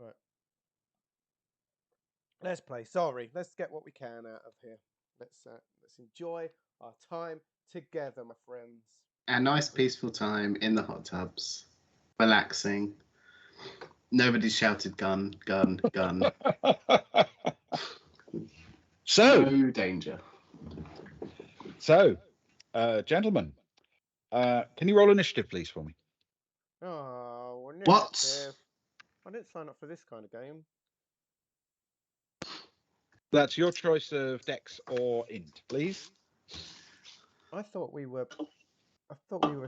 Right. Let's play. Sorry. Let's get what we can out of here. Let's enjoy our time together, my friends. A nice peaceful time in the hot tubs, relaxing. Nobody shouted gun, gun, gun. No danger. So, gentlemen, can you roll initiative, please, for me? Oh, What? I didn't sign up for this kind of game. That's your choice of Dex or Int, please. I thought we were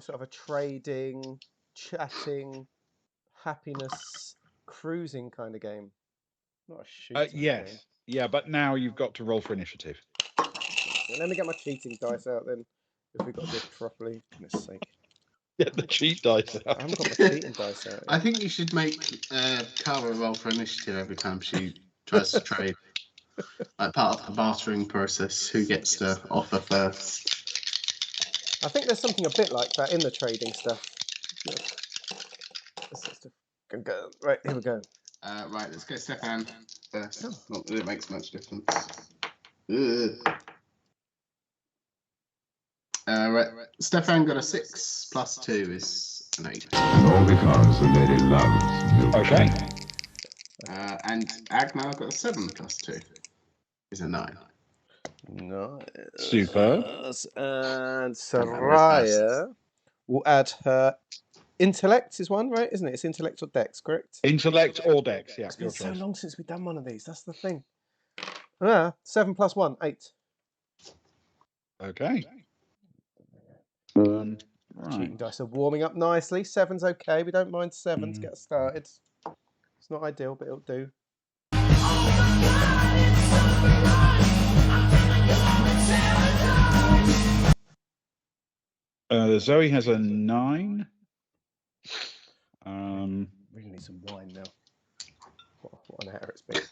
sort of a trading, chatting, happiness, cruising kind of game. Not a shooting yes. game. Yeah, but now you've got to roll for initiative. Let me get my cheating dice out then, if we've got to do it properly. For goodness sake. Get the cheat dice out. I haven't got my cheating dice out yet. I think you should make Cara roll for initiative every time she tries to trade. Like part of the bartering process, who gets to offer first. I think there's something a bit like that in the trading stuff. Go. Right, here we go. Right, let's go Stefan first. Not that it makes much difference. Right, Stefan got a 6 plus 2 is an 8. All because the lady loves you. Okay. And Agnar got a 7 plus 2 is a 9. Nice. Superb. And Soraya will add her intellect is one, right? Isn't it? It's intellect or dex, correct? Intellect or Dex, yeah. It's been Your so choice. long since we've done one of these. That's the thing. 7 plus 1, 8. Okay. Cheating Right. dice are warming up nicely. 7's okay. We don't mind 7 to get us started. It's not ideal, but it'll do. Zoe has a 9. Really need some wine now. What an hour it's been.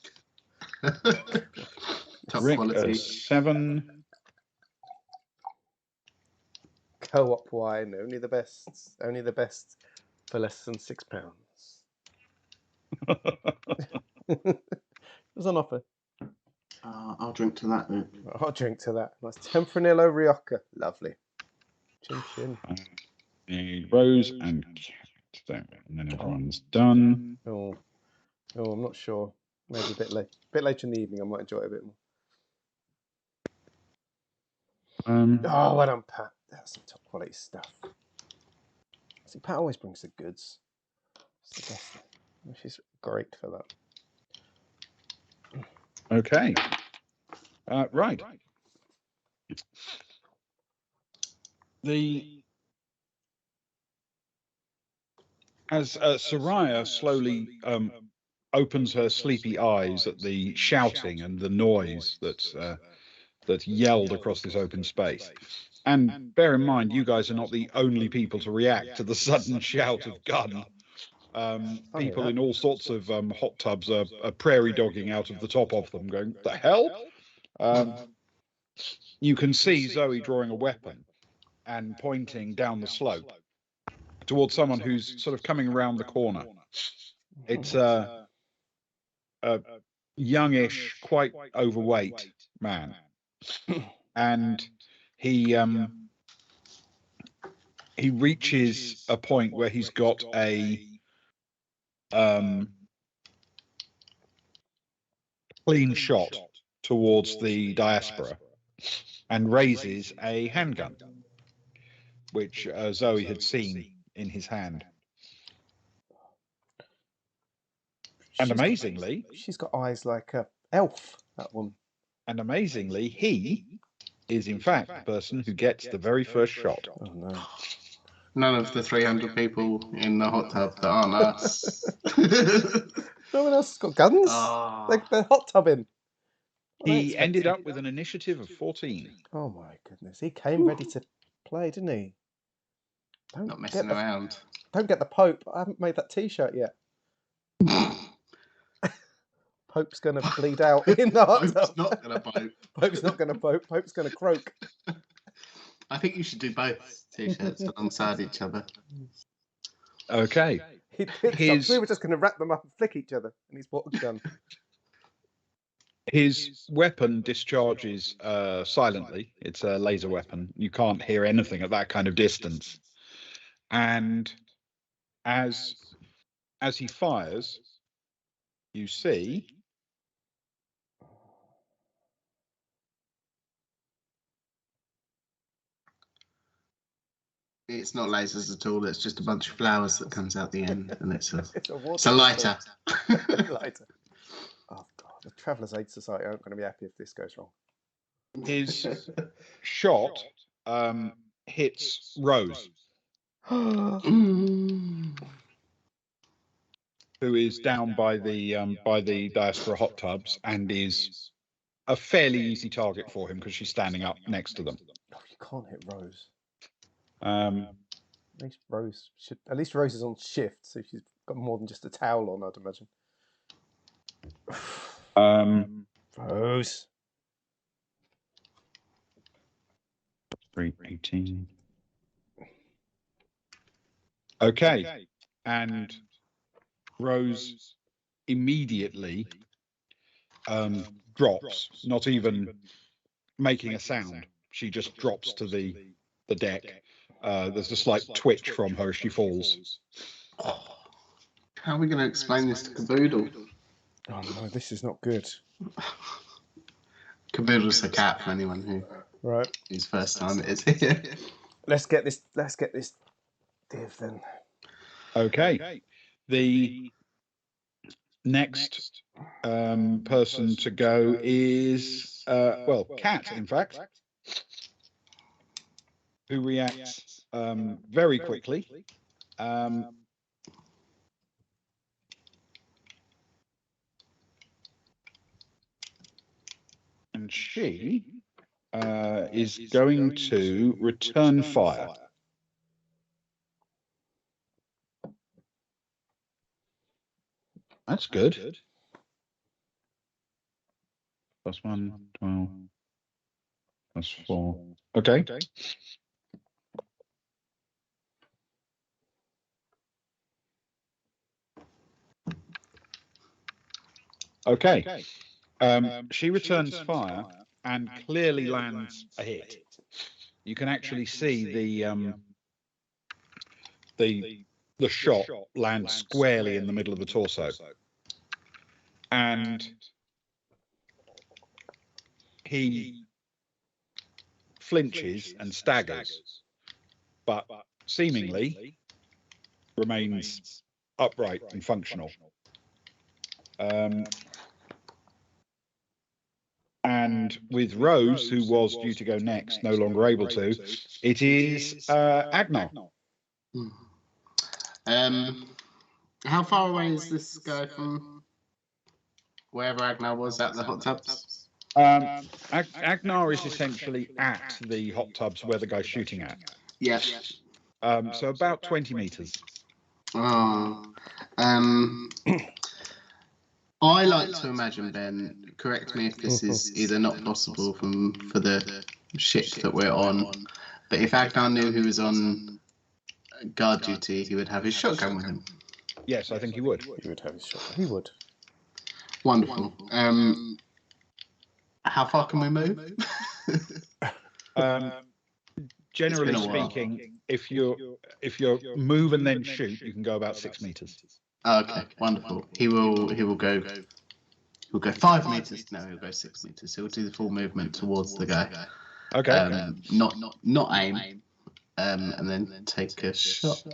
Top Rick quality. 7. Co-op wine, only the best. Only the best for less than £6. It was on offer. I'll drink to that then. I'll drink to that. Nice Tempranillo Rioja. Lovely. Chin chin. Rose and Cat. And then everyone's done. Oh, I'm not sure. Maybe a bit late. A bit later in the evening, I might enjoy it a bit more. Oh, well done, Pat. That's some top quality stuff. See, Pat always brings the goods. It's the best. She's great for that. Okay. Right. As Soraya slowly opens her sleepy eyes at the shouting and the noise that yelled across this open space. And bear in mind, you guys are not the only people to react to the sudden shout of gun. People in all sorts of hot tubs are prairie dogging out of the top of them, going, "The hell?" You can see Zoe drawing a weapon and pointing down the slope towards someone who's sort of coming around the corner. It's a youngish, quite overweight man, and he reaches a point where he's got a clean shot towards the diaspora and raises a handgun, which Zoe had seen in his hand. And amazingly, she's got eyes like a elf, that woman. And amazingly, he is in fact the person who gets the very first shot. Oh no. None of the 300 people in the hot tub that aren't us. No one else has got guns? Like the hot tubbing. He ended up with an initiative of 14. Oh my goodness. He came ready to play, didn't he? Not messing around. Don't get the Pope. I haven't made that t-shirt yet. Pope's going to bleed out in the hot tub. Pope's not going to pope. Pope's not going to pope. Pope's going to croak. I think you should do both t-shirts alongside each other. Okay. He picks up. We were just going to wrap them up and flick each other, and he's what a gun. His weapon discharges silently. It's a laser weapon. You can't hear anything at that kind of distance. And as he fires, you see It's not lasers at all. It's just a bunch of flowers that comes out the end, and it's a It's a lighter. lighter. Oh God, the Travellers' Aid Society aren't going to be happy if this goes wrong. his shot hits Rose, Mm. who is down by the diaspora hot tubs and is a fairly easy target for him because she's standing up next to them. Oh, you can't hit Rose. Um, At least Rose is on shift, so she's got more than just a towel on, I'd imagine. Rose. 318. Okay, and Rose immediately drops, not even making a sound. She just drops to the deck. There's a slight twitch from her as she falls. How are we going to explain this to Caboodle? Oh no, this is not good. Caboodle's a cat for anyone whose first time it is here. Let's get this div then. Okay, the next person to go is Cat, in fact, who reacts very quickly. And she is going to return fire. That's good. +1, 12, +4. Okay. Okay. She returns fire and clearly lands a hit. You can actually see the shot land squarely in the middle of the torso. And he flinches and staggers, but seemingly remains upright and functional. And with Rose, who was due to go next, no longer able to, it is Agnar. How far away is this guy from wherever Agnar was at the hot tubs? Agnar is essentially at the hot tubs where the guy's shooting at. Yeah. So about 20 meters. Oh. I like to imagine, Ben, correct me if this is either not possible for the ship that we're on, but if Agnar knew who was on guard duty, he would have his shotgun with him. Yes, I think he would. He would have his shotgun. He would. Wonderful. How far can we move? Generally speaking, if you're move and then shoot, you can go about 6 meters. Okay, wonderful. He will go. He'll go 5 meters. No, he'll go 6 meters. He'll do the full movement towards the guy. Okay. Not aim. And then take a shot.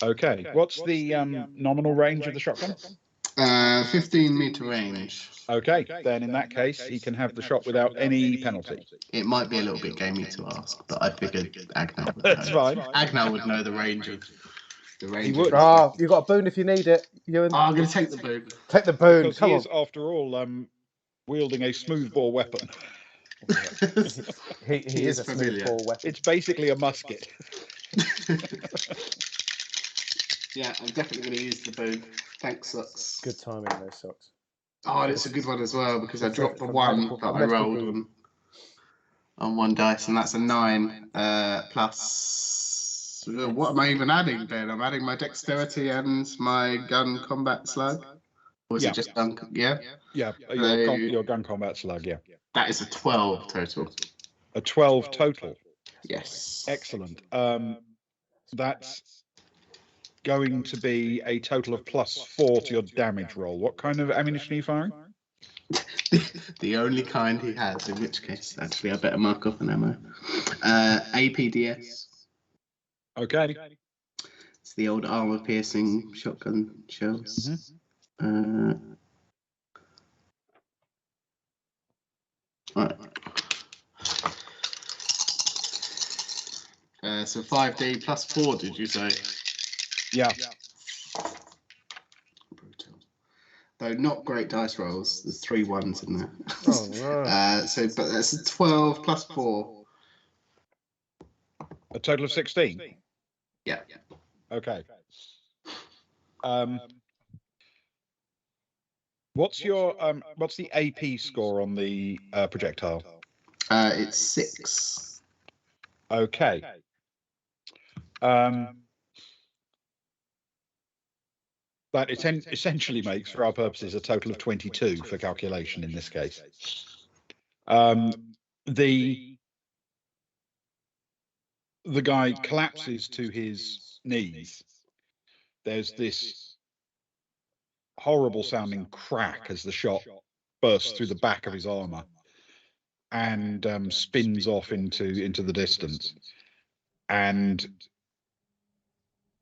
Okay. What's the nominal range of the shotgun? 15-meter range. Okay. Then in that case, he can have the shot without any penalty. It might be a little bit gamey to ask, but I figured Agnar would That's know. fine. Agnar would know the range of. He would. Ah, you got a boon if you need it. I'm going to take the boon. Take the boon. Because Come he on. is, after all, wielding a smoothbore weapon. He is a familiar. smoothbore weapon. It's basically a musket. Yeah, I'm definitely going to use the boon. Thanks, Socks. Good timing, those socks. Oh, and it's a good one as well because I dropped the one that I rolled on one dice, and that's a 9 plus So what am I even adding then? I'm adding my dexterity and my gun combat slug? Or is it just gun? Yeah? Yeah, So your gun combat slug, yeah. that is a 12 total. A 12 total. Yes. Excellent. That's going to be a total of +4 to your damage roll. What kind of ammunition are you firing? The only kind he has, in which case, actually, I better mark off an ammo. APDS. Okay. It's the old armor-piercing shotgun shells. Right. So 5D +4, did you say? Yeah. Brutal. Though not great dice rolls. There's 3 ones in there. Oh no. But that's a 12 +4. A total of 16. Yeah. Okay. What's the AP score on the projectile? It's 6. Okay. That essentially makes, for our purposes, a total of 22 for calculation in this case. The guy collapses to his knees. There's this horrible sounding crack as the shot bursts through the back of his armor and spins off into the distance. And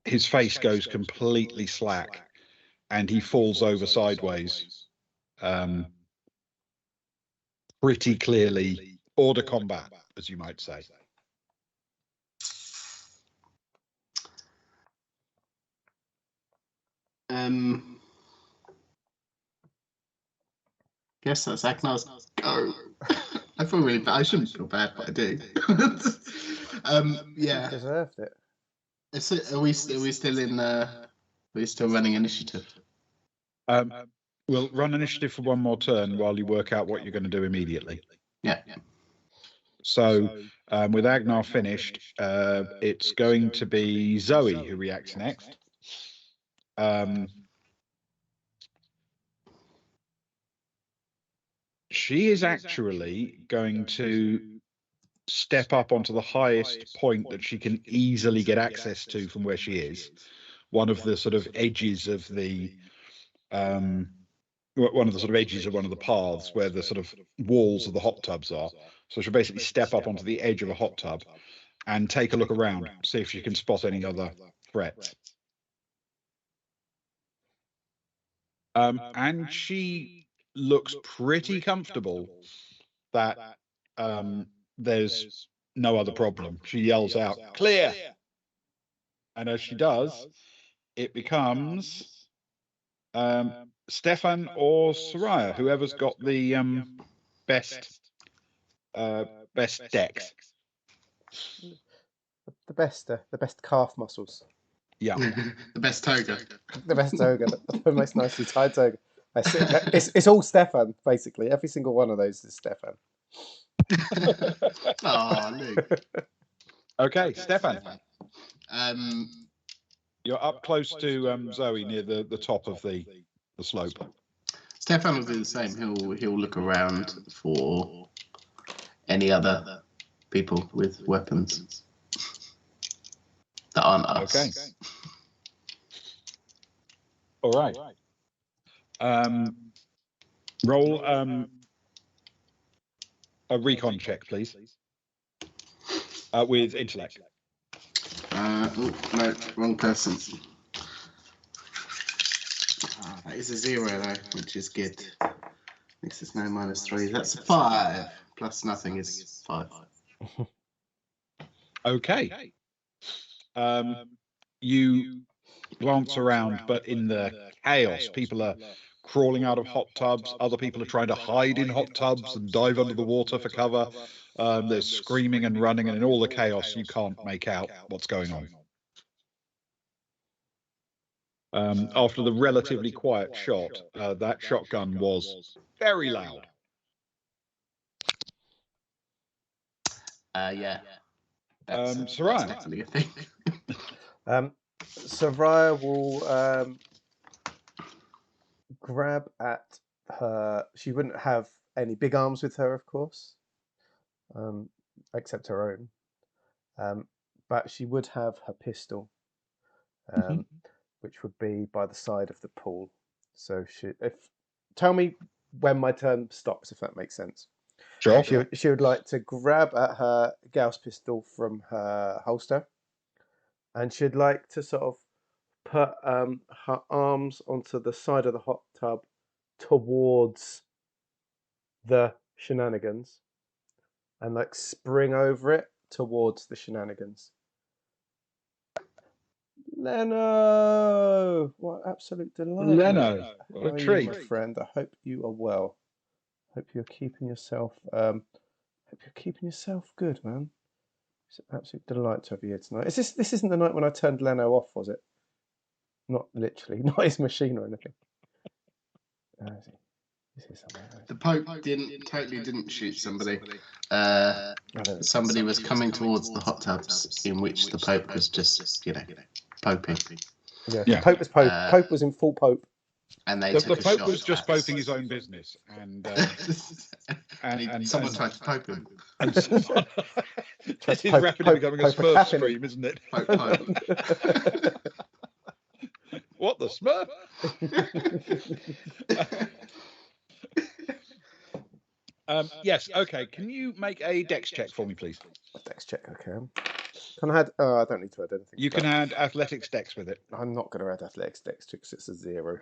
his face goes completely slack and he falls over sideways, pretty clearly hors de combat, as you might say. Guess that's Agnar's go. I feel really bad. I shouldn't feel bad, but I do. Yeah. You deserved it. Are we still in? Are we still running initiative? We'll run initiative for one more turn while you work out what you're going to do immediately. Yeah. So with Agnar finished, it's going to be Zoe who reacts next. She is actually going to step up onto the highest point that she can easily get access to from where she is. One of the sort of edges of the one of the paths where the sort of walls of the hot tubs are. So she'll basically step up onto the edge of a hot tub and take a look around, see if she can spot any other threats. And she looks pretty comfortable that there's no other problem. She yells out, "Clear!" And as she does, it becomes Stefan or Soraya, whoever's got the best decks. The best calf muscles. Yeah. The best toga. The best toga. The most nicely tied toga. It's all Stefan, basically. Every single one of those is Stefan. Oh, Luke. Okay, Stefan. You're up close to Zoe near the top of the slope. Stefan will do the same. He'll look around for any other people with weapons that aren't us. Okay. All right. Roll a recon check, please. With intellect. Oh, no, wrong person. That is a 0 though, which is good. This is no -3. That's a 5 plus nothing is 5. Okay. You glance around, but in the chaos, people are crawling out of hot tubs. Other people are trying to hide in hot tubs and dive under the water for cover. There's screaming and running, and in all the chaos, you can't make out what's going on. After the relatively quiet shot, that shotgun was very loud. Yeah. Soraya. That's definitely a thing. Soraya will grab at her. She wouldn't have any big arms with her, of course, except her own. But she would have her pistol, which would be by the side of the pool. So tell me when my turn stops, if that makes sense. Sure. She would like to grab at her Gauss pistol from her holster, and she'd like to sort of put her arms onto the side of the hot tub towards the shenanigans, and like spring over it towards the shenanigans. Leno, what absolute delight! Leno, How what are a you, treat. my friend? I hope you are well. Hope you're keeping yourself. Hope you're keeping yourself good, man. It's an absolute delight to have you here tonight. This isn't the night when I turned Leno off, was it? Not literally, not his machine or anything. Is he? Is he somewhere? The Pope didn't shoot somebody. Somebody was coming towards the hot tubs, in which the Pope was just, poping. Yeah. Pope was Pope. Pope was in full Pope. And they The took a Pope shot was just at- poping his own business, and someone tried to pope him. and someone, this is Pope- rapidly Pope- becoming a Pope a Smurf cap in stream, isn't it? Pope. What, the Smurf? Yes. Okay. Can you make a dex check for me, please? Dex check, okay. Can I add? Oh, I don't need to add anything. You can add athletics dex with it. I'm not going to add athletics dex because it's a 0.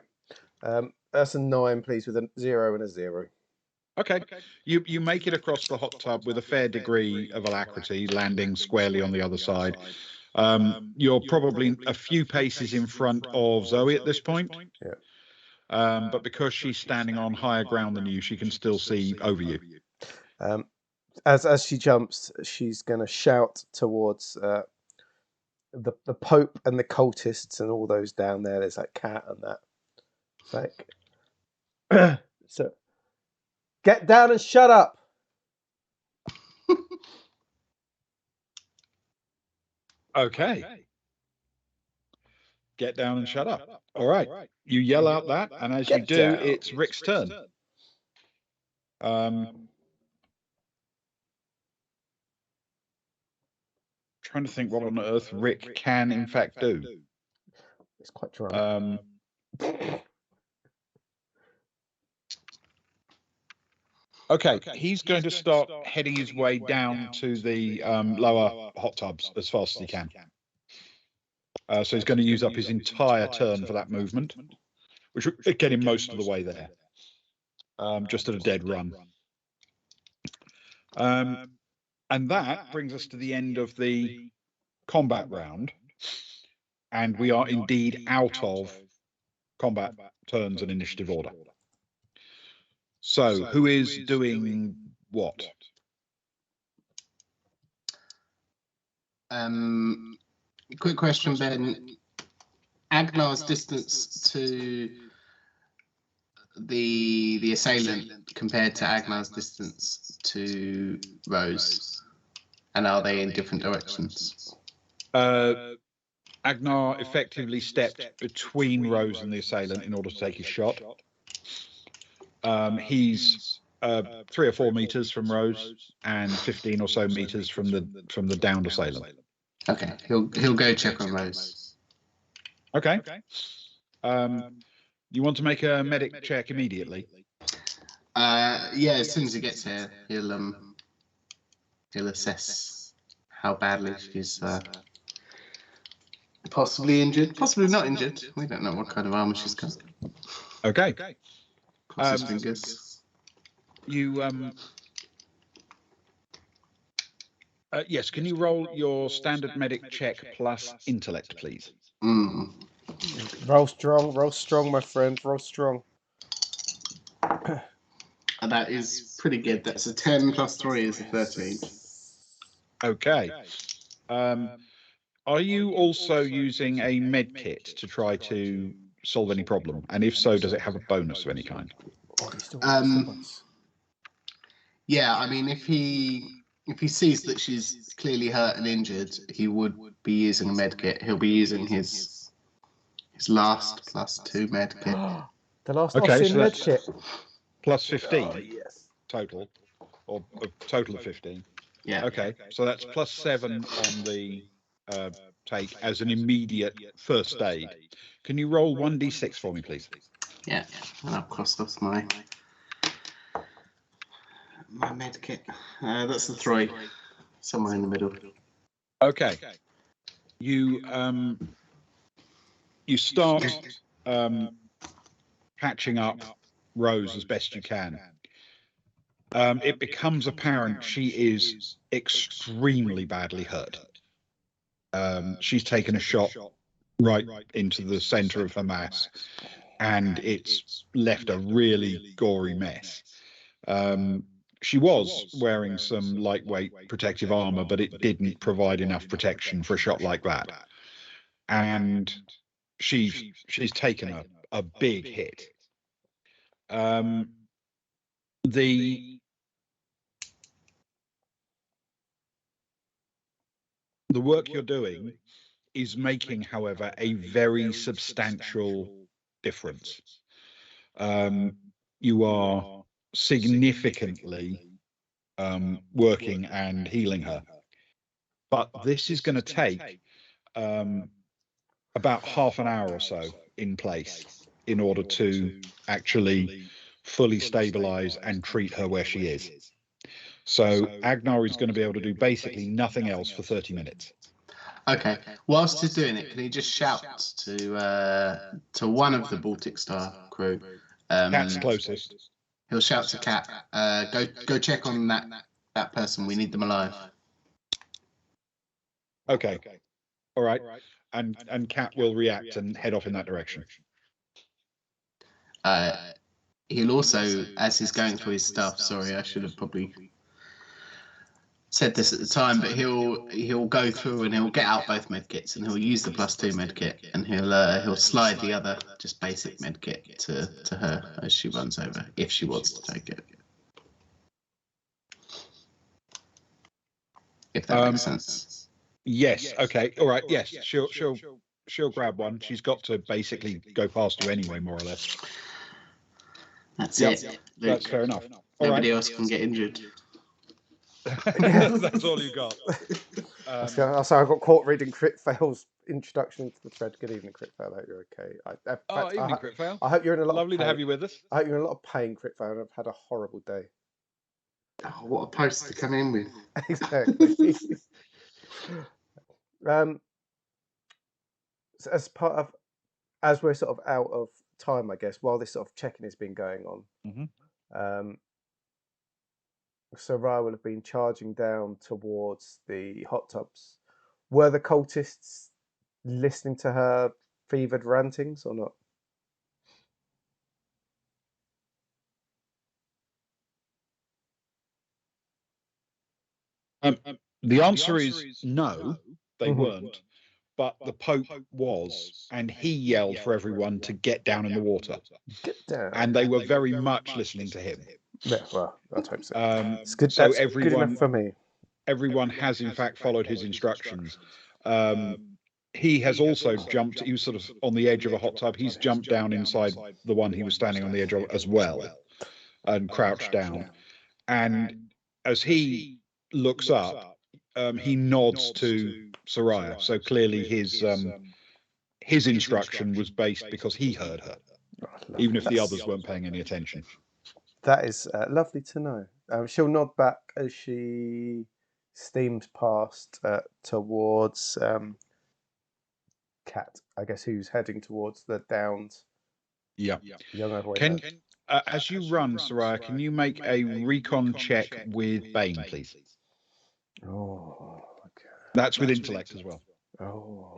That's a 9, please, with a 0 and a 0. Okay. You make it across the hot tub with a fair degree of alacrity, landing squarely on the other side. You're probably a few paces in front of Zoe at this point. Yeah. But because she's standing on higher ground than you, she can still see over you. As she jumps, she's going to shout towards the Pope and the cultists and all those down there. There's that cat and that. It's like, so get down and shut up. Okay. Get down and shut up. All right. You yell out that, and as you do, it's Rick's turn. Trying to think what on earth Rick can in fact do. It's quite drunk. Okay, he's going to start heading his way down to the lower hot tubs as fast as he can. So he's going to use up his entire turn for that movement, which would get him most of the way there, just at a dead run. And that brings us to the end of the combat round, and we are indeed out of combat turns and initiative order. So who is doing what? Quick question, Ben. Agnar's distance to the assailant compared to Agnar's distance to Rose, and are they in different directions? Agnar effectively stepped between Rose and the assailant in order to take his shot. He's 3 or 4 meters from Rose and 15 or so meters from the downed assailant. Okay, he'll go check on Rose. Okay. You want to make a medic check immediately? Yeah, as soon as he gets here, he'll assess how badly she's possibly injured, possibly not injured. We don't know what kind of armor she's got. Okay. Cross his fingers. You yes, can you roll your standard medic check plus intellect, please? Roll strong, my friend. Roll strong. And that is pretty good. That's a 10 plus 3 is a 13. Okay. Are you also using a med kit to try to solve any problem? And if so, does it have a bonus of any kind? Yeah, I mean, if he if he sees that she's clearly hurt and injured, he would be using a med kit. He'll be using his last +2 med kit. The last Okay, Austin so med that's kit. plus 15 Oh, yes. total, or a total of 15. Yeah. Okay, so that's plus 7 on the take as an immediate first aid. Can you roll 1d6 for me, please? Yeah. And I've crossed off my med kit. That's the 3. Somewhere in the middle. Okay. You you start patching up Rose as best you can. It becomes apparent she is extremely badly hurt. She's taken a shot right into the center of her mass, and it's left a really gory mess. She was wearing some lightweight protective armor, but it didn't provide enough protection for a shot like that. And she's taken a big hit. The work you're doing is making, however, a very substantial difference. You are significantly working and healing her, but this is going to take about half an hour or so in place in order to actually fully stabilize and treat her where she is. So Agnar is going to be able to do basically nothing else for 30 minutes. Okay. Whilst he's doing it, can he just shout to one of the Baltic Star crew? Cat's closest. He'll shout to Cat. Go check on that person. We need them alive. Okay. All right. And Cat will react and head off in that direction. He'll also, as he's going through his stuff. Sorry, I should have probably said this at the time, but he'll go through and he'll get out both medkits and he'll use the +2 medkit and he'll slide the other just basic medkit to her as she runs over if she wants to take it. If that makes sense. Yes. Okay. All right. Yes. She'll grab one. She's got to basically go past you anyway, more or less. That's Yep. it. That's fair enough. Nobody else can get injured. That's all you got. So I got caught reading Crit Fail's introduction to the thread. Good evening, Crit Fail. I hope you're okay. Evening, Crit Fail. I hope you're in a lot Lovely of pain. to have you with us. I hope you're in a lot of pain, Crit Fail, and I've had a horrible day. Oh, what a post to come in with. Exactly. So as we're sort of out of time, I guess, while this sort of checking has been going on, Sarai will have been charging down towards the hot tubs. Were the cultists listening to her fevered rantings or not? The answer is no, they weren't. But the Pope was, and he yelled for everyone to get down in the water. Get down. And they were very much listening to him. Yeah, well, I'd hope so. It's good. So that's good enough for me. Everyone has, in fact, followed his instructions. He has also jumped. He was sort of on the edge of a hot tub. He's jumped down inside the one he was standing on the edge of as well, and crouched down. And as he looks up, he nods to Sarai. So clearly his instruction was based because he heard her, even if the others weren't paying any attention. That is lovely to know. She'll nod back as she steams past towards Cat, I guess, who's heading towards the Downs. Yeah. Young overweight. Can as you run, Sarai, can you make a recon check with Bane, please? Oh, okay. That's with intellect as well. Oh,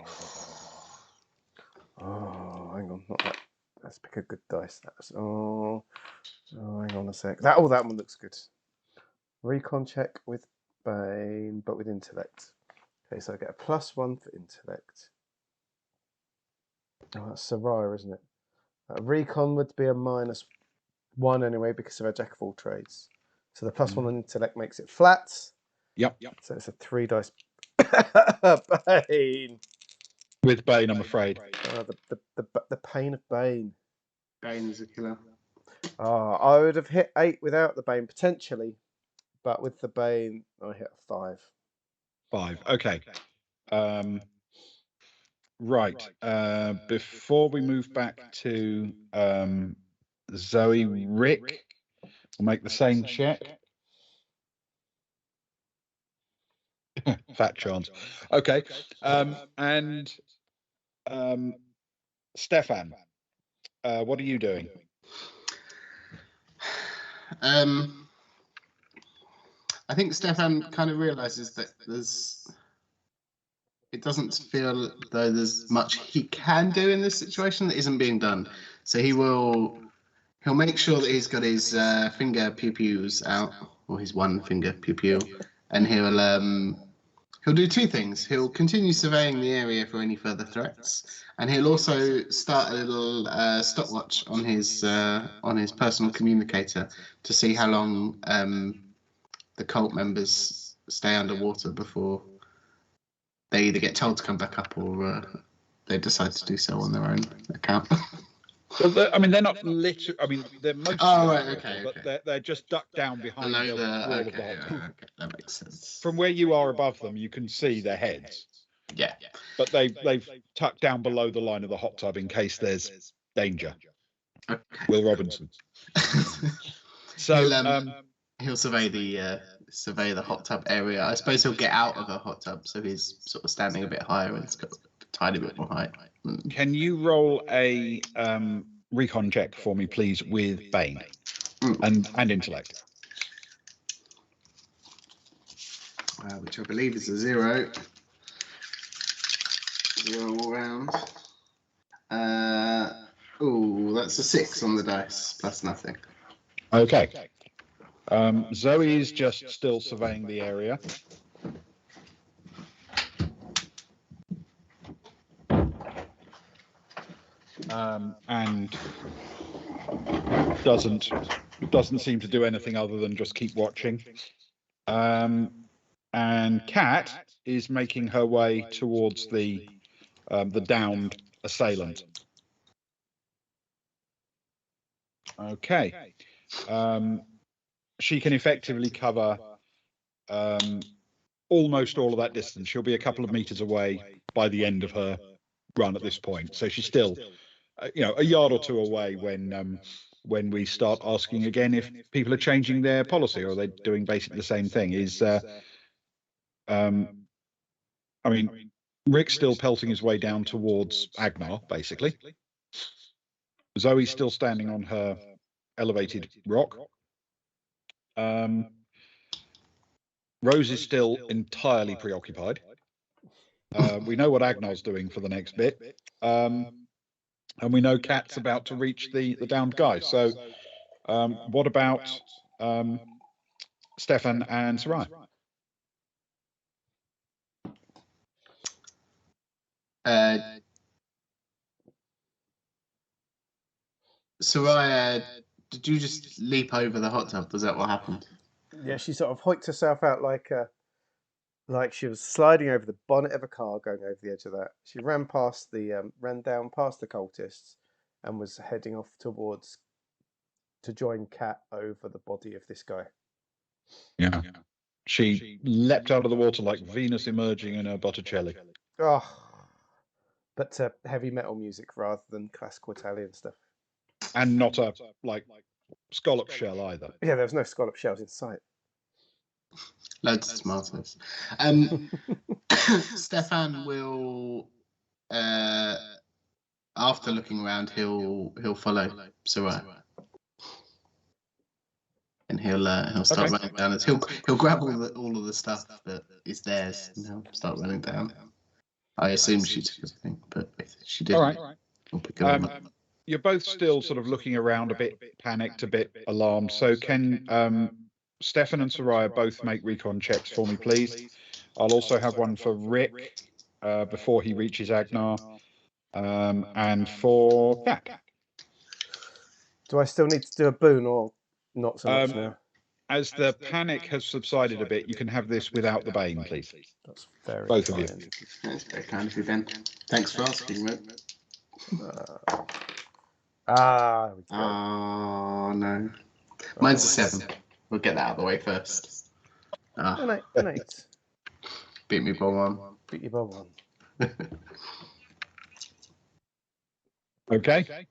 hang on, not that. Let's pick a good dice. Hang on a sec. That one looks good. Recon check with Bane, but with intellect. Okay, so I get a +1 for intellect. Oh, that's Sarai, isn't it? Recon would be a -1 anyway because of our jack of all trades. So the +1 on intellect makes it flat. Yep. So it's a 3 dice. Bane. With Bane, I'm afraid. The pain of Bane. Bane's a killer. I would have hit 8 without the Bane potentially, but with the Bane, I hit a 5. 5. Okay. Right. Before we move back to Zoe, Rick will make the same check. Fat chance. Okay. And Stefan, what are you doing? I think Stefan kind of realizes that it doesn't feel though there's much he can do in this situation that isn't being done. So he'll make sure that he's got his finger pew-pews out, or his one finger pew-pew, and he'll do 2 things. He'll continue surveying the area for any further threats, and he'll also start a little stopwatch on his personal communicator to see how long the cult members stay underwater before they either get told to come back up or they decide to do so on their own account. Well, they're not literally. I mean, they're mostly. Oh, right, okay. But they're just ducked down behind the wall of the hot tub. Okay, that makes sense. From where you are above them, you can see their heads. Yeah. But they've tucked down below the line of the hot tub in case there's danger. Okay. Will Robinson. So he'll survey the hot tub area. I suppose he'll get out of the hot tub, so he's sort of standing a bit higher and it's got a tiny bit more height. Can you roll a recon check for me, please, with Bane and intellect? Which I believe is a 0. 0 all round. That's a 6 on the dice, plus nothing. Okay. Zoe is just still surveying the area. And doesn't seem to do anything other than just keep watching. And Kat is making her way towards the downed assailant. Okay. She can effectively cover almost all of that distance. She'll be a couple of meters away by the end of her run at this point. So she's still, a yard or 2 away when we start asking again if people are changing their policy, or are they doing basically the same thing. Rick's still pelting his way down towards Agnar, basically. Zoe's still standing on her elevated rock. Rose is still entirely preoccupied. We know what Agnar's doing for the next bit. And we know Kat's about to reach the downed guy. So what about Stefan and Sarai? Soraya, did you just leap over the hot tub? Was that what happened? Yeah, she sort of hoiked herself out like she was sliding over the bonnet of a car, going over the edge of that. She ran down past the cultists, and was heading off to join Kat over the body of this guy. Yeah. She leapt out of the water like Venus emerging in her Botticelli. Oh, but heavy metal music rather than classical Italian stuff. And not a scallop shell either. Yeah, there was no scallop shells in sight. Loads of tomatoes. Stefan will, after looking around, he'll follow Soraya, and he'll start running down. He'll grab all of the stuff that is theirs, and he'll start running down. I assume she took everything, but if she didn't, all right. We'll pick her up. You're both still sort of looking around, a bit panicked, a bit alarmed. So can Stefan and Soraya both make recon checks for me, please? I'll also have one for Rick before he reaches Agnar, and for Kat. Do I still need to do a boon or not so much now? As the panic has subsided a bit, you can have this without the bane, please. That's very Both of you. kind. That's very kind of you, Ben. Thanks for asking, mate. There we go. Oh, no. Mine's a 7. We'll get that out of the way first. An 8. Beat me by 1. Beat you by 1. Okay.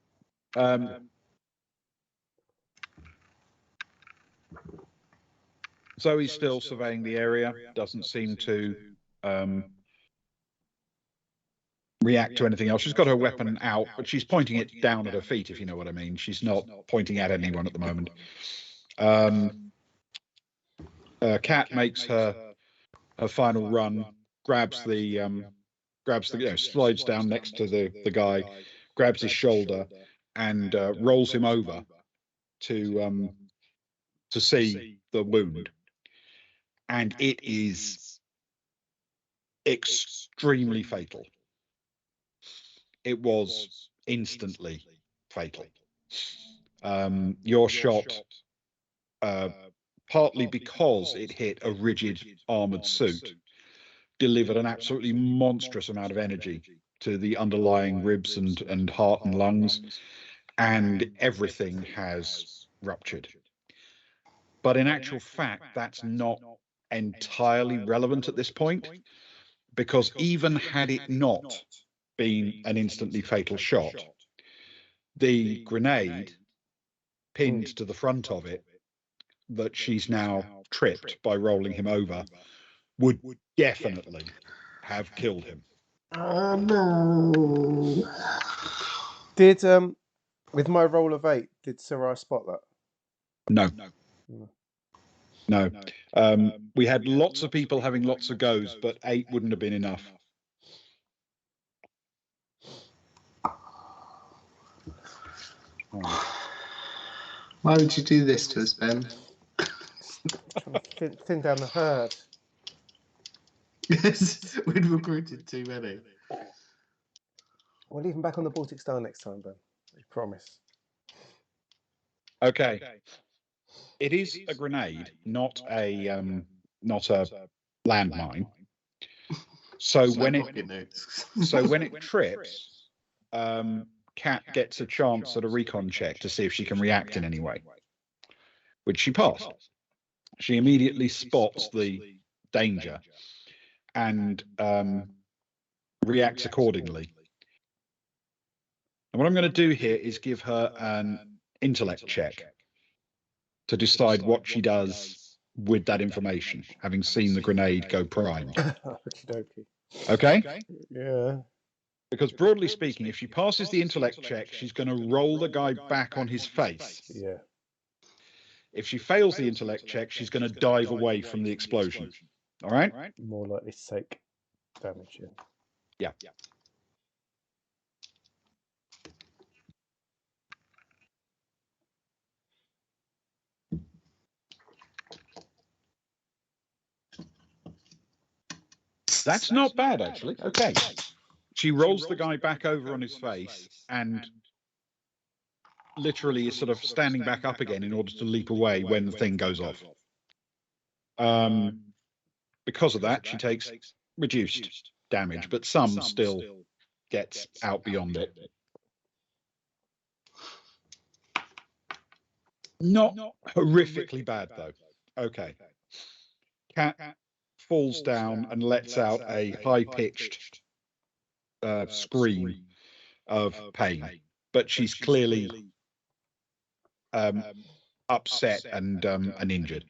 Zoe's still surveying the area, doesn't seem to react to anything else. She's got her weapon out, but she's pointing it down at her feet, if you know what I mean. She's not pointing at anyone at the moment. Cat makes her final run, grabs the slides down next to the guy, grabs his shoulder, and rolls him over to see the wound. And it is extremely fatal. It was instantly fatal. Your shot, partly because it hit a rigid armored suit, delivered an absolutely monstrous amount of energy to the underlying ribs and heart and lungs, and everything has ruptured. But in actual fact, that's not entirely relevant at this point, because even had it not been an instantly fatal shot, the grenade pinned to the front of it that she's now tripped by rolling him over would definitely have killed him. Oh, no. Did with my roll of 8, did Sarai spot that? No. We had lots of people having lots of goes, but 8 wouldn't have been enough. Why would you do this to us, Ben? Trying to thin down the herd. Yes, we'd recruited too many. We'll leave him back on the Baltic Star next time, Ben. I promise. Okay. It is a grenade, not a landmine. So when it trips, Cat gets a chance at a recon check to see if she can react in any way, which she passed. She immediately spots the danger and reacts accordingly. And what I'm going to do here is give her an intellect check to decide what she does with that information, having seen the grenade go primed. Okay? Yeah. Because broadly speaking, if she passes the intellect check, she's going to roll the guy back on his face. Yeah. If she fails the intellect check, she's going to dive away from the explosion. All right? More likely to take damage. Yeah. That's not bad, actually. Okay. She rolls the guy back over on his face and literally is sort of standing back up again in order to leap away when the thing goes off. Because of that, she takes reduced damage, but some still gets out beyond it. Not horrifically bad, though. Okay. Cat falls down and lets out a high-pitched scream of pain, but she's clearly upset and injured.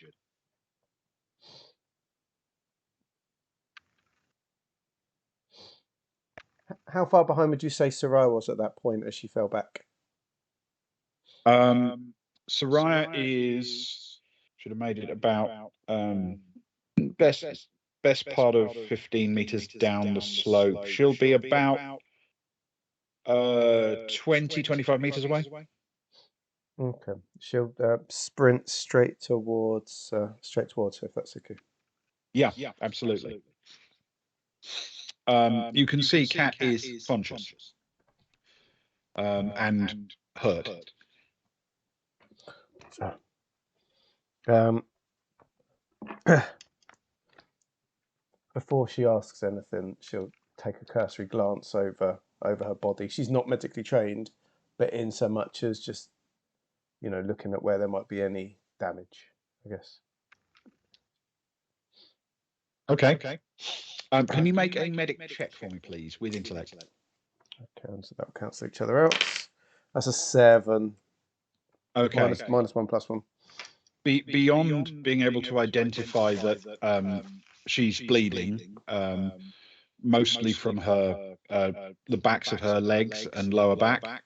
How far behind would you say Sarai was at that point as she fell back? Sarai should have made it about best part of 15 meters down the slope. She'll be about 20-25 meters away. Okay, she'll sprint straight towards her, if that's okay. Yeah, absolutely. You can see Cat is conscious and hurt. So, Before she asks anything, she'll take a cursory glance over her body. She's not medically trained, but in so much as just, looking at where there might be any damage, I guess. Okay. Can you make a medic check for me, please, with intellect? Okay, so that'll cancel each other out. That's a 7. Okay. Minus 1 plus 1. Beyond being able to identify that she's bleeding, mostly from her the backs of her legs and lower back,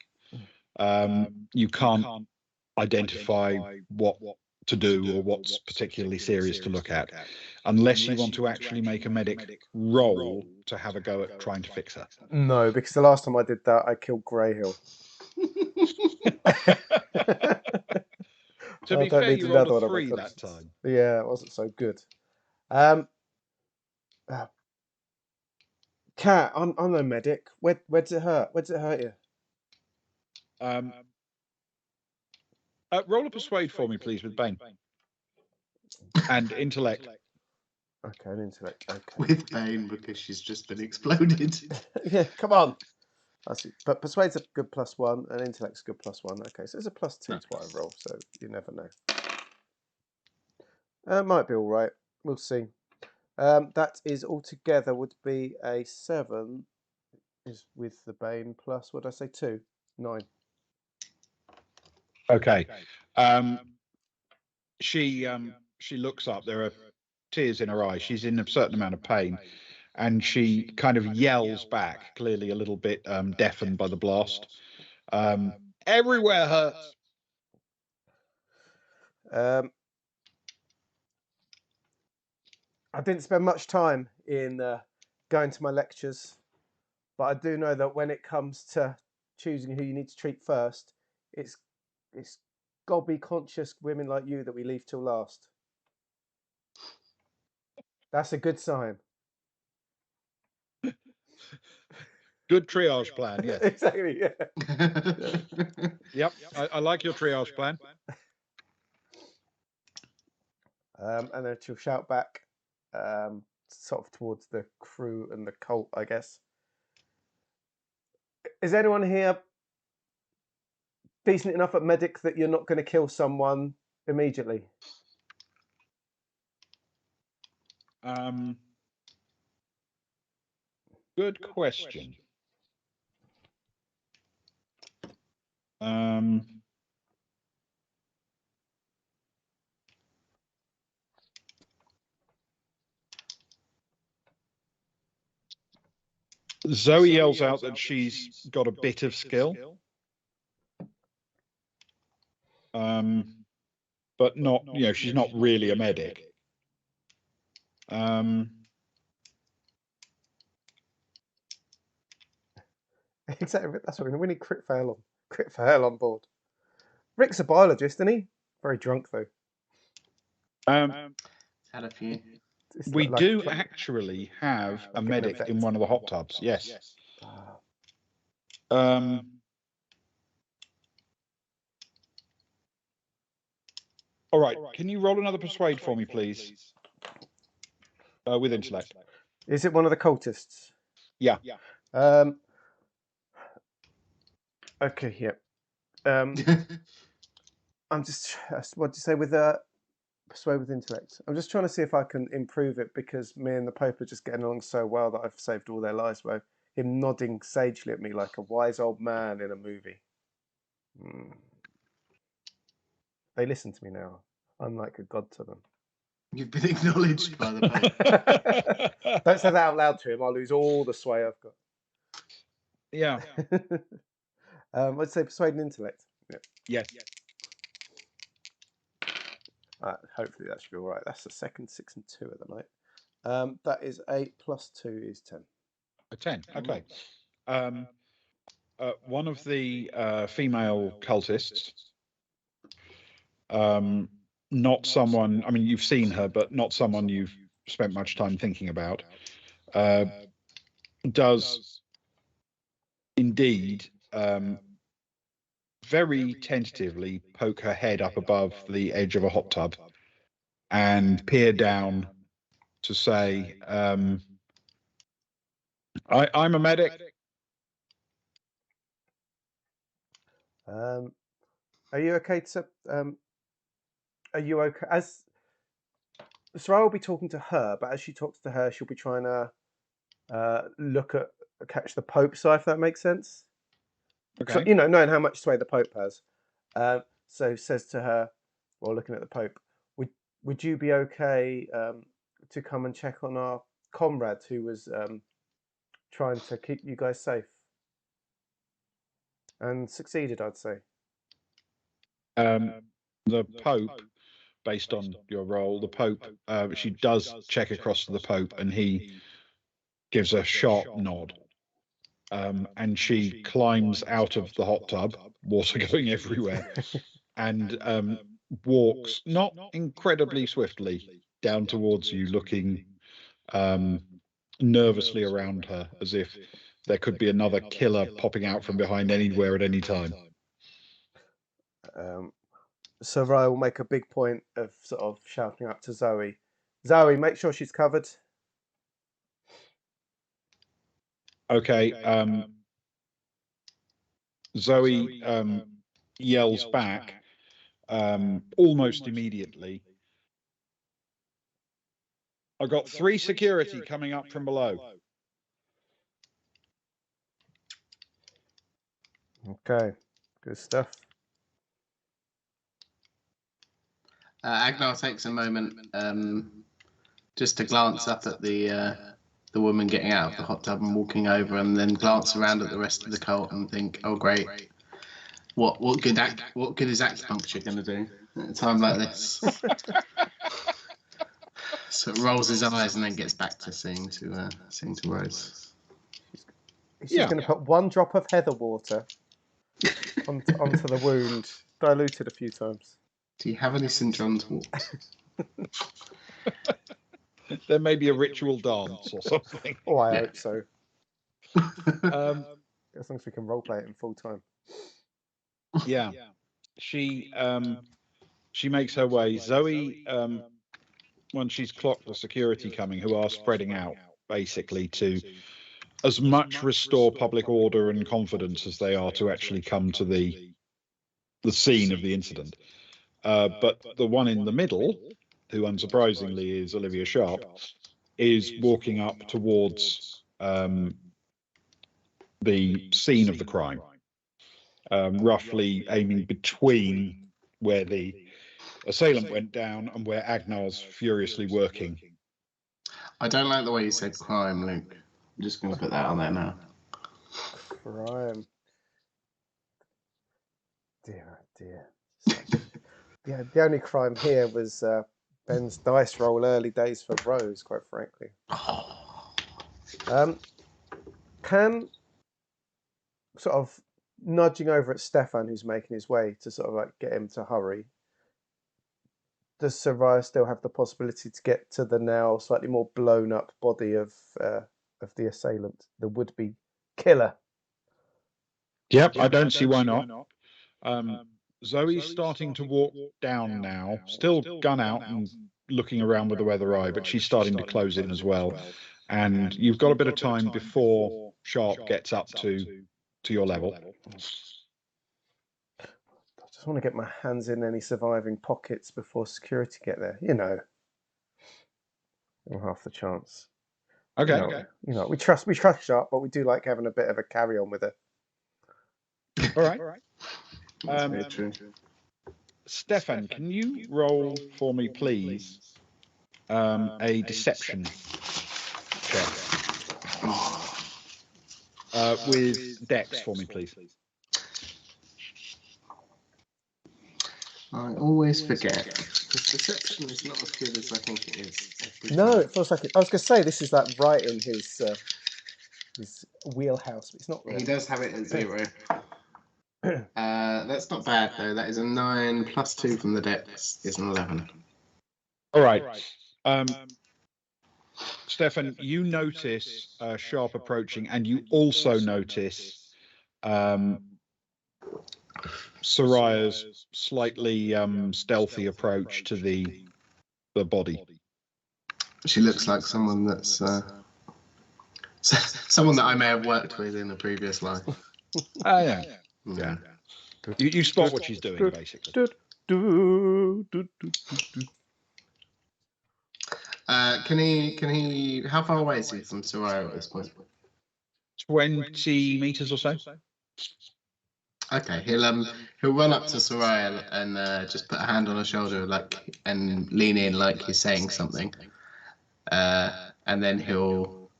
you can't identify what to do or what's particularly serious to look at, unless you want to actually make a medic roll to have a go at trying to fix her. No, because the last time I did that, I killed Greyhill. To be fair, you rolled a 3 that time. Yeah, it wasn't so good. Cat, I'm no medic. Where does it hurt? Where does it hurt you? Roll a persuade for me, please, with Bane and intellect. Okay, an intellect. Okay. With Bane, because she's just been exploded. Yeah, come on. But persuade's a good +1, and intellect's a good +1. Okay, so it's a +2 to what I roll, so you never know. Might be all right. We'll see. That is altogether would be a 7. Is with the Bane plus, what did I say, 2? 9. Okay. She looks up. There are tears in her eyes. She's in a certain amount of pain, and she kind of yells back, clearly a little bit deafened by the blast. Everywhere hurts. I didn't spend much time in going to my lectures, but I do know that when it comes to choosing who you need to treat first, it's gobby conscious women like you that we leave till last. That's a good sign. Good triage plan, yes. Exactly, yeah. Yep, I like your triage plan. And then she'll shout back, sort of towards the crew and the cult, I guess. Is anyone here decent enough at medic that you're not going to kill someone immediately? Good question. Zoe yells out that she's got a bit of skill, but not, she's not really a medic. Exactly, that's what we need. Crit fail on board. Rick's a biologist, isn't he? Very drunk though. Had a few. We do actually have a medic in one of the hot tubs. Yes. All right. Can you roll another persuade for me, please? With intellect. Is it one of the cultists? Yeah. Okay. Yeah. I'm just. What do you say with persuade with intellect? I'm just trying to see if I can improve it, because me and the Pope are just getting along so well that I've saved all their lives by him nodding sagely at me like a wise old man in a movie. They listen to me now. I'm like a god to them. You've been acknowledged by the Pope. Don't say that out loud to him. I'll lose all the sway I've got. Yeah. I'd say persuade and intellect. Yeah. Hopefully that should be all right. That's the second 6 and 2 of the night. That is 8 plus 2 is 10. A 10. Okay. One of the female cultists, not someone, I mean, you've seen her, but not someone you've spent much time thinking about, does indeed very tentatively poke her head up above the edge of a hot tub and peer down to say, I'm a medic. Are you okay to? Are you okay? As Sarai will be talking to her, but as she talks to her, she'll be trying to catch the Pope's eye, if that makes sense. Okay. So, knowing how much sway the Pope has. So says to her, while looking at the Pope, would you be okay to come and check on our comrade who was trying to keep you guys safe and succeeded, I'd say. The Pope, based on your role, the Pope, she does check across to the Pope, and he gives a sharp nod. And she climbs out of the hot tub, water going everywhere, and walks not incredibly swiftly down towards you, looking nervously around her, as if there could be another killer popping out from behind anywhere at any time. So Ryan will make a big point of sort of shouting up to Zoe, Zoe, make sure she's covered. Okay. Zoe yells back almost immediately. I've got 3 security coming up from below. Okay, good stuff. Agnar takes a moment just to glance up at the woman getting out of the hot tub and walking over, and then glance around at the rest of the cult and think, "Oh, great! What good is acupuncture going to do at a time like this?" So it rolls his eyes and then gets back to seeing to Rose. She's going to put 1 drop of heather water onto the wound, diluted a few times. Do you have any St. John's wort? There may be a ritual dance or something. Oh, I hope so. As long as we can roleplay it in full time. Yeah. She makes her way. Zoe, when she's clocked the security coming, who are spreading out basically to as much restore public order and confidence as they are to actually come to the scene of the incident. But the one in the middle, who unsurprisingly is Olivia Sharp, is walking up towards the scene of the crime, roughly aiming between where the assailant went down and where Agnar's furiously working. I don't like the way you said crime, Luke. I'm just going to put that on there now. Crime. Dear, dear. Yeah, the only crime here was Ben's dice roll early days for Rose, quite frankly. Can sort of nudging over at Stefan, who's making his way to sort of like get him to hurry. Does Soraya still have the possibility to get to the now slightly more blown up body of the assailant, the would-be killer? Yep, I don't see why not. Zoe's starting to walk down now, still gun out and looking around with the weather eye, but she's starting to close in as well. And you've got a bit of time before Sharp gets up to your level. I just want to get my hands in any surviving pockets before security get there. Half the chance. Okay. We trust Sharp, but we do like having a bit of a carry on with her. All right. That's very true. Stefan, can you roll for me, please, a deception check with Dex for me, please? I always forget, because deception is not as good as I think it is. No, it feels like it. I was going to say this is like right in his wheelhouse, but it's not really. He does have it at 0. That's not bad though. That is a 9 plus 2 from the Dex is an 11. All right. Stefan, you notice Sharp approaching, and you also notice Soraya's slightly stealthy approach to the the body. She looks like someone that's someone that I may have worked with in a previous life. Ah, yeah. Yeah. You spot what she's doing, basically. Can he? How far away is he from Soraya at this point? 20 meters or so. Okay, he'll run up to Soraya and just put a hand on her shoulder, like, and lean in like he's saying something, and then he'll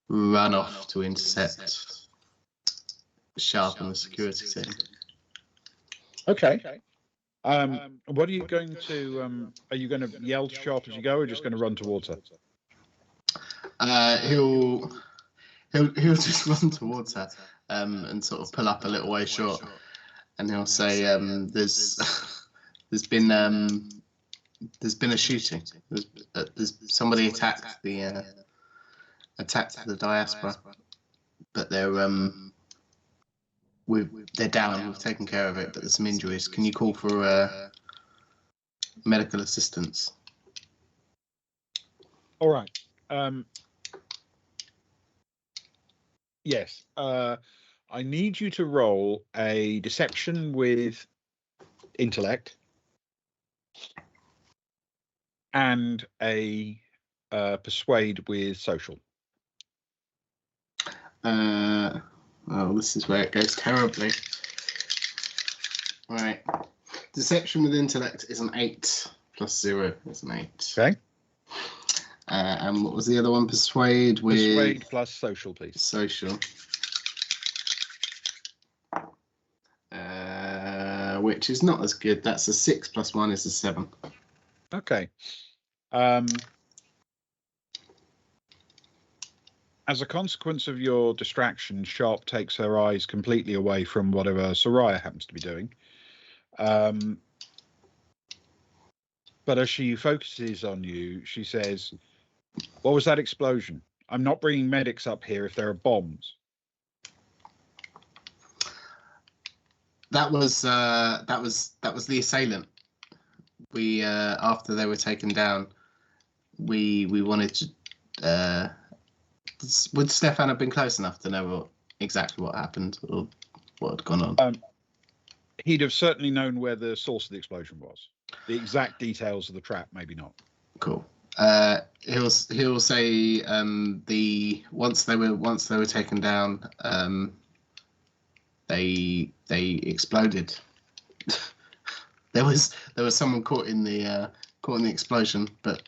run off to intercept Sharp and the security team. Okay. What are you going to? Are you going to yell to Sharp as you go, or just going to run towards her? He'll just run towards her and sort of pull up a little way short, and he'll say, "There's been a shooting. There's somebody attacked the diaspora, but they're down. We've taken care of it, but there's some injuries. Can you call for medical assistance?" All right. Yes. I need you to roll a deception with intellect and a persuade with social. Oh, this is where it goes terribly. Right. Deception with intellect is an 8 plus 0 is an 8. Okay. And what was the other one? Persuade with... Persuade plus social, please. Social. Which is not as good. That's a 6 plus 1 is a 7. Okay. As a consequence of your distraction, Sharp takes her eyes completely away from whatever Soraya happens to be doing. But as she focuses on you, she says, "What was that explosion? I'm not bringing medics up here if there are bombs." That was the assailant. We after they were taken down, we wanted to. Would Stefan have been close enough to know exactly what happened or what had gone on? He'd have certainly known where the source of the explosion was. The exact details of the trap, maybe not. Cool. He'll say once they were taken down, they exploded. there was someone caught in the explosion, but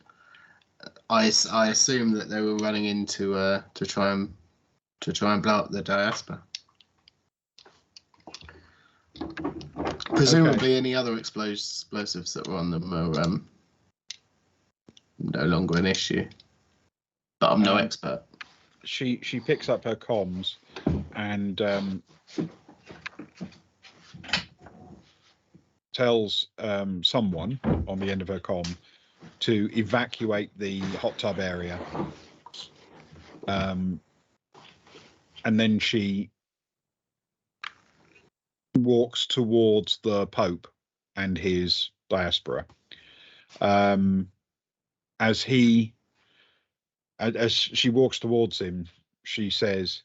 I assume that they were running in to try and blow up the diaspora. Presumably, any other explosives that were on them are no longer an issue. But I'm no expert. She picks up her comms and tells someone on the end of her comm to evacuate the hot tub area. And then she walks towards the Pope and his diaspora. As she walks towards him, she says,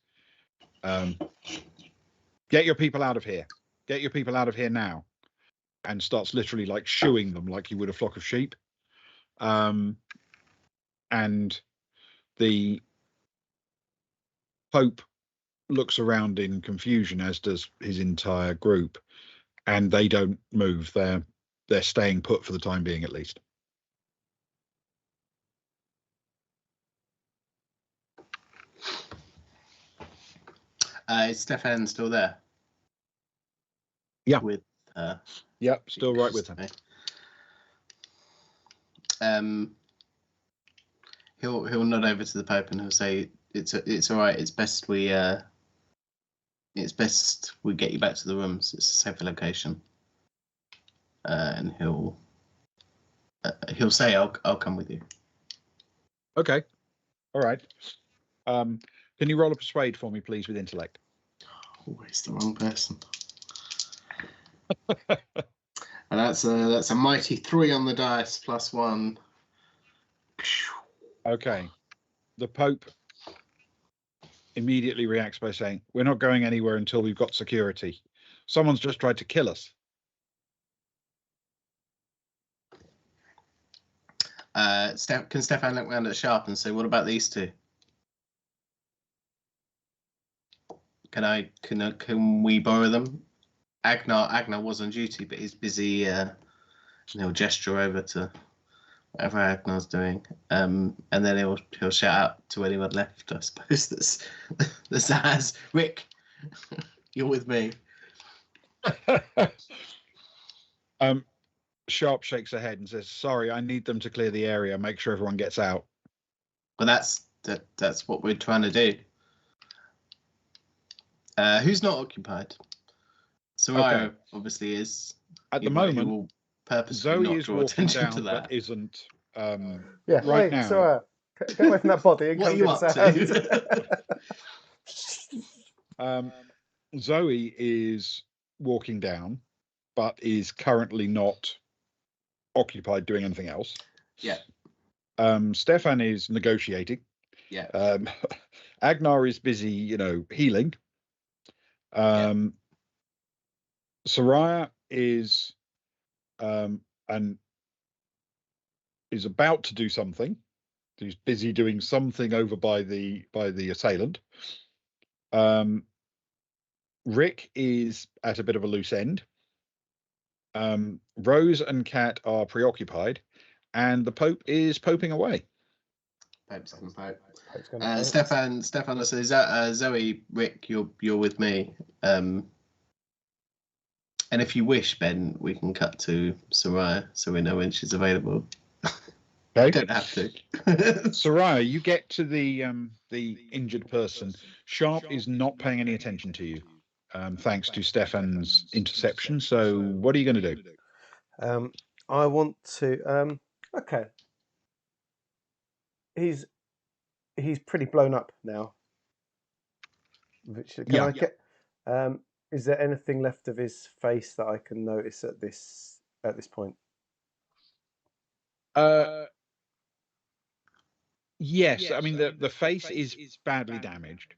"Get your people out of here. Get your people out of here now." And starts literally like shooing them like you would a flock of sheep. And the Pope looks around in confusion, as does his entire group, and they don't move. They're staying put for the time being, at least. Is Stefan still there? Yeah. With Yep, still right with him. He'll nod over to the Pope and he'll say, "It's all right. It's best we get you back to the rooms. It's a safer location." And he'll say, "I'll come with you." Okay. All right. Can you roll a persuade for me, please, with intellect? Always the wrong person. And that's a mighty 3 on the dice plus 1. Okay. The Pope immediately reacts by saying, "We're not going anywhere until we've got security. Someone's just tried to kill us." Can Stefan look round at Sharp and say, "What about these two? Can we borrow them?" Agnar was on duty, but he's busy. He'll gesture over to whatever Agnar's doing, and then he'll shout out to anyone left. I suppose that's as Rick. You're with me. Sharp shakes her head and says, "Sorry, I need them to clear the area. Make sure everyone gets out." Well, that's what we're trying to do. Who's not occupied? Soraya obviously is. At the moment, Zoe is walking down, but isn't. Right now. Soraya, get away from that body and What come are you to up to? Zoe is walking down, but is currently not occupied doing anything else. Yeah. Stefan is negotiating. Yeah. Agnar is busy, healing. Soraya is is about to do something. He's busy doing something over by the assailant. Rick is at a bit of a loose end. Rose and Kat are preoccupied, and the Pope is poping away. Pope's going to pope. Stefan says, "Zoe, Rick, you're with me. And if you wish, Ben, we can cut to Soraya so we know when she's available." Okay. Don't have to. Soraya, you get to the injured person. Sharp is not paying any attention to you, thanks to Stefan's interception. So what are you going to do? I want to. Okay. He's pretty blown up now. Can I get? Is there anything left of his face that I can notice at this point? Yes, I mean the face is badly damaged,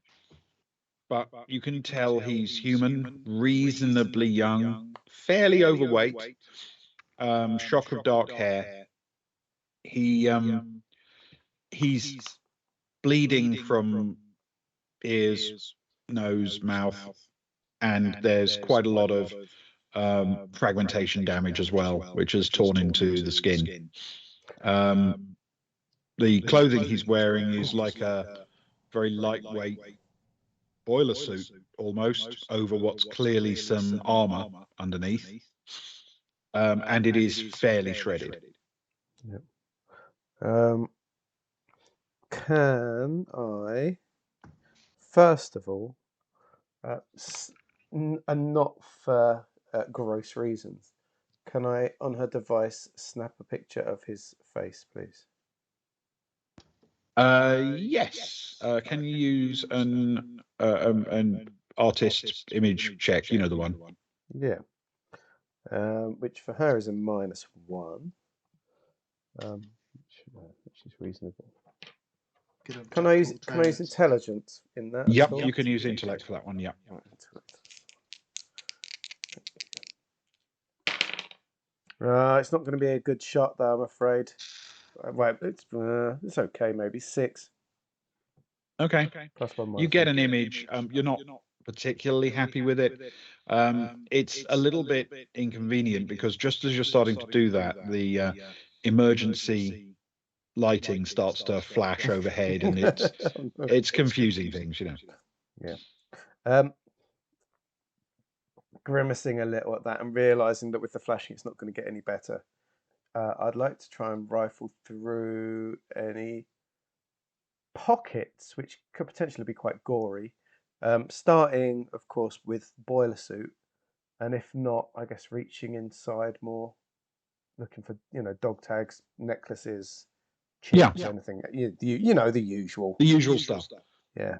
but you can tell he's human, reasonably young, fairly overweight, shock of dark hair. He's bleeding from ears, nose, mouth, and there's quite a lot of fragmentation damage as well, which has torn into the skin. The clothing he's wearing is like a very lightweight boiler suit, almost, over what's clearly some armor underneath. And it is fairly shredded. Yep. Can I, first of all, and not for gross reasons, can I, on her device, snap a picture of his face, please? Yes. Can you use an artist image check? You know the one. Yeah. Which for her is a -1, which is reasonable. Can I use intelligence in that? Yep, you can use intellect for that one. Yep. It's not going to be a good shot, though, I'm afraid. Right, it's okay. Maybe 6. Okay. +1. You get an image. You're not particularly happy with it. It's a little bit inconvenient because just as you're starting to do that, the emergency lighting starts to flash overhead, and it's confusing things, Yeah. Grimacing a little at that and realizing that with the flashing it's not going to get any better. I'd like to try and rifle through any pockets which could potentially be quite gory, starting of course with boiler suit, and if not, I guess reaching inside more, looking for dog tags, necklaces, chips, anything. You know the usual. The usual stuff. Yeah.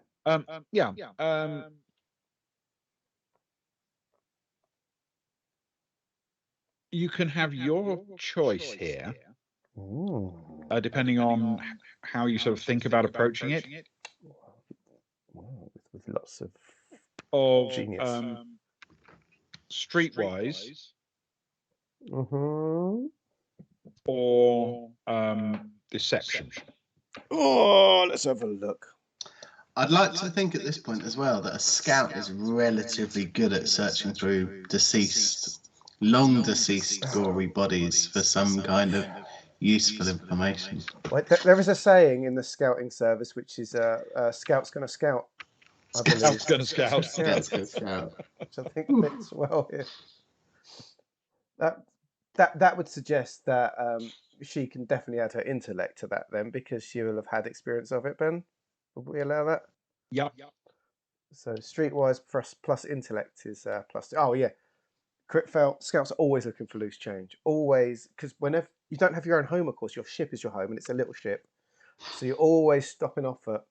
You can have your choice here. depending on how you sort of think about approaching it. Wow, with lots of Of genius. streetwise Mm-hmm. or deception. Oh, let's have a look. I'd like to think at this point as well that a scout is relatively good at searching through long deceased gory bodies for some kind of useful information. Wait, there is a saying in the scouting service, which is "Scout's gonna scout." I believe. Scout's gonna scout. Scout's gonna scout. Which I think fits well here. That would suggest that she can definitely add her intellect to that then, because she will have had experience of it. Ben, would we allow that? Yep. So streetwise plus intellect is +2. Oh yeah, crit fail. Scouts are always looking for loose change. Always, because whenever you don't have your own home, of course, your ship is your home, and it's a little ship. So you're always stopping off at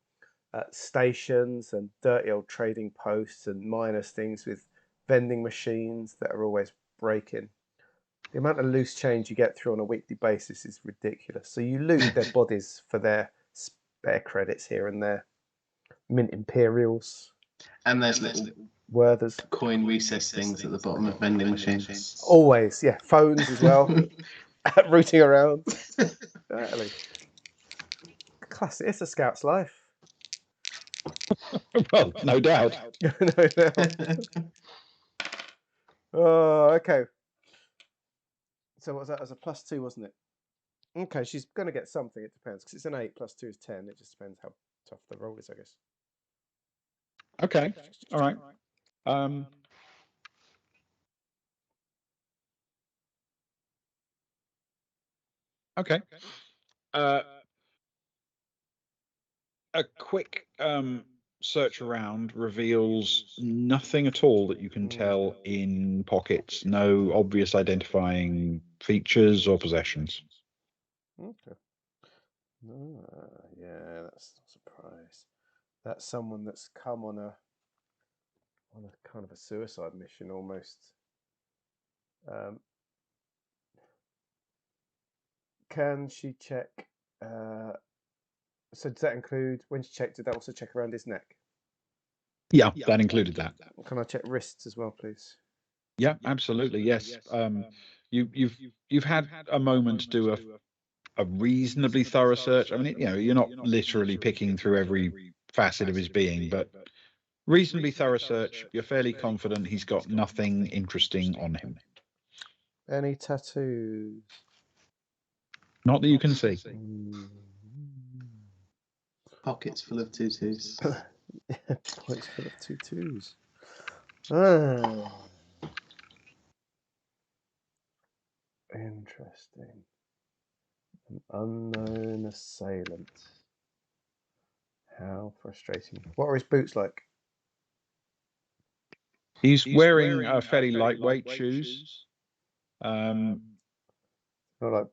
stations and dirty old trading posts and minus things with vending machines that are always breaking. The amount of loose change you get through on a weekly basis is ridiculous. So you loot their bodies for their spare credits here and there. Mint Imperials. And there's little Werthers. coin recess things at the bottom of vending machines. Always, yeah. Phones as well. Rooting around. Exactly. Classic. It's a scout's life. Well, no doubt. No doubt. Oh, okay. So what was that? As a +2, wasn't it? Okay, she's going to get something. It depends, because it's an 8 +2 is 10. It just depends how tough the roll is, I guess. Okay. All right. Okay. A quick search around reveals nothing at all that you can tell in pockets. No obvious identifying features or possessions. Okay. Yeah, that's not a surprise. That's someone that's come on a kind of a suicide mission almost. Can she check? So does that include, when she checked, did that also check around his neck? Yeah, that included that. Can I check wrists as well, please? Yeah, absolutely. Yes. You've had a moment to do a reasonably thorough search. I mean, you're not literally picking through every facet of his being, but reasonably thorough search. You're fairly confident he's got nothing interesting on him. Any tattoos? Not that you can see. Pockets full of tutus. Pockets full of tutus. Ah. Interesting. An unknown assailant. How frustrating. What are his boots like? He's wearing fairly lightweight shoes. Not like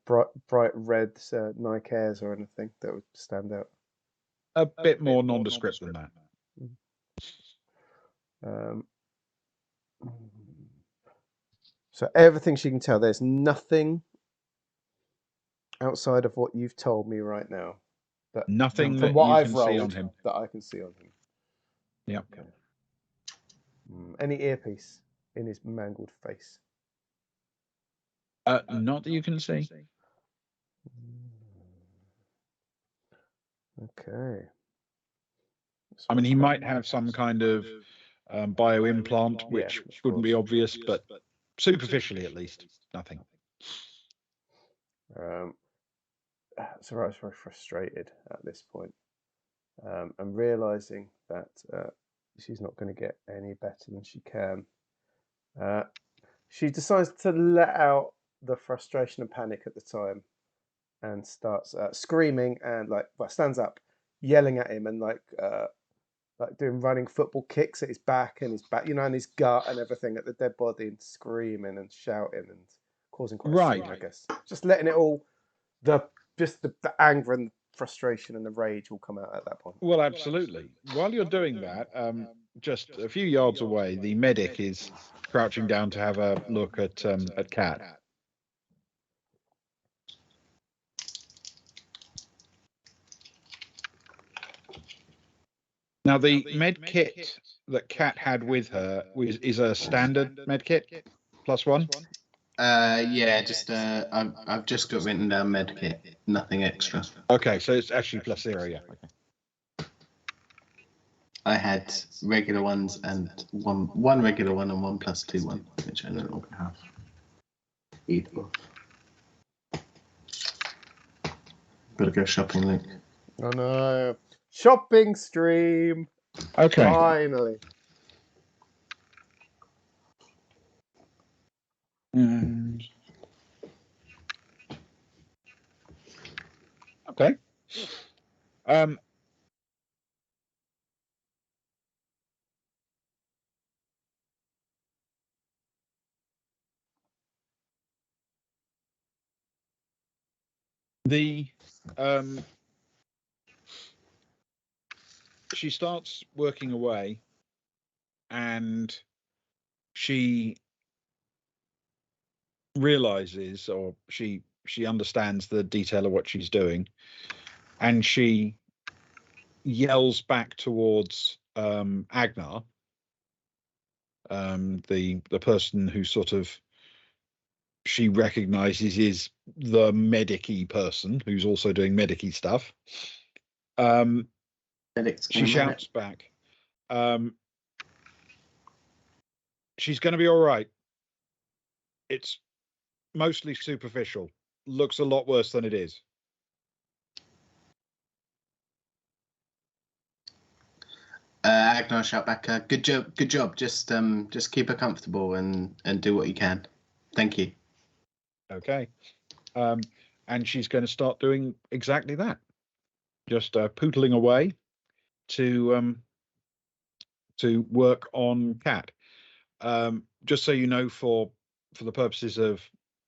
bright red Nike Airs or anything that would stand out. A bit more nondescript than that. So everything she can tell, there's nothing outside of what you've told me right now. Nothing from that what you I've can rolled see on him. that I can see on him. Yeah. Okay. Any earpiece in his mangled face? Not that you can see. Okay. I mean, he might have some kind of bio implant, which wouldn't be obvious, but superficially at least, nothing. Sarah's very frustrated at this point, and realizing that she's not going to get any better than she can. She decides to let out the frustration and panic at the time, and starts screaming and stands up, yelling at him, and doing running football kicks at his back and and his gut and everything at the dead body, and screaming and shouting and causing quite a scene, I guess. Just letting it all, the anger and frustration and the rage will come out at that point. Well, absolutely. While you're doing that, just a few yards away, the medic is crouching down to have a look at Cat. Now, the med kit that Kat had with her is a standard med kit +1. Yeah, just I've just got written down medkit, nothing extra. Okay, so it's actually +0. Yeah. Okay. I had regular ones and one regular one and one +2 one, which I no longer have. Either. Gotta go shopping, Luke. Oh no. Shopping stream. Okay. Finally. Okay. She starts working away, and she realizes, or she understands the detail of what she's doing, and she yells back towards Agnar, the person who sort of she recognizes is the medic-y person who's also doing medic-y stuff. She shouts back, she's going to be all right. It's mostly superficial. Looks a lot worse than it is. Agnar shout back, good job. Just keep her comfortable and do what you can. Thank you. Okay. And she's going to start doing exactly that. Just pootling away to work on Cat. Just so you know, for the purposes of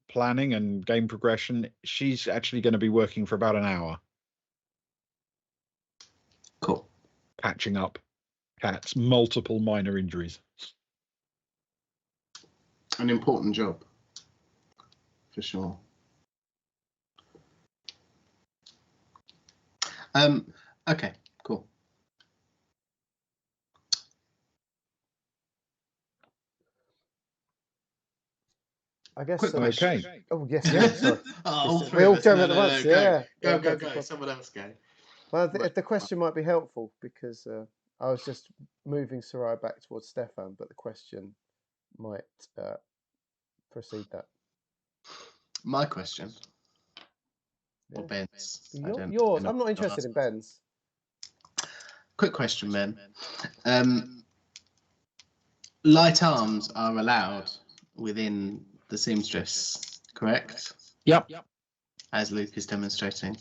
planning and game progression, she's actually going to be working for about an hour. Cool. Patching up Cat's multiple minor injuries. An important job, for sure. Okay, cool. I guess. Quick question. Okay. Oh yes, yeah. Sorry. Oh, We all jump at once. Yeah. Go. Someone else go. Well, the question might be helpful because I was just moving Soraya back towards Stefan, but the question might precede that. My question. Or Ben's. Yours. I'm not interested in Ben's. Quick question, Ben. Light arms are allowed within the Seamstress, correct? Yep. As Luke is demonstrating.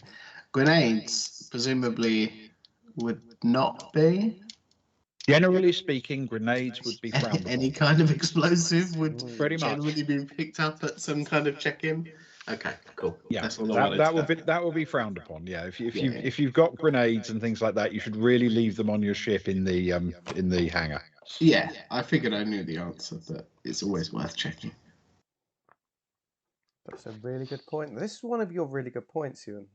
Grenades, presumably, would not be? Generally speaking, grenades would be frowned upon. Any kind of explosive would Pretty much. generally be picked up at some kind of check-in? Okay, cool. Yeah, that's all I wanted that would be frowned upon. Yeah, if you've got grenades and things like that, you should really leave them on your ship in the hangar. Yeah, I figured I knew the answer, but it's always worth checking. That's a really good point. This is one of your really good points, Ewan.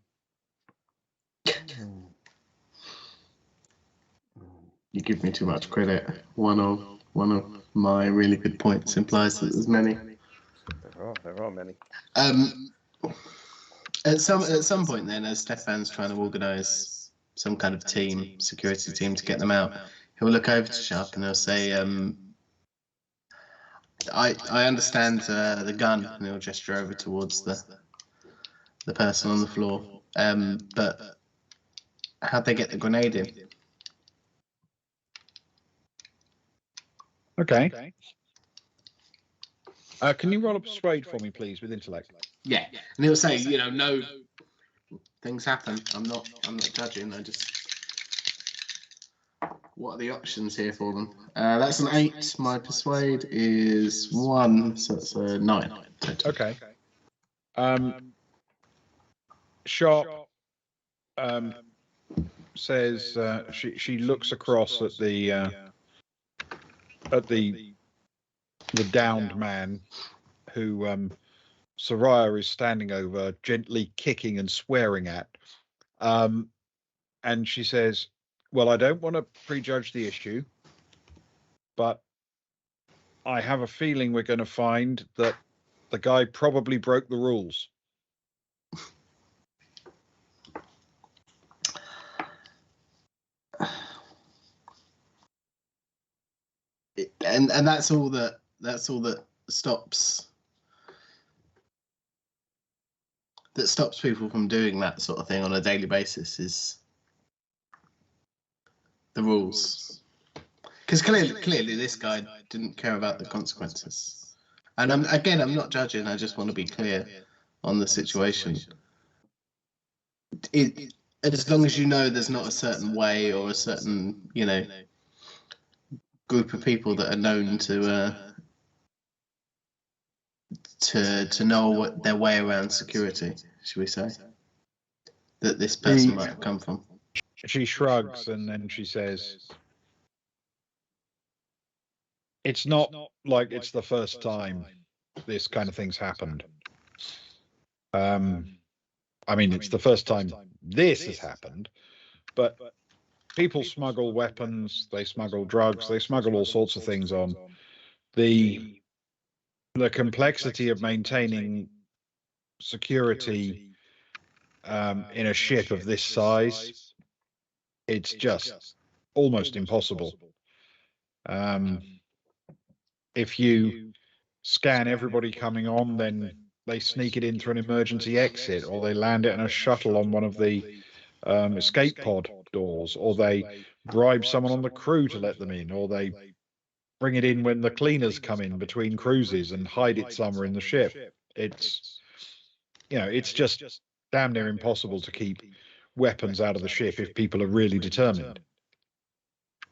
You give me too much credit. One of my really good points implies that there's many. There are many. At some point then, as Stefan's trying to organise some kind of security team to get them out, he'll look over to Shark and he'll say, I understand the gun, and he'll gesture over towards the person on the floor. But how'd they get the grenade in? Okay. Can you roll a persuade for me, please, with intellect? Yeah, and he'll say, no, things happen. I'm not judging. I just, what are the options here for them? That's an 8. My persuade is 1, so it's a 9. Okay. Sharp says she looks across at the downed man who Soraya is standing over, gently kicking and swearing at. And she says, Well, I don't want to prejudge the issue, but I have a feeling we're going to find that the guy probably broke the rules. And that's all that stops people from doing that sort of thing on a daily basis is the rules. Because clearly this guy didn't care about the consequences. And I'm not judging. I just want to be clear on the situation. As long as you know there's not a certain way or a certain, group of people that are known to know what their way around security, should we say, that this person might have come from. She shrugs and then she says, it's not like it's the first time this kind of thing's happened. I mean, it's the first time this has happened, but people smuggle weapons, they smuggle drugs, they smuggle all sorts of things on. The complexity of maintaining security in a ship of this size, it's just almost impossible. If you scan everybody coming on, then they sneak it in through an emergency exit, or they land it in a shuttle on one of the escape pod doors, or they bribe someone on the crew to let them in, or they bring it in when the cleaners come in between cruises and hide it somewhere in the ship. It's just damn near impossible to keep weapons out of the ship if people are really determined.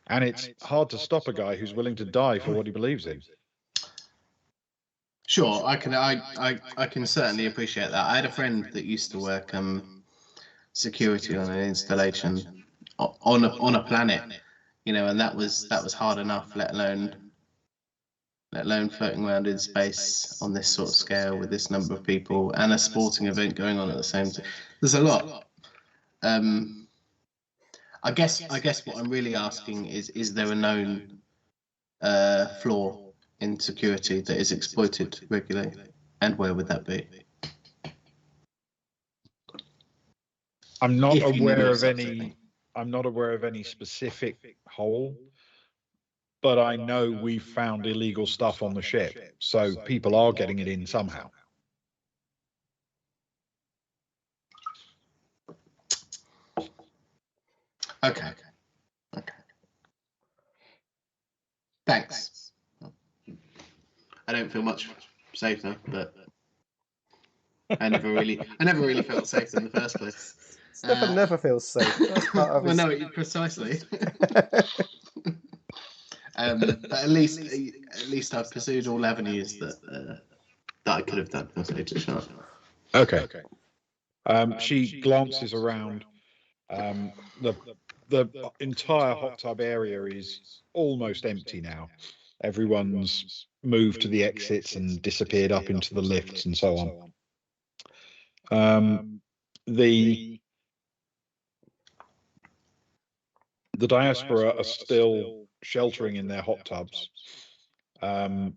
And it's hard to stop a guy who's willing to die for what he believes in. Sure, I can certainly appreciate that. I had a friend that used to work security on an installation on a planet, and that was hard enough, let alone floating around in space on this sort of scale with this number of people and a sporting event going on at the same time. There's a lot. I guess what I'm really asking is there a known flaw in security that is exploited regularly, and where would that be? I'm not aware of any specific hole, but I know we've found illegal stuff on the ship, so people are getting it in somehow. Okay. Thanks. I don't feel much safer, but I never really felt safe in the first place. Stefan never feels safe. That's part of his... Well, no, precisely. But at least I've pursued all avenues that I could have done. Okay. She glances around. The entire hot tub area is almost empty now. Everyone's moved to the exits and disappeared up into the lifts and so on. The diaspora are still sheltering in their hot tubs. And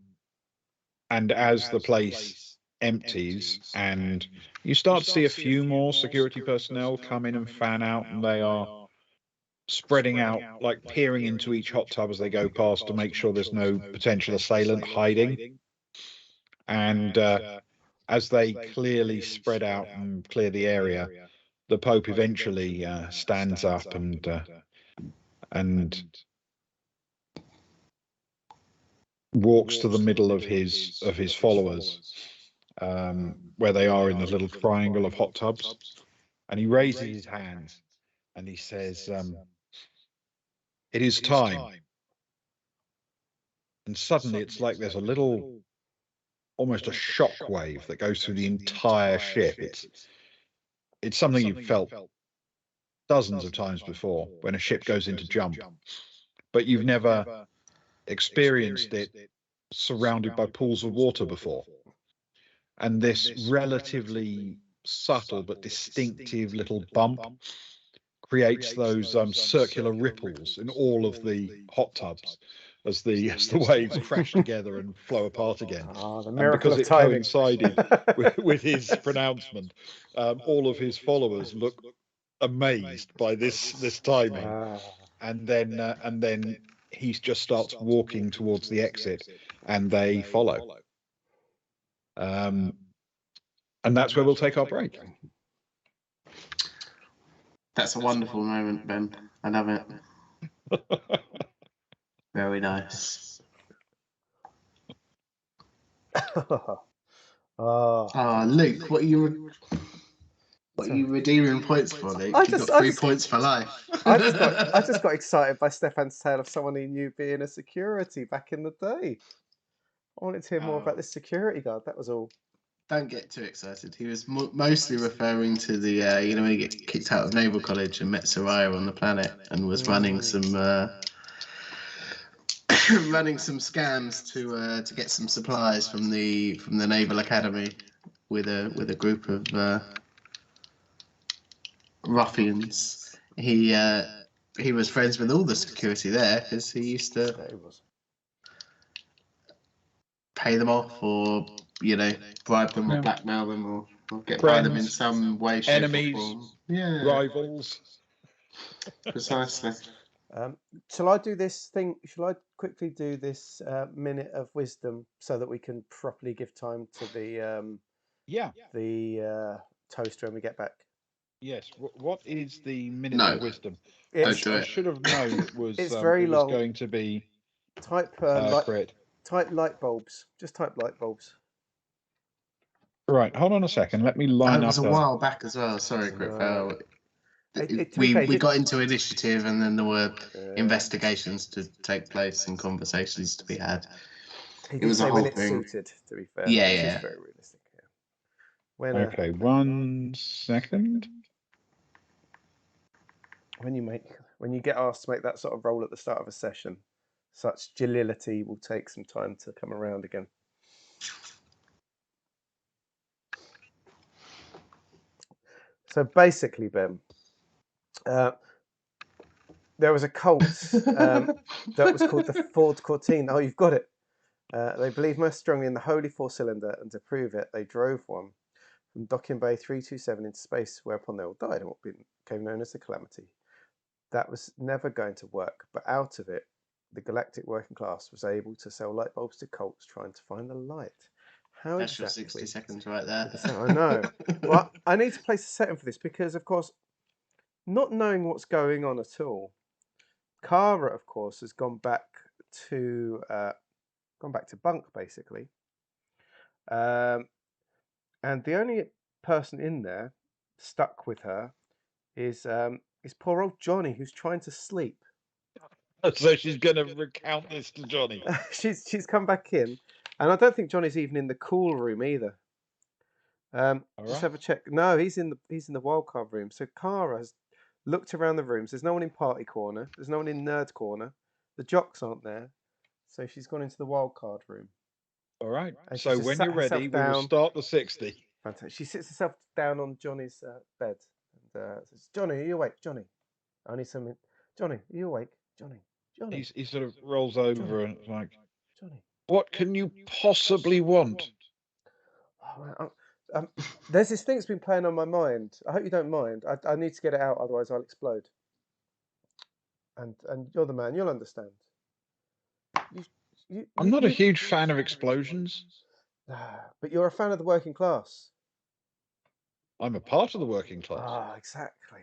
as the place empties and you start to see a few more security personnel come in and fan out, and they are spreading out, like peering into each hot tub as they go past to make sure there's no potential assailant hiding. And as they clearly spread out and clear the area, the Pope eventually stands up and walks to the middle of his followers, where they are in the little triangle of hot tubs, and he raises his hands and he says, "It is time." And suddenly it's like there's a little, almost a shock wave that goes through the entire ship. It's something you've felt dozens of times before when a ship goes into jump, but you've never experienced it surrounded by pools of water before. And this relatively subtle but distinctive little bump creates those circular ripples in all of the hot tubs as the waves crash together and flow apart again. Ah, the And miracle because of it timing. coincided with his pronouncement, all of his followers look amazed by this timing, Ah. and then he just starts walking towards the exit, and they follow. And that's where we'll take our break. That's a wonderful moment, Ben. I love it. Very nice. Oh, Luke, what are you redeeming points for, Luke? You got 3 points for life. I just got excited by Stefan's tale of someone he knew being a security back in the day. I wanted to hear more about this security guard. That was all. Don't get too excited. He was mostly referring to the, when he get kicked out of Naval College and met Soraya on the planet and was running some scams to get some supplies from the Naval Academy with a group of ruffians. He was friends with all the security there because he used to pay them off or bribe them or blackmail them or get by them in some way, shape, enemies, or form. Yeah, rivals. Precisely. Shall I do this thing? Shall I quickly do this minute of wisdom so that we can properly give time to the toaster when we get back? Yes. What is the minute No. of wisdom? Don't do I it. should have known it was. It's very long. Going to be type light bulbs. Just type light bulbs. Right. Hold on a second. Let me line up. It was a while back as well. Sorry, Quickfire. We got into initiative and then there were investigations to take place and conversations to be had. It was a whole thing. Suited, to be fair. Yeah, It's very realistic. Yeah. Okay, 1 second. When you get asked to make that sort of roll at the start of a session, such agility will take some time to come around again. So basically, Ben, there was a cult that was called the Ford Cortine. Oh, you've got it. They believed most strongly in the Holy Four-Cylinder, and to prove it, they drove one from Docking Bay 327 into space, whereupon they all died in what became known as the Calamity. That was never going to work, but out of it, the galactic working class was able to sell light bulbs to cults trying to find the light. How That's exactly? your 60 seconds right there. I know. Well, I need to place a setting for this because, of course, not knowing what's going on at all, Kara, of course, has gone back to bunk basically, and the only person in there stuck with her is poor old Johnny, who's trying to sleep. So she's going to recount this to Johnny. she's come back in, and I don't think Johnny's even in the cool room either. Just have a check. No, he's in the wildcard room. So Kara has looked around the rooms. There's no one in party corner. There's no one in nerd corner. The jocks aren't there. So she's gone into the wildcard room. All right. So when you're ready, we will start the 60. Fantastic. She sits herself down on Johnny's bed and says, "Johnny, are you awake? Johnny, I need something. Johnny, are you awake? Johnny." He sort of rolls over and it's like, "Johnny, what can you possibly want?" There's this thing that's been playing on my mind. I hope you don't mind. I need to get it out, otherwise I'll explode. And you're the man. You'll understand. I'm not a huge fan of explosions. But you're a fan of the working class. I'm a part of the working class. Ah, exactly.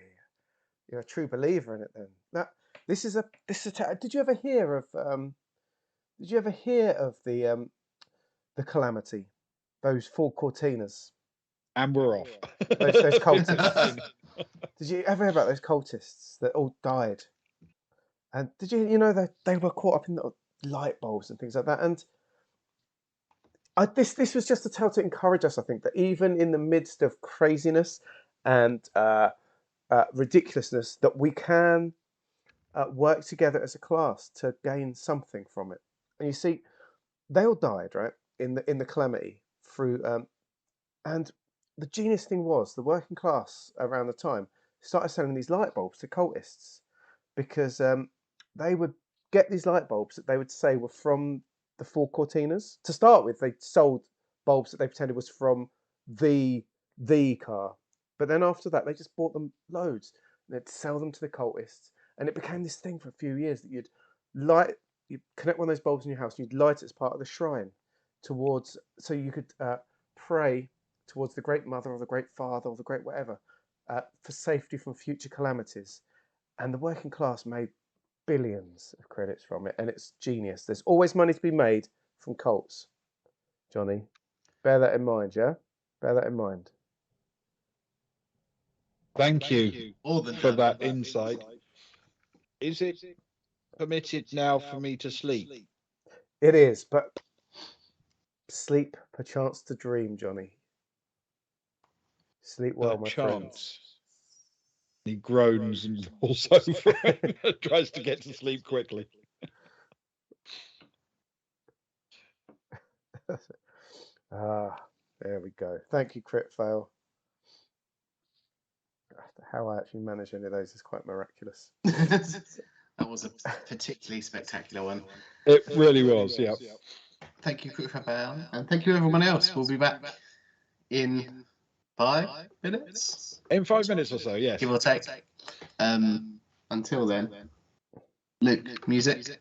You're a true believer in it, then. Now, this is a. Did you ever hear of? Did you ever hear of the Calamity? Those 4 Cortinas. And we're off. Those cultists. Did you ever hear about those cultists that all died? And did you know that they were caught up in the light bulbs and things like that? And this was just a tale to encourage us, I think, that even in the midst of craziness and ridiculousness, that we can work together as a class to gain something from it. And you see, they all died, right, in the Calamity through, and the genius thing was the working class around the time started selling these light bulbs to cultists because they would get these light bulbs that they would say were from the Four Cortinas. To start with, they sold bulbs that they pretended was from the car, but then after that, they just bought them loads. And they'd sell them to the cultists, and it became this thing for a few years that you'd connect one of those bulbs in your house, and you'd light it as part of the shrine towards, so you could pray towards the Great Mother or the Great Father or the Great whatever for safety from future calamities. And the working class made billions of credits from it, and it's genius. There's always money to be made from cults, Johnny. Bear that in mind, yeah? Bear that in mind. Thank you All the for that insight. Is it permitted now for me to sleep? It is, but sleep perchance to dream, Johnny. Sleep well, my friend. Chance. He groans and rolls over and tries to get to sleep quickly. There we go. Thank you, Crit Fail. How I actually manage any of those is quite miraculous. That was a particularly spectacular one. It really was, yeah. Thank you, Crit Fail, and thank you everyone else. We'll be back in 5 minutes. In 5 minutes or so, yes. Give or take. Until then, Luke, music.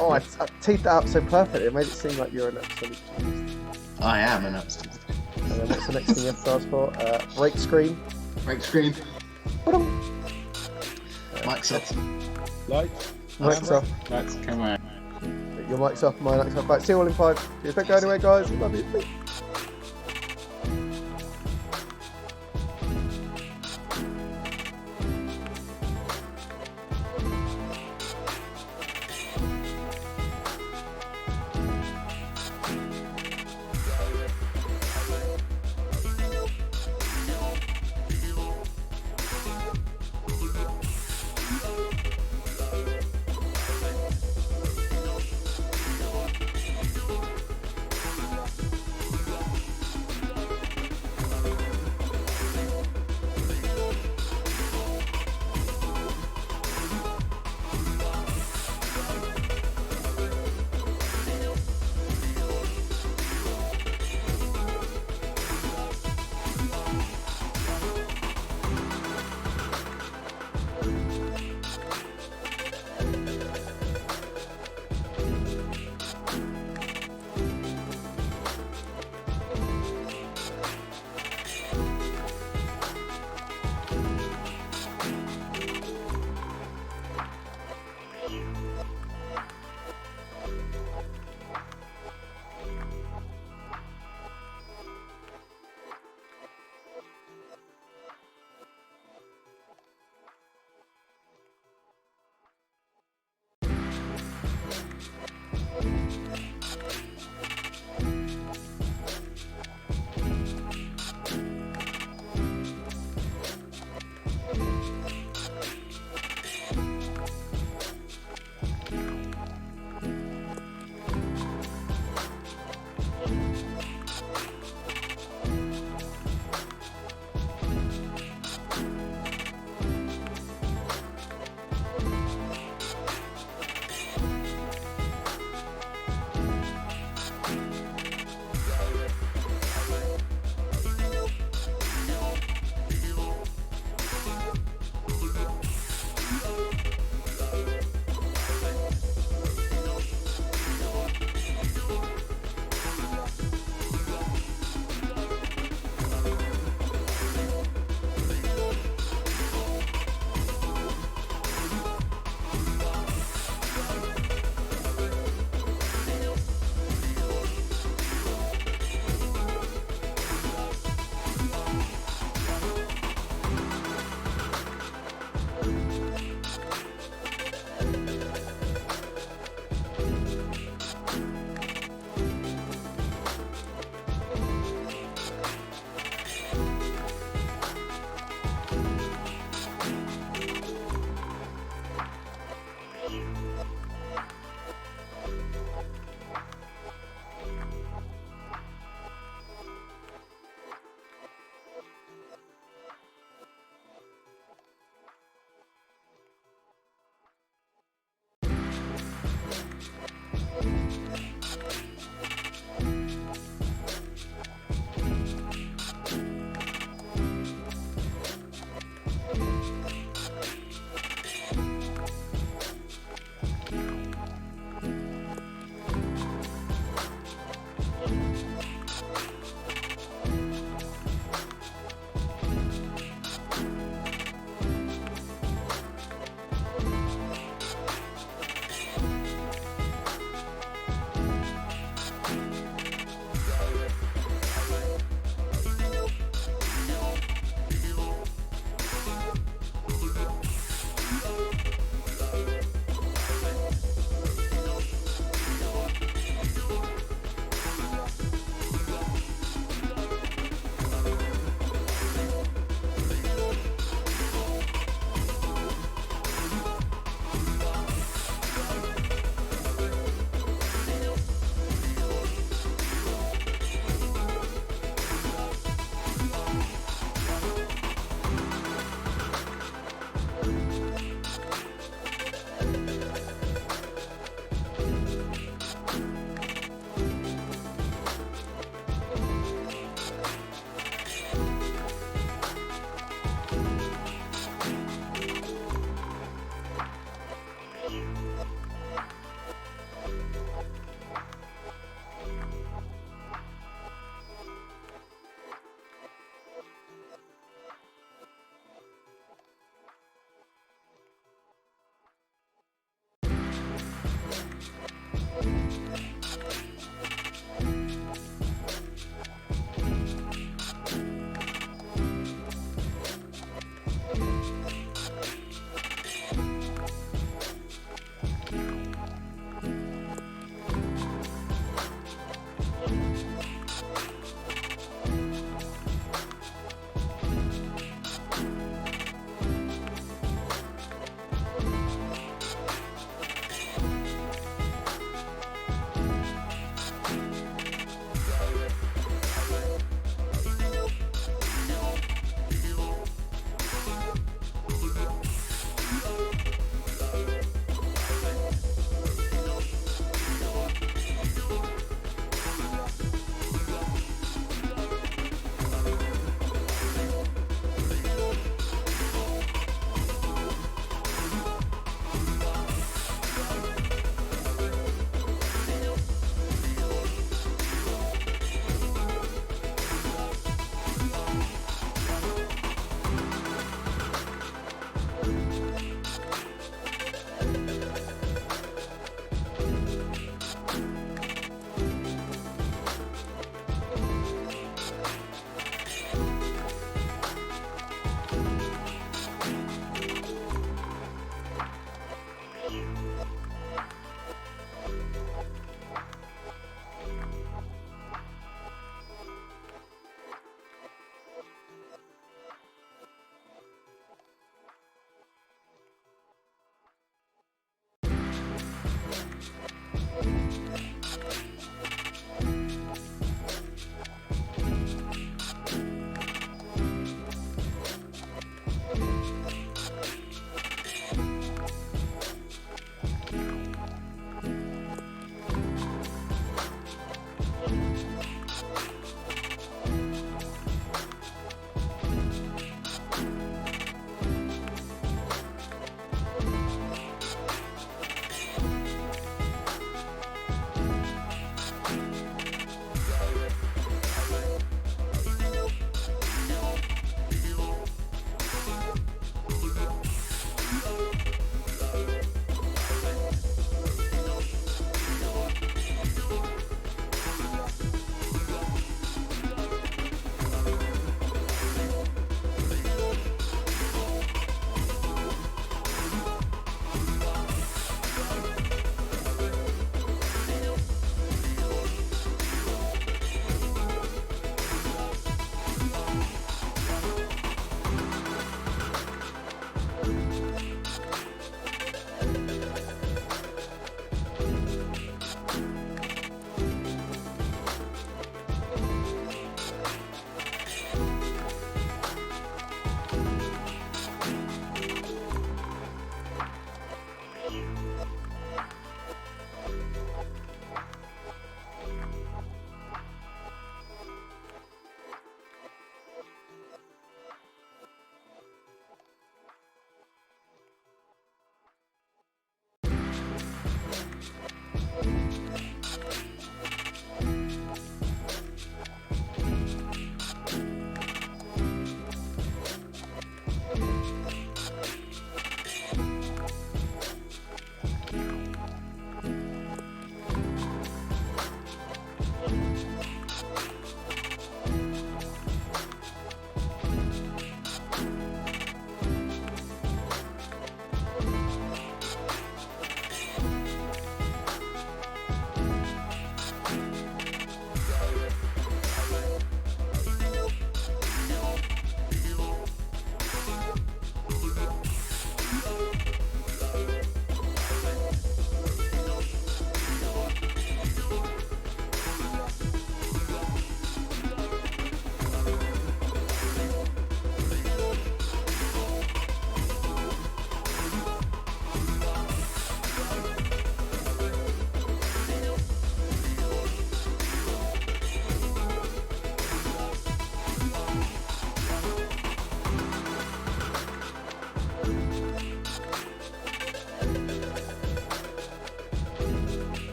Oh, I teed that up so perfectly. It made it seem like you're an absolute genius. I am an absolute. And then what's the next thing you have to ask for? Break screen. Break screen. Mic's off. Lights. Mic's off. Lights, camera. Your mic's off, my mic's off. Right, see you all in 5. Don't go anywhere, guys. Love you. Bye.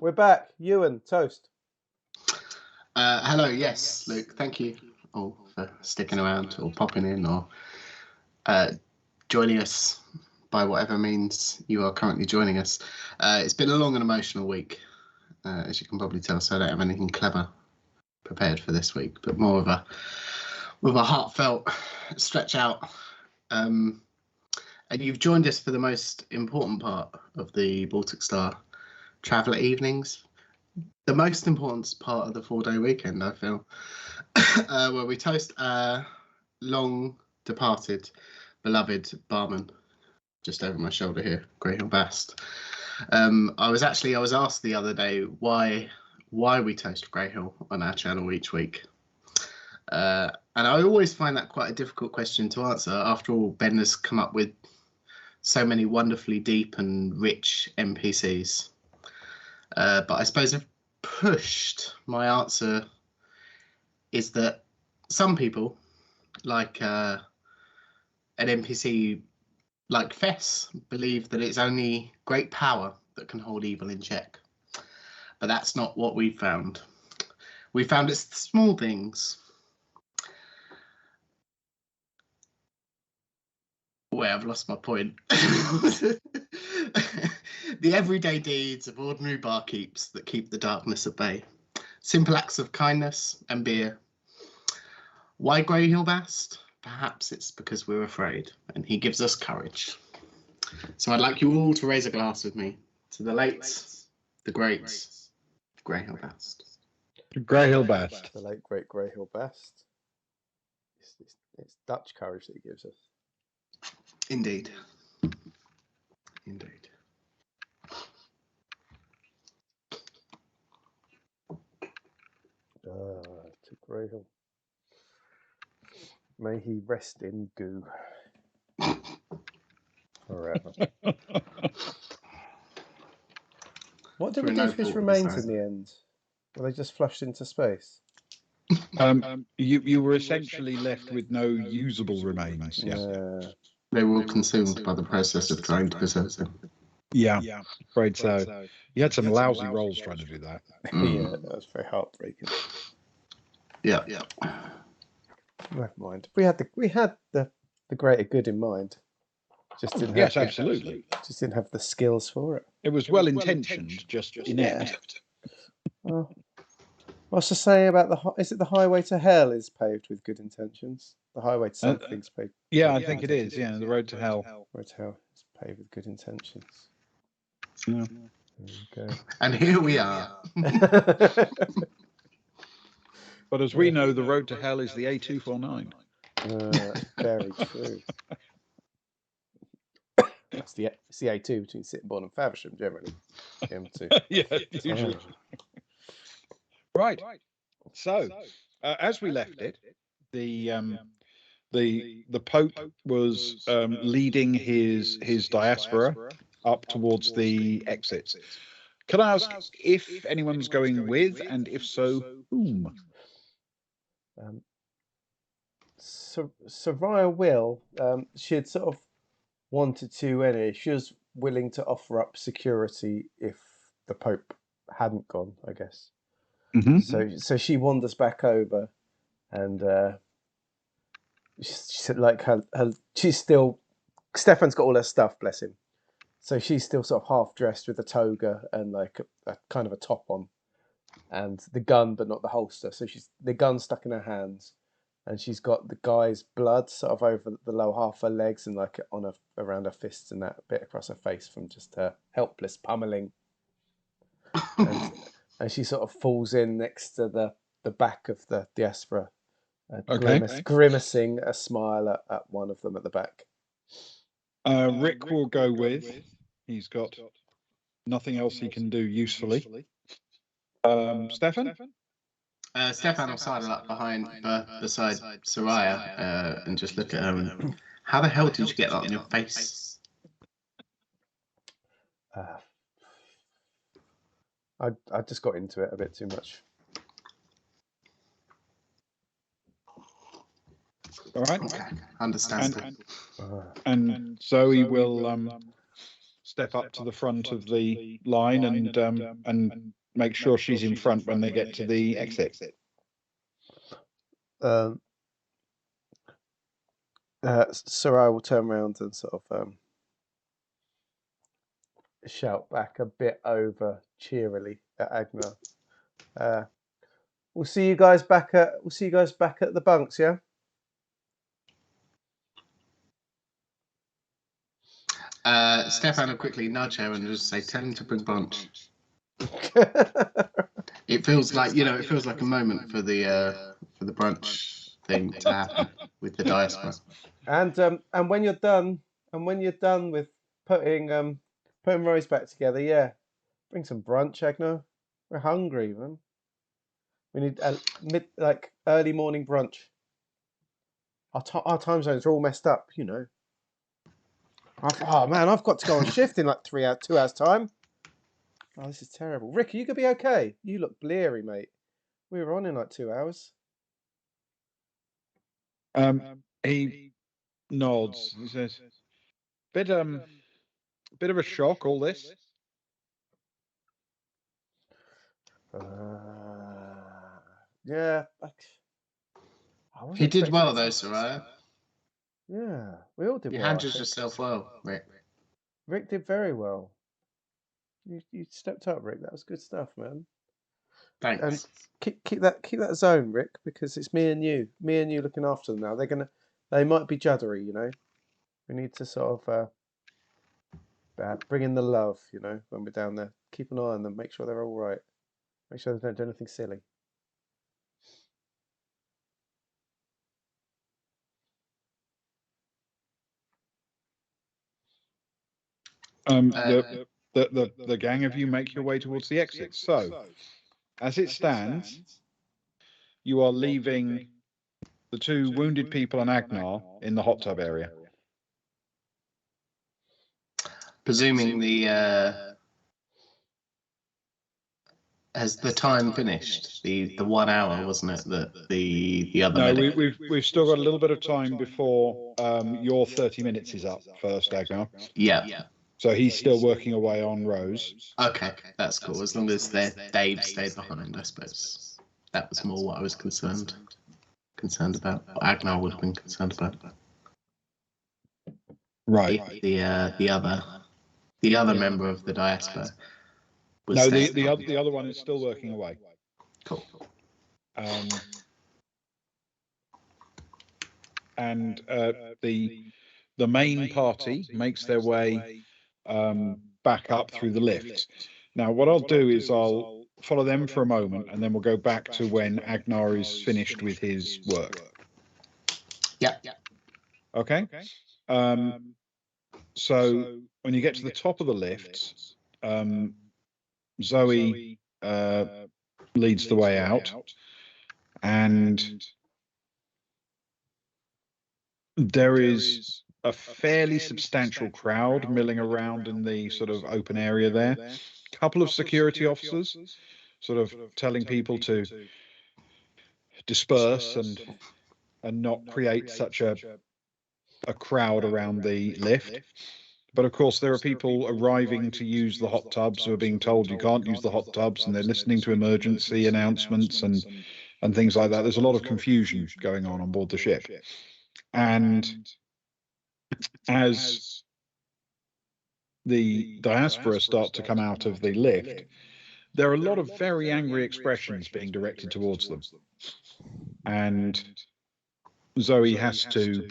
We're back. Ewan, toast. Hello, yes, Luke. Thank you all for sticking around or popping in or joining us by whatever means you are currently joining us. It's been a long and emotional week, as you can probably tell, so I don't have anything clever prepared for this week, but more of a heartfelt stretch out. And you've joined us for the most important part of the Baltic Star Traveller Evenings. The most important part of the 4-day weekend, I feel, where we toast our long departed, beloved barman, just over my shoulder here, Greyhill Bast. I was asked the other day why we toast Greyhill on our channel each week. And I always find that quite a difficult question to answer. After all, Ben has come up with so many wonderfully deep and rich NPCs. But I suppose I've pushed my answer is that some people, like an NPC like Fess, believe that it's only great power that can hold evil in check. But that's not what we found. We found it's the small things. Wait, I've lost my point. The everyday deeds of ordinary barkeeps that keep the darkness at bay. Simple acts of kindness and beer. Why Greyhill Bast? Perhaps it's because we're afraid, and he gives us courage. So I'd like you all to raise a glass with me to the late, the great Greyhill Bast. Greyhill Bast. The late great Greyhill Bast. It's Dutch courage that he gives us. Indeed. Indeed. To Greyhill. May he rest in goo forever. What did we do to his remains in the end? Were they just flushed into space? You were essentially left with no usable remains. Yeah. They were all consumed by the process of trying to preserve them. Yeah, afraid so. You had some lousy rolls trying to do that. Yeah, that was very heartbreaking. Yeah. Never mind. We had the greater good in mind. Just didn't Yes, have absolutely. just didn't have the skills for it. It was well intentioned, just inept. Well, what's to say about is it the highway to hell is paved with good intentions? The highway to something's paved. Yeah, I think it is. Yeah, the road to hell. Road to hell is paved with good intentions. Yeah. There you go. And here we are. But as we know, the road to hell is the A249. Very true. It's the A2 between Sittingbourne and Faversham generally. M2. Yeah, usually. Right. So, as we left it, the Pope was leading his diaspora up towards the exits. Can I ask if anyone's going with, and if so, whom? Soraya will. She had sort of wanted to anyway. She was willing to offer up security if the Pope hadn't gone, I guess. Mm-hmm. So she wanders back over, and she said like her she's still. Stefan's got all her stuff, bless him. So she's still sort of half dressed with a toga and like a kind of a top on, and the gun, but not the holster. So the gun stuck in her hands, and she's got the guy's blood sort of over the lower half of her legs and like around her fists and that bit across her face from just her helpless pummeling. And she sort of falls in next to the back of the diaspora, grimacing a smile at one of them at the back. Rick will go with. He's got nothing else he can do usefully. Stefan? Stefan will sidle up beside Soraya and just look at her and, how the hell did you get that on your face? I just got into it a bit too much. All right. Okay, understand. And Zoe will step up to the front of the line and make sure she's in front when they get to the exit. Sarai will turn around and sort of shout back a bit over cheerily at Agnar. We'll see you guys back at the bunks, yeah? Stefan will quickly nudge her and just say, "Tell him to bring brunch." It feels like a moment for the brunch thing to happen with the diaspora. And when you're done with putting Rose back together, yeah, bring some brunch, Agnar. We're hungry, man. We need early morning brunch. Our time zones are all messed up, you know. I've got to go on shift in like 2 hours time. Oh, this is terrible. Rick, are you gonna be okay? You look bleary, mate. We were on in like 2 hours. He nods. He says, bit of a shock, all this. Yeah. He did well though, Soraya. Yeah, we all did You well. handled yourself well, Rick. Rick did very well. You stepped up, Rick. That was good stuff, man. Thanks. And keep that zone, Rick, because it's me and you looking after them now. They might be juddery, you know. We need to sort of bring in the love, you know, when we're down there. Keep an eye on them, make sure they're all right. Make sure they don't do anything silly. The gang of you make your way towards the exit. So, as it stands, you are leaving the 2 wounded people and Agnar in the hot tub area. Presuming has the time finished? The 1 hour, wasn't it? That the other. No, medic... we've still got a little bit of time before your 30 minutes is up first, Agnar. Yeah. So he's still working away on Rose. Okay, that's cool. As long as Dave stayed behind, I suppose. That was more what I was concerned about. What Agnar would have been concerned about. Right. The other member of the diaspora. No, the other one is still working away. Cool. And the main party makes their way back up through the lift. Now, what I'll do is I'll follow them for a moment, and then we'll go back to when Agnar is finished with his work. Yeah. Okay. So when you get to the top of the lift, Zoe leads the way out, and there is a fairly substantial crowd milling around in the sort of open area there. A couple of security officers sort of telling people to disperse and not create such a crowd around the lift. But of course, there are people arriving to use the hot tubs who are being told you can't use the hot tubs, and they're listening to emergency announcements and things like that. There's a lot of confusion going on board the ship. And as the diaspora start to come out of the lift, there are a lot of very angry expressions being directed towards them. And Zoe has to,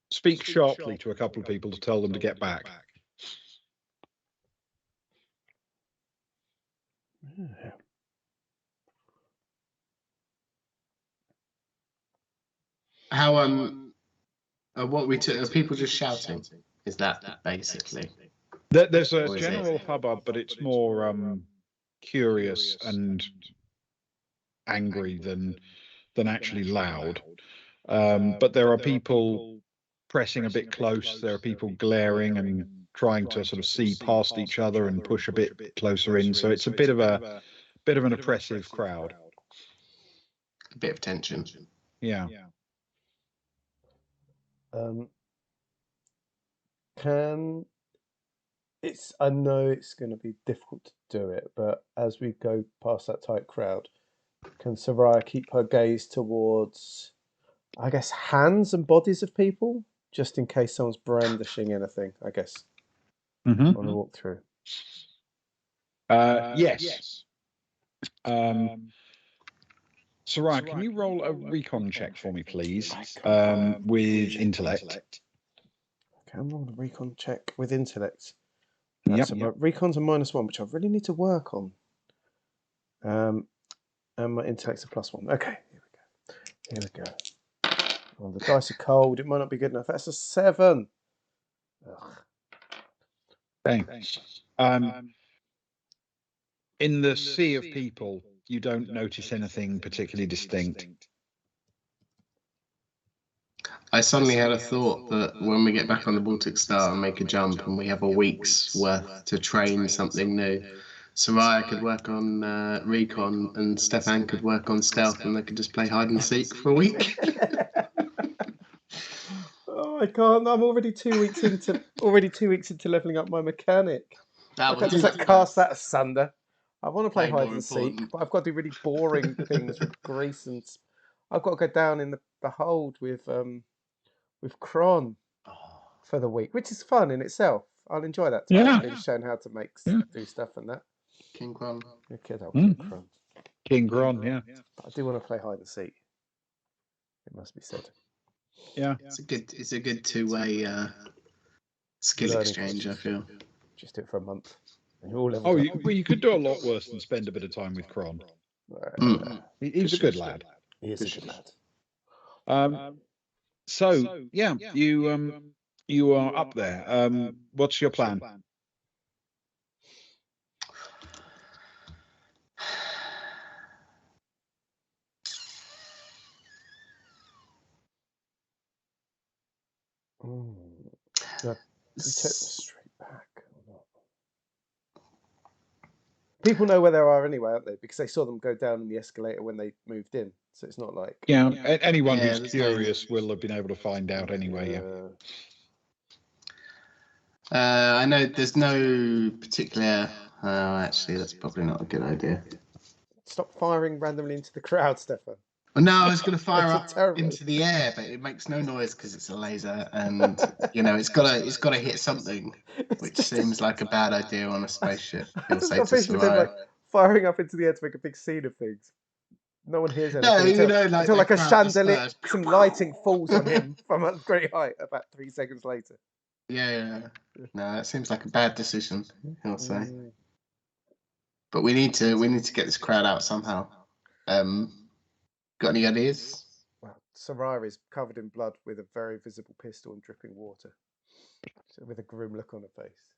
speak sharply to a couple of people to tell them to get back. How what we took? Are people just shouting? Is that basically? There's a general hubbub, but it's more curious and angry than actually loud. But there are people pressing a bit close. There are people glaring and trying to sort of see past each other and push a bit closer in. So it's a bit of an oppressive crowd. A bit of tension. Yeah. Can I know it's going to be difficult to do it, but as we go past that tight crowd, can Soraya keep her gaze towards, I guess, hands and bodies of people, just in case someone's brandishing anything, I guess, on the walk through? Yes. Soraya, can you roll a recon check for me, please? With intellect. Okay, I'm rolling a recon check with intellect. Yep. So my recon's a -1, which I really need to work on. And my intellect's a +1. Okay, here we go. Well, the dice are cold. It might not be good enough. That's a 7. Ugh. Thanks. In the sea of people, you don't notice anything particularly distinct. I suddenly had a thought that when we get back on the Baltic Star and make a jump and we have a week's worth to train something new, Soraya could work on recon and Stefan could work on stealth, and they could just play hide and seek for a week. Oh, I can't. I'm already 2 weeks into leveling up my mechanic. I can't just cast that asunder. I want to play hide and seek, but I've got to do really boring things with grease and I've got to go down in the hold with Kron for the week, which is fun in itself. I'll enjoy that time. Being shown how to do stuff and that. King Kron. King Kron. King Kron, yeah. But I do want to play hide and seek. It must be said. Yeah. It's a good two-way skill exchange, I feel. Just do it for a month. And you're all leveled Oh, up. you could do a lot worse than spend a bit of time with Kron. He's a good lad. He is a good lad. So yeah, you are up there. What's your plan? Do we take them straight back or not? People know where they are anyway, aren't they? Because they saw them go down the escalator when they moved in. So it's not like... Yeah, anyone who's curious will have been able to find out anyway, yeah. I know there's no particular... actually, that's probably not a good idea. Stop firing randomly into the crowd, Stefan. Well, no, I was going to fire up into the air, but it makes no noise because it's a laser, and it's got to hit something, which seems like a bad idea on a spaceship. You'll say to Soraya. Like firing up into the air to make a big scene of things. No one hears anything. No, until like a chandelier, some lighting falls on him from a great height about 3 seconds later. Yeah. No, that seems like a bad decision. He'll say. But we need to get this crowd out somehow. Got any ideas? Well, Soraya is covered in blood with a very visible pistol and dripping water, so with a grim look on her face.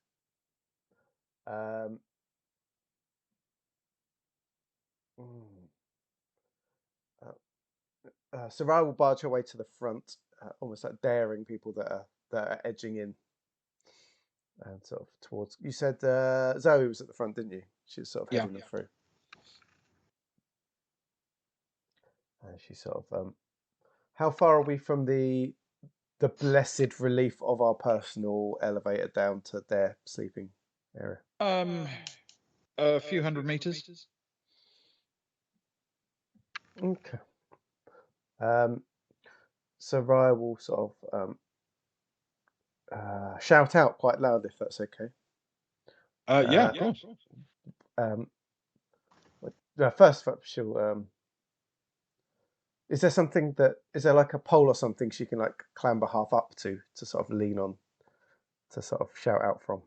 Soraya will barge her way to the front, almost like daring people that are edging in, and sort of towards. You said Zoe was at the front, didn't you? She was sort of heading them through. And she sort of. How far are we from the blessed relief of our personal elevator down to their sleeping area? A few hundred meters. Okay. So Raya will sort of shout out quite loud if that's okay. Yeah, of course. First, she'll. Is there like a pole or something she can like clamber half up to sort of lean on, to sort of shout out from?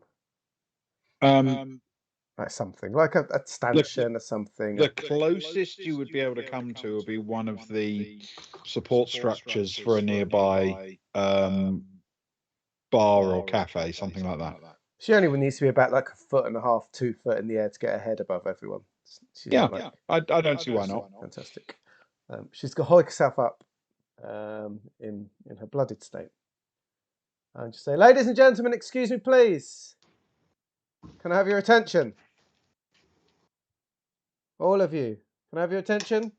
Like something like a stanchion or something. The closest you would be able to come to would be one of the support structures for a nearby bar or cafe, something like that. She only needs to be about like 1.5 feet, 2 foot in the air to get her head above everyone. I don't see why not. Fantastic. She's got to hold herself up in her blooded state. And just say, ladies and gentlemen, excuse me, please. Can I have your attention? All of you. Can I have your attention?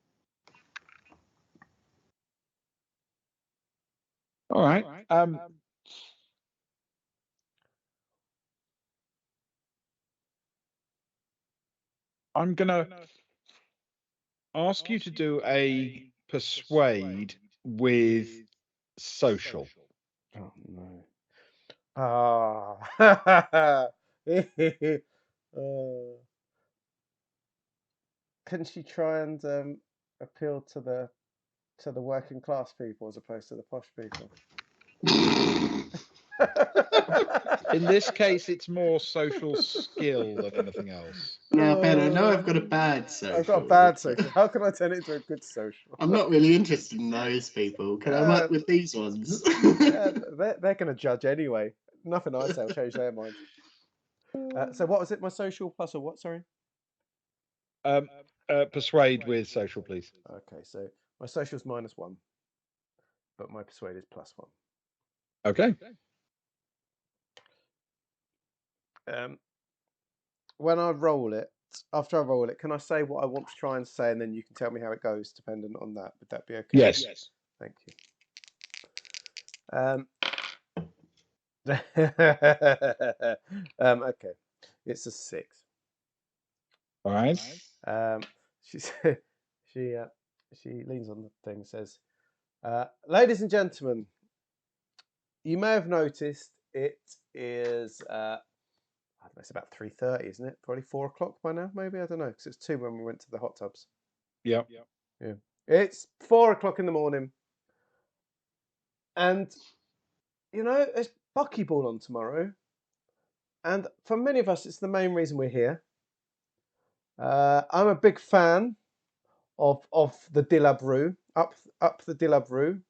All right. I'm gonna ask you to do a persuade with social. Oh no. Ah. Oh. Can she try and appeal to the working class people as opposed to the posh people? In this case, it's more social skill than anything else. Now, Ben, I know I've got a bad social. I've got a bad social. How can I turn it into a good social? I'm not really interested in those people. Can I work with these ones? Yeah, they're going to judge anyway. Nothing I say will change their mind. So what was it? My social plus a what? Sorry. Persuade with social, please. Okay, so my social's -1, but my persuade is +1. Okay. When I roll it, after I roll it, can I say what I want to try and say, and then you can tell me how it goes, dependent on that? Would that be okay? Yes. Thank you. Okay, it's a 6. All right. She leans on the thing and says, "Ladies and gentlemen, you may have noticed it is I don't know, it's about 3:30, isn't it? Probably 4 o'clock by now, maybe, I don't know, because it's 2 when we went to the hot tubs. Yeah. Yeah, it's 4 o'clock in the morning, and it's buckyball on tomorrow, and for many of us, it's the main reason we're here. I'm a big fan of the Dillab Roo, up the Dillab Roo,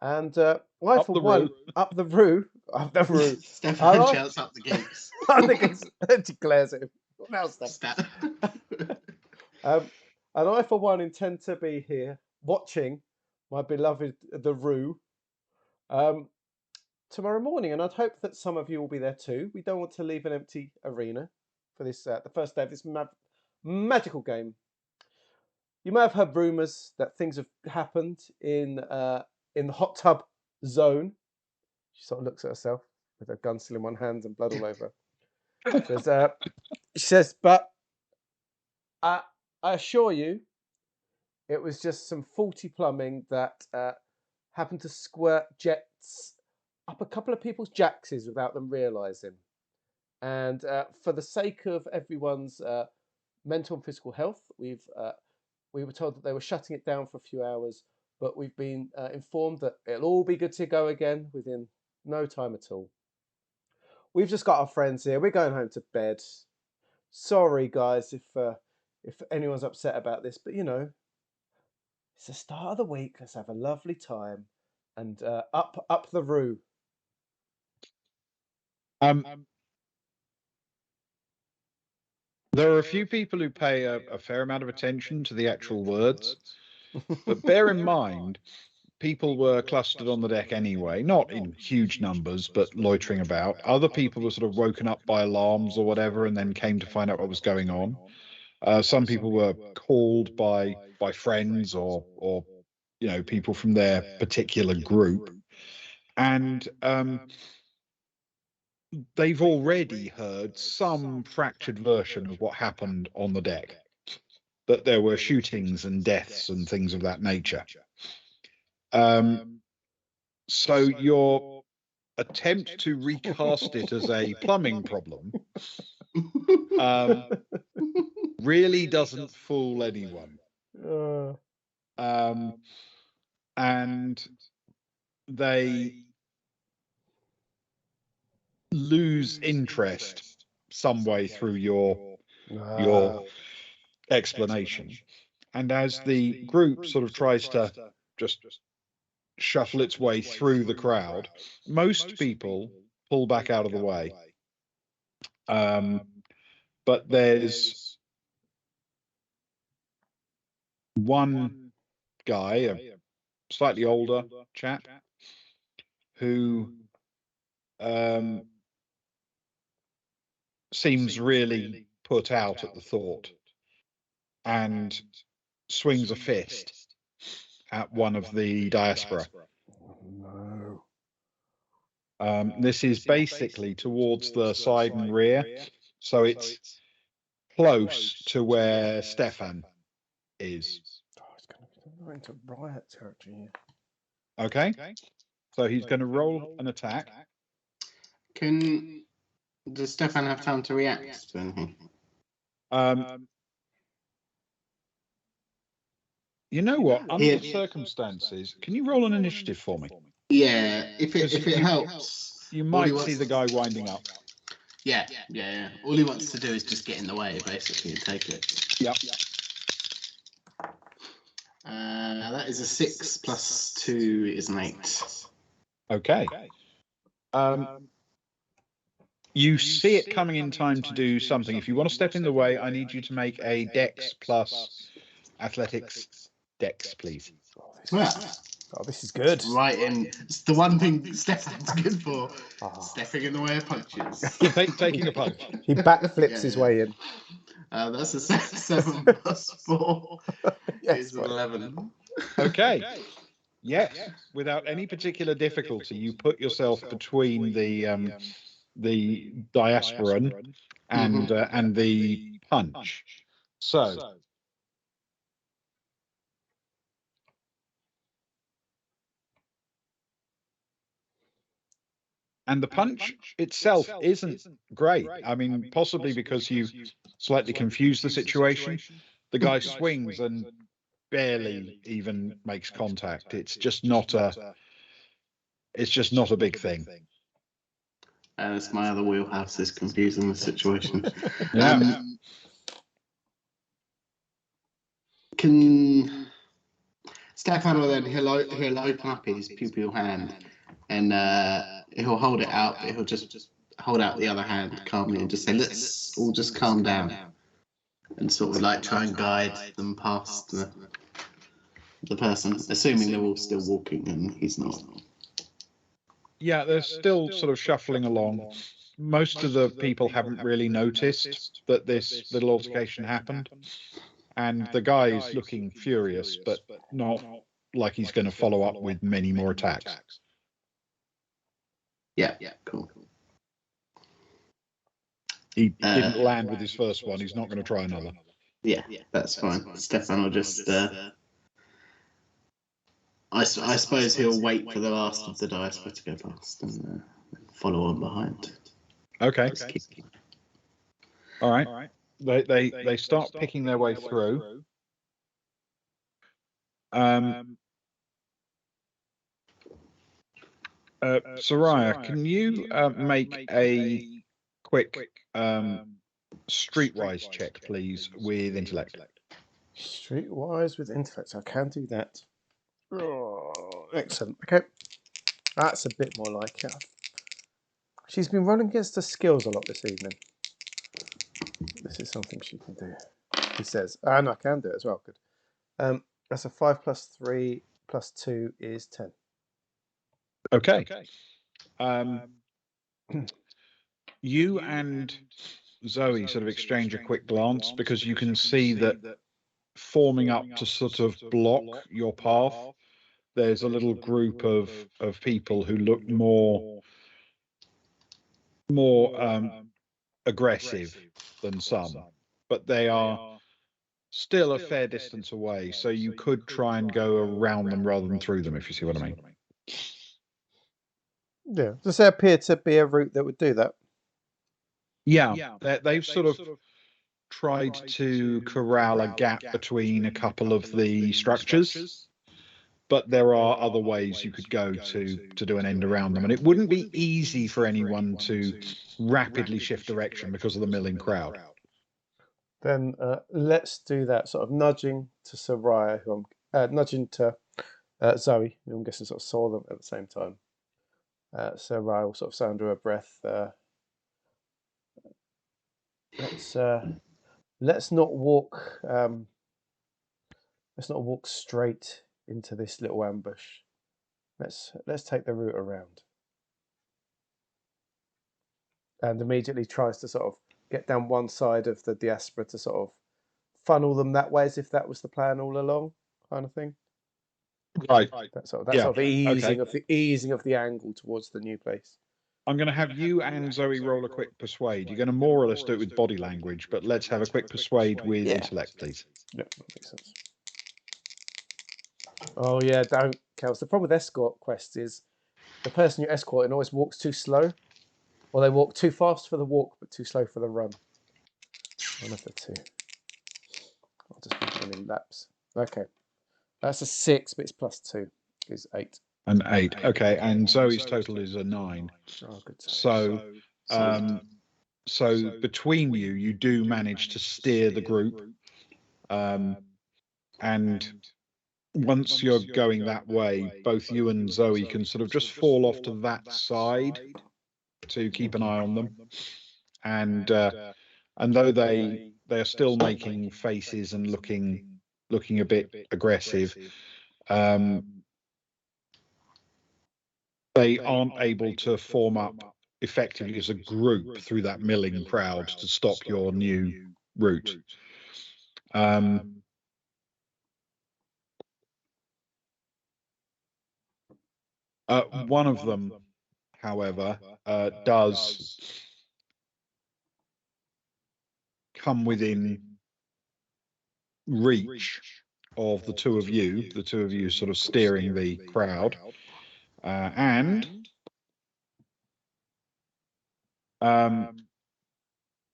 and I for one up the Roo. Stefan shouts up the gates. I think it declares it. Now, Stefan. And I for one intend to be here watching my beloved the Roo tomorrow morning, and I'd hope that some of you will be there too. We don't want to leave an empty arena for this the first day of this magical game. You may have heard rumours that things have happened in the hot tub zone. She sort of looks at herself with her gun still in one hand and blood all over. She says, but I assure you, it was just some faulty plumbing that happened to squirt jets up a couple of people's jackses without them realising. And for the sake of everyone's mental and physical health, we were told that they were shutting it down for a few hours, but we've been informed that it'll all be good to go again within no time at all. We've just got our friends here. We're going home to bed. Sorry, guys, if anyone's upset about this, but it's the start of the week. Let's have a lovely time, and up the Roo. There are a few people who pay a fair amount of attention to the actual words, but bear in mind, people were clustered on the deck anyway, not in huge numbers, but loitering about. Other people were sort of woken up by alarms or whatever, and then came to find out what was going on. Some people were called by friends or people from their particular group, and they've already heard some fractured version of what happened on the deck, that there were shootings and deaths and things of that nature. So your attempt to recast it as a plumbing problem really doesn't fool anyone. And they lose interest some way through your explanation. And as the group sort of tries to just shuffle its way through the crowd, most people pull back out of the way. But there's one guy, a slightly older chap, who seems really put out at the thought and swings a fist at one of the diaspora. This is basically towards the side and rear, so it's close to where Stefan is. Oh, it's going into riot territory here. Okay. So he's going to roll an attack. Does Stefan have time to react to anything? You know what? Under the circumstances, can you roll an initiative for me? Yeah, if it helps. You might see the guy winding up. Yeah. All he wants to do is just get in the way, basically, and take it. Yep. That is a 6 plus 2 is an 8. Okay. You see it coming in time to do something. If you want to step in the way, I need you to make a Dex plus Athletics Dex, please. Oh, this is good. Right in. It's the one thing Stefan's good for. Stepping in the way of punches. Taking a punch. He backflips his way in. That's a 7 plus 4 Yes, is an 11. Okay. Yes, without any particular difficulty, you put yourself between the diasporan and the punch. So. And the punch itself isn't great. I mean, possibly because you've slightly confused the situation. The guy swings and barely even makes contact. It's just not a big thing. And it's my other wheelhouse is confusing the situation. Yeah. Can Stefan will then he'll open up his pupil hand and he'll hold it out, but he'll just hold out the other hand calmly and just say, let's all just calm down. And sort of like try and guide them past the person, assuming they're all still walking and he's not. Yeah, they're still sort of shuffling along. Most of the people haven't really noticed that this little altercation happened. And the guy is looking furious, but not like he's going to follow up with many more attacks. Yeah, cool. He didn't land with his first one. He's not going to try another. Yeah, that's fine. Stefan will just... I suppose he'll wait for the last of the diaspora to go past and follow on behind. Okay. All right. They start picking their way through. Soraya, can you make a quick streetwise check, please, with intellect? Streetwise with intellect. I can do that. Oh, excellent. Okay. That's a bit more like it. She's been running against her skills a lot this evening. This is something she can do. He says. And I can do it as well. Good. That's a 5 plus 3 plus 2 is 10. Okay. You and Zoe sort of exchange a quick glance because you can see that forming up to sort of block your path, there's a little group of people who look more aggressive than some, but they are still a fair distance away, so you could try and go around them rather than through them, if you see what I mean. Yeah. Does there appear to be a route that would do that? Yeah, they've sort of tried to corral a gap between a couple of the structures, but there are other ways you could go to do an end around them, and it wouldn't be easy for anyone to rapidly shift direction because of the milling crowd. Then let's do that. Sort of nudging to Soraya, who I'm nudging to Zoe, who I'm guessing sort of saw them at the same time. Soraya will sort of say under her breath, let's not walk straight into this little ambush. Let's take the route around. And immediately tries to sort of get down one side of the diaspora to sort of funnel them that way, as if that was the plan all along, kind of thing. Right. That sort of easing of the angle towards the new place. I'm going to have you and Zoe roll a quick persuade. You're going to more or less do it with body language, but let's have a quick persuade with intellect, please. Yeah, that makes sense. Oh yeah, don't, Kels. The problem with escort quests is the person you're escorting always walks too slow, or they walk too fast for the walk but too slow for the run. One of the two. I'll just be running laps. Okay, that's a 6, but it's +2 is 8. An 8. Okay, and Zoe's total is a 9. Oh, good. So, so between you, you do manage to steer the group, and once you're going that way, both you and Zoe can sort of just fall off to that side to keep an eye on them, and though they are still making faces and looking a bit aggressive, they aren't able to form up effectively as a group through that milling crowd to stop your new route. One of them, however, does come within reach of the two of you sort of steering the crowd, and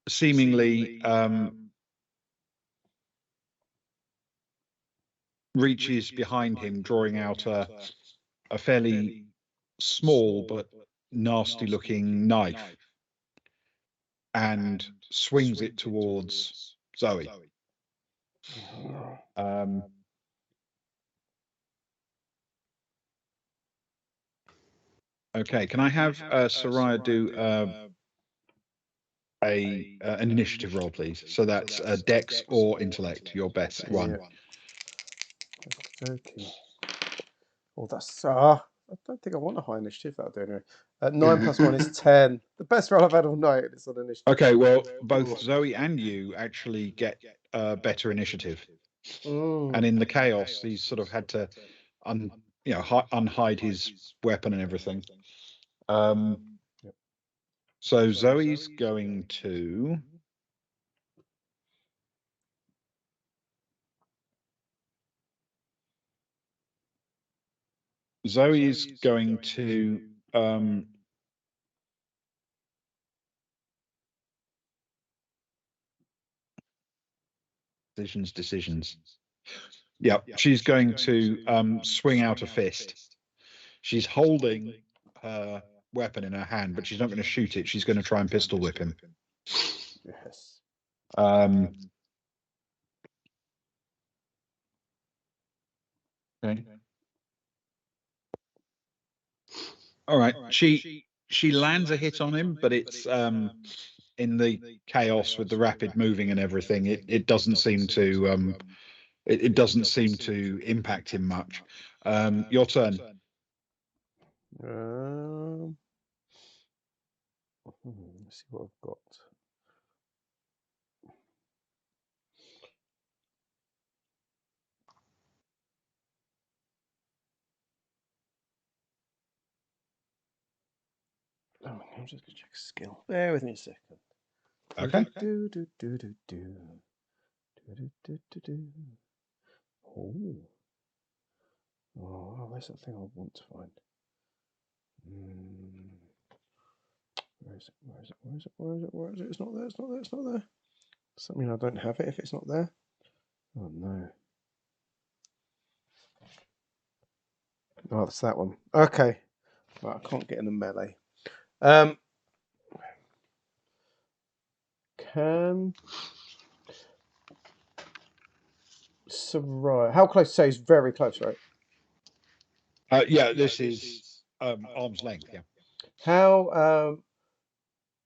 seemingly reaches behind him, drawing out a fairly small but nasty looking knife and swings it towards Zoe. Okay, can I have Soraya do an initiative roll, please? So that's Dex or Intellect, your best one. Okay. Oh, that's I don't think I want a high initiative. That'll do anyway. 9 + 1 is 10. The best roll I've had all night. It's on initiative. Okay, well, both Zoe and you actually get better initiative, and in the chaos, he's sort of had to, unhide his weapon and everything. So Zoe's going to. Zoe's going to decisions. Yeah, she's going to swing out a fist. She's holding her weapon in her hand, but she's not going to shoot it. She's going to try and pistol whip him. Yes. Okay. All right. She lands a hit on him, but it's in the chaos with the rapid moving and everything. It doesn't seem to it doesn't seem to impact him much. Your turn. Let's see what I've got. Oh, I'm just gonna check skill. Bear with me a second. Okay. Oh, where's that thing I want to find? Where is it? Where is it? Where is it? Where is it? Where is it? It's not there. It's not there. It's not there. Does that mean I don't have it if it's not there? Oh no. Oh, it's that one. Okay. Right, I can't get in the melee. Can Soraya? How close? Say, it's very close, right? Yeah, this is arm's length. Yeah. How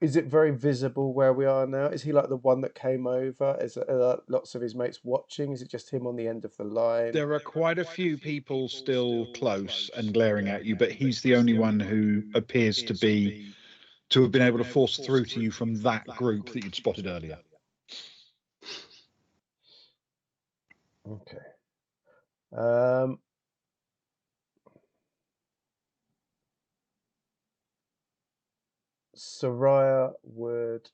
is it very visible where we are now? Is he like the one that came over? Is there lots of his mates watching? Is it just him on the end of the line? There are quite a few people still close and glaring at you, but he's the only one who appears to have been able to force through to you from that group that you'd spotted earlier. Okay. Soraya would.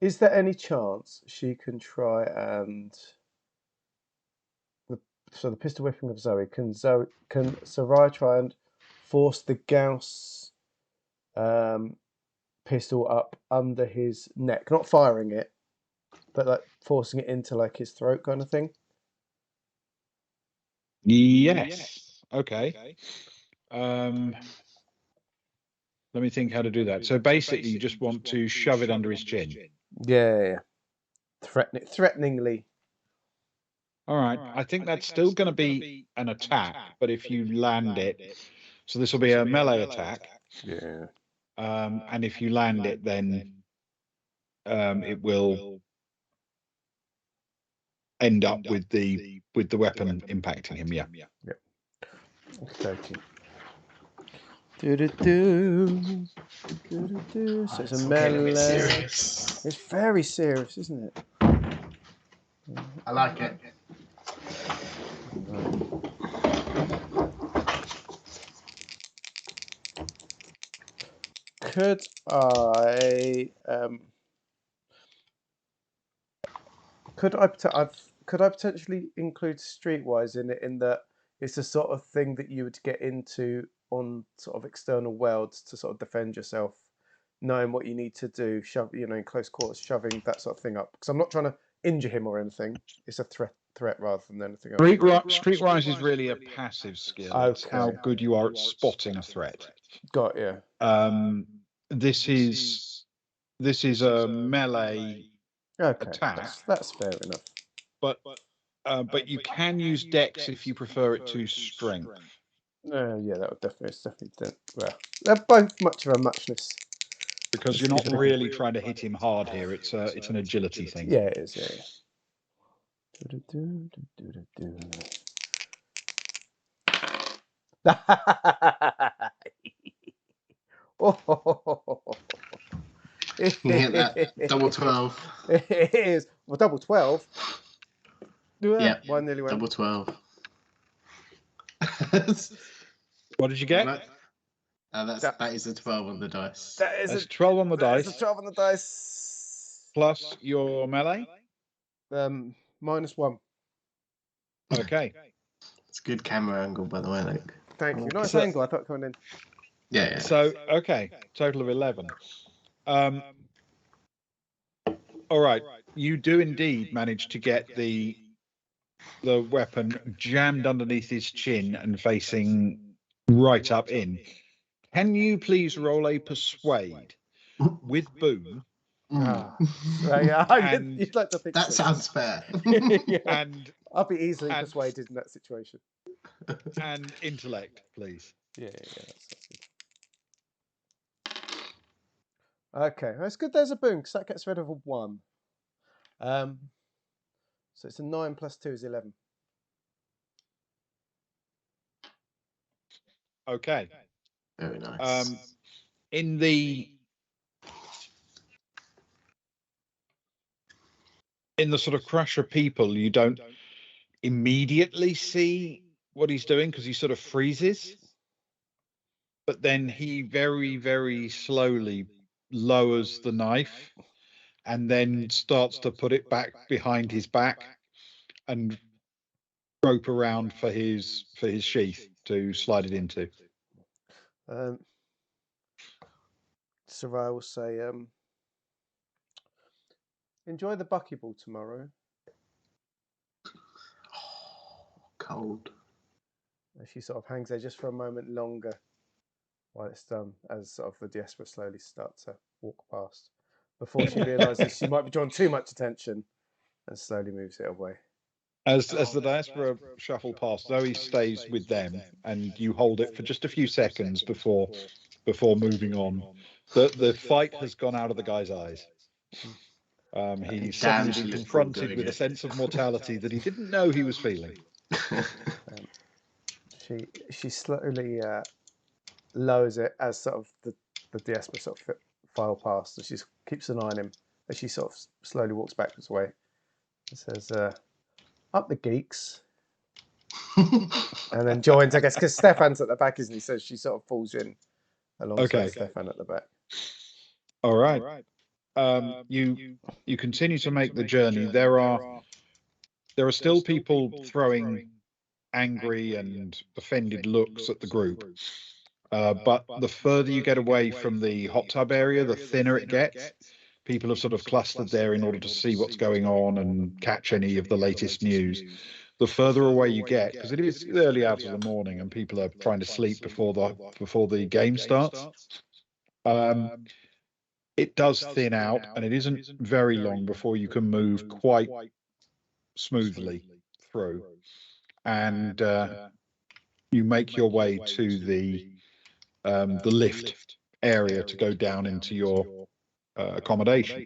Is there any chance she can try and the pistol whipping of Zoe? Can Soraya try and force the Gauss pistol up under his neck, not firing it, but like forcing it into like his throat, kind of thing? Yes. Okay. Let me think how to do that. So basically, you just want to shove it under his chin. Yeah. Threateningly. All right. I think that's still going to be an attack, but if you land it, so this will be a melee attack. Yeah. And if you land it, then it will end up with the weapon impacting him. Yeah. Yep. Okay. Do-do-do. Do-do-do. So it's a melee. Serious. It's very serious, isn't it? I like it. Could I potentially include Streetwise in it, in that it's the sort of thing that you would get into on sort of external worlds to sort of defend yourself, knowing what you need to do, in close quarters, shoving that sort of thing up. Because I'm not trying to injure him or anything. It's a threat rather than anything else. Streetwise is really a passive skill. It's how Okay. good you are at spotting a threat. Got you. This is a melee Okay. attack, That's fair enough. but you can use Dex if you prefer it to Strength. Yeah, that would definitely. Well, they're both much of a muchness. Because you're not really trying to hit him hard here. It's an agility thing. Yeah, it is. Yeah. Oh, You hit that double 12. it is. Well, double 12. Yeah, One nearly went. double 12. What did you get? That is a 12 on the dice. That's 12 on the dice. That's a 12 on the dice. Plus your melee? -1. Okay. It's a good camera angle, by the way, Luke. Thank you. Nice So- angle. I thought coming in. Yeah. So, okay. Total of 11. All right. You do indeed manage to get the weapon jammed underneath his chin and facing right up in. Can you please roll a persuade with Boom? And You'd like to think That so. sounds fair. Yeah. and I'll be easily persuaded in that situation. and intellect, please. Yeah, that's good. Okay, that's good. There's a boom because that gets rid of a 1. So it's a 9 plus 2 is 11. Okay. Very nice. In the sort of crush of people, you don't immediately see what he's doing because he sort of freezes. But then he very, very slowly lowers the knife and then starts to put it back behind his back and rope around for his sheath to slide it into. Soraya will say, enjoy the buckyball tomorrow. Cold. She sort of hangs there just for a moment longer while it's done, as sort of the diaspora slowly start to walk past, before she realises she might be drawing too much attention and slowly moves it away. As the diaspora shuffle past, Zoe stays with them, and you hold it for just a few seconds before moving on. The fight has gone out of the guy's eyes. He's suddenly been confronted with a sense of mortality that he didn't know he was feeling. She slowly lowers it as sort of the diaspora sort of file past, and she keeps an eye on him as she sort of slowly walks backwards away. It says, "Up the geeks," and then joins, I guess, because Stefan's at the back, isn't he? So she sort of falls in alongside Stefan at the back. All right. You continue to make the journey. There are still people throwing angry and offended looks at the group. But the further you get away from the hot tub area, the thinner it gets. People have sort of clustered there in order to see what's going on and catch any of the latest news. The further away you get, because it is early hours of the morning and people are trying to sleep before the game starts, it does thin out, and it isn't very long before you can move quite smoothly through. And you make your way to the lift area to go down into your accommodation.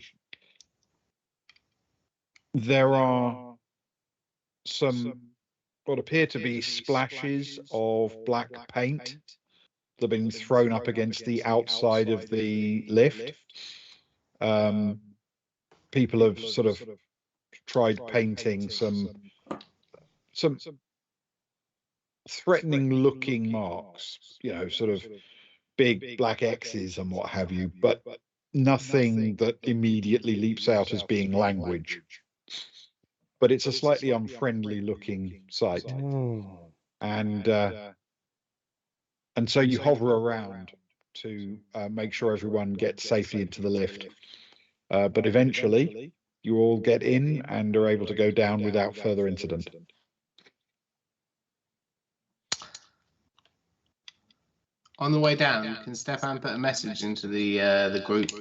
There are some what appear to be splashes of black paint that have been thrown up against the outside of the lift. People have sort of tried painting some threatening looking marks, sort of big black X's and what have you, but nothing that immediately leaps out as being language. But it's a slightly unfriendly looking sight. And so you hover around to make sure everyone gets safely into the lift. But eventually you all get in and are able to go down without further incident. On the way down, can Stefan put a message into the group,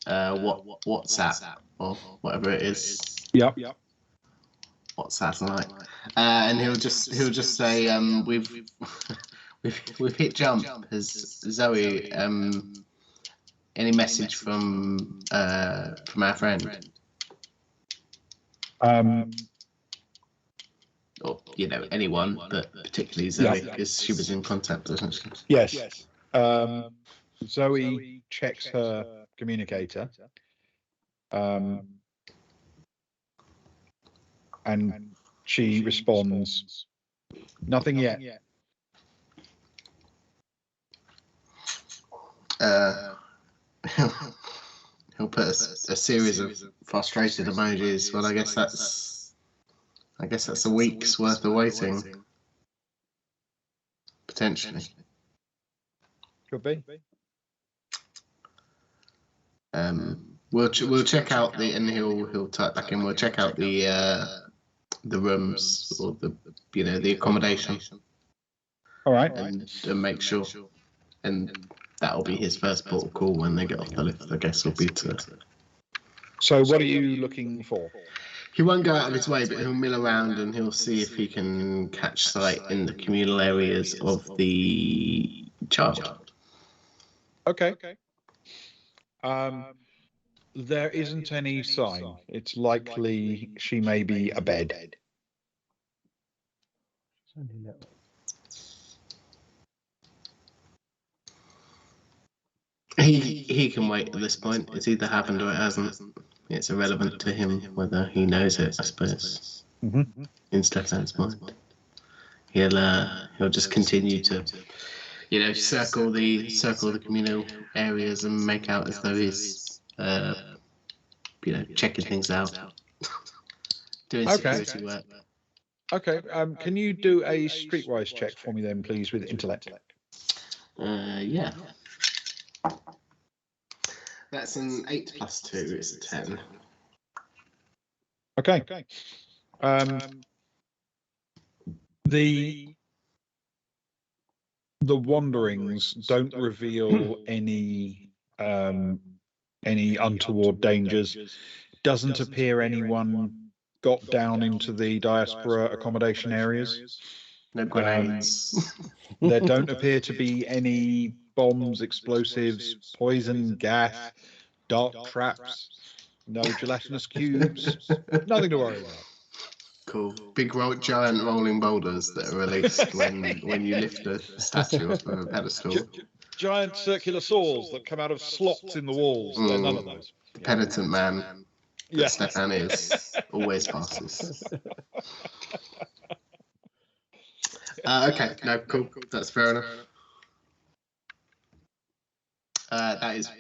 WhatsApp or whatever it is? Yep. WhatsApp, right? And he'll just say, we've hit jump. Has Zoe any message from our friend? Or anyone, but particularly Zoe, because she was in contact, wasn't she? Yes. Zoe checks her communicator, and she responds, "Nothing yet." He'll put a series of frustrated emojis. Well, I guess that's a week's worth of waiting, potentially. Could be. We'll check out and he'll type back in. We'll check out the rooms or the accommodation. All right. And make sure, and that'll be his first port of call when they get off the lift. I guess will be to. So what are you looking for? He won't go out of his way, but he'll mill around and he'll see if he can catch sight in the communal areas of the child. Okay. There isn't any sign. It's likely she may be abed. He can wait at this point. It's either happened or it hasn't. It's irrelevant to him whether he knows it, I suppose. Mm-hmm. In Stefan's mind, he'll just continue to, circle the communal areas and make out as though he's, checking things out, doing security work. Okay. Can you do a streetwise check for me then, please, with intellect? Yeah. That's an 8 + 2. It's a 10. Okay. The wanderings don't reveal any untoward dangers. Doesn't appear anyone got down into the diaspora accommodation areas. No grenades. There don't appear to be any bombs, explosives, poison, gas, dark traps, no gelatinous cubes. Nothing to worry about. Cool. Big giant rolling boulders that are released when you lift a statue off of a pedestal. Giant circular saws that come out of slots in the walls. There are none of those. The penitent man that Stefan is always passes. Okay, no, cool. That's fair enough. That is,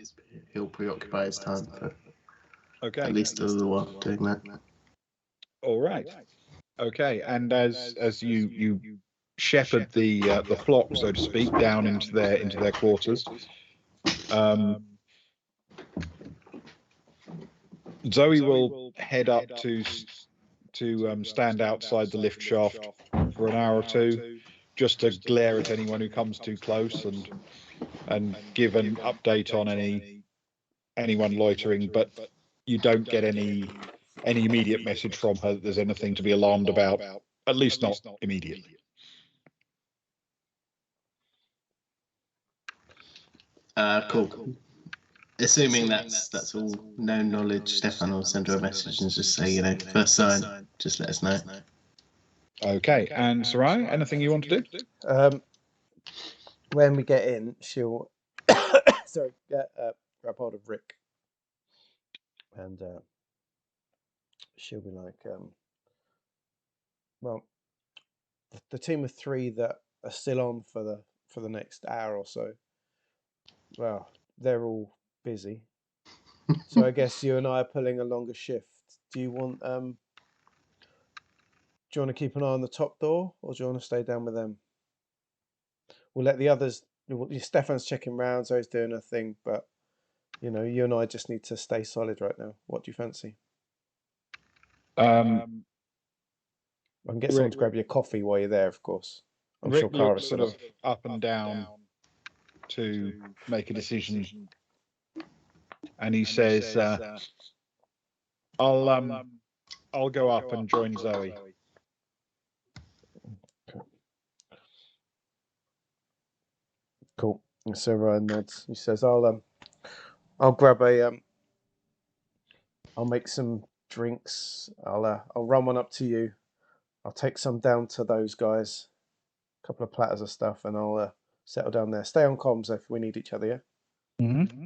he'll preoccupy his time for Okay. at least a little while doing that. All right. Okay. And as you shepherd the flock, so to speak, down into their quarters, Zoe will head up to stand outside the lift shaft for an hour or two, just to glare at anyone who comes too close and give an update on anyone loitering. But you don't get any immediate message from her that there's anything to be alarmed about, at least not immediately. Cool. Assuming that's all known knowledge, Stefan will send her a message and just say, you know, first sign, just let us know. Okay. And Sarai, anything you want to do? When we get in, she'll grab hold of Rick, and she'll be like, well, the team of 3 that are still on for the next hour or so, well, they're all busy. So I guess you and I are pulling a longer shift. Do you want to keep an eye on the top door, or do you want to stay down with them? We'll let the others. Stefan's checking round, so he's doing her thing, but you know, you and I just need to stay solid right now. What do you fancy? I can get someone to grab you a coffee while you're there, of course. I'm sure Rick Cara's looks sort of up and down to make a decision, and he says, I'll go up and join Zoe. Cool. And so Ryan nods. He says, I'll grab I'll make some drinks. I'll run one up to you. I'll take some down to those guys. A couple of platters of stuff, and I'll settle down there. Stay on comms if we need each other, yeah? Mm-hmm.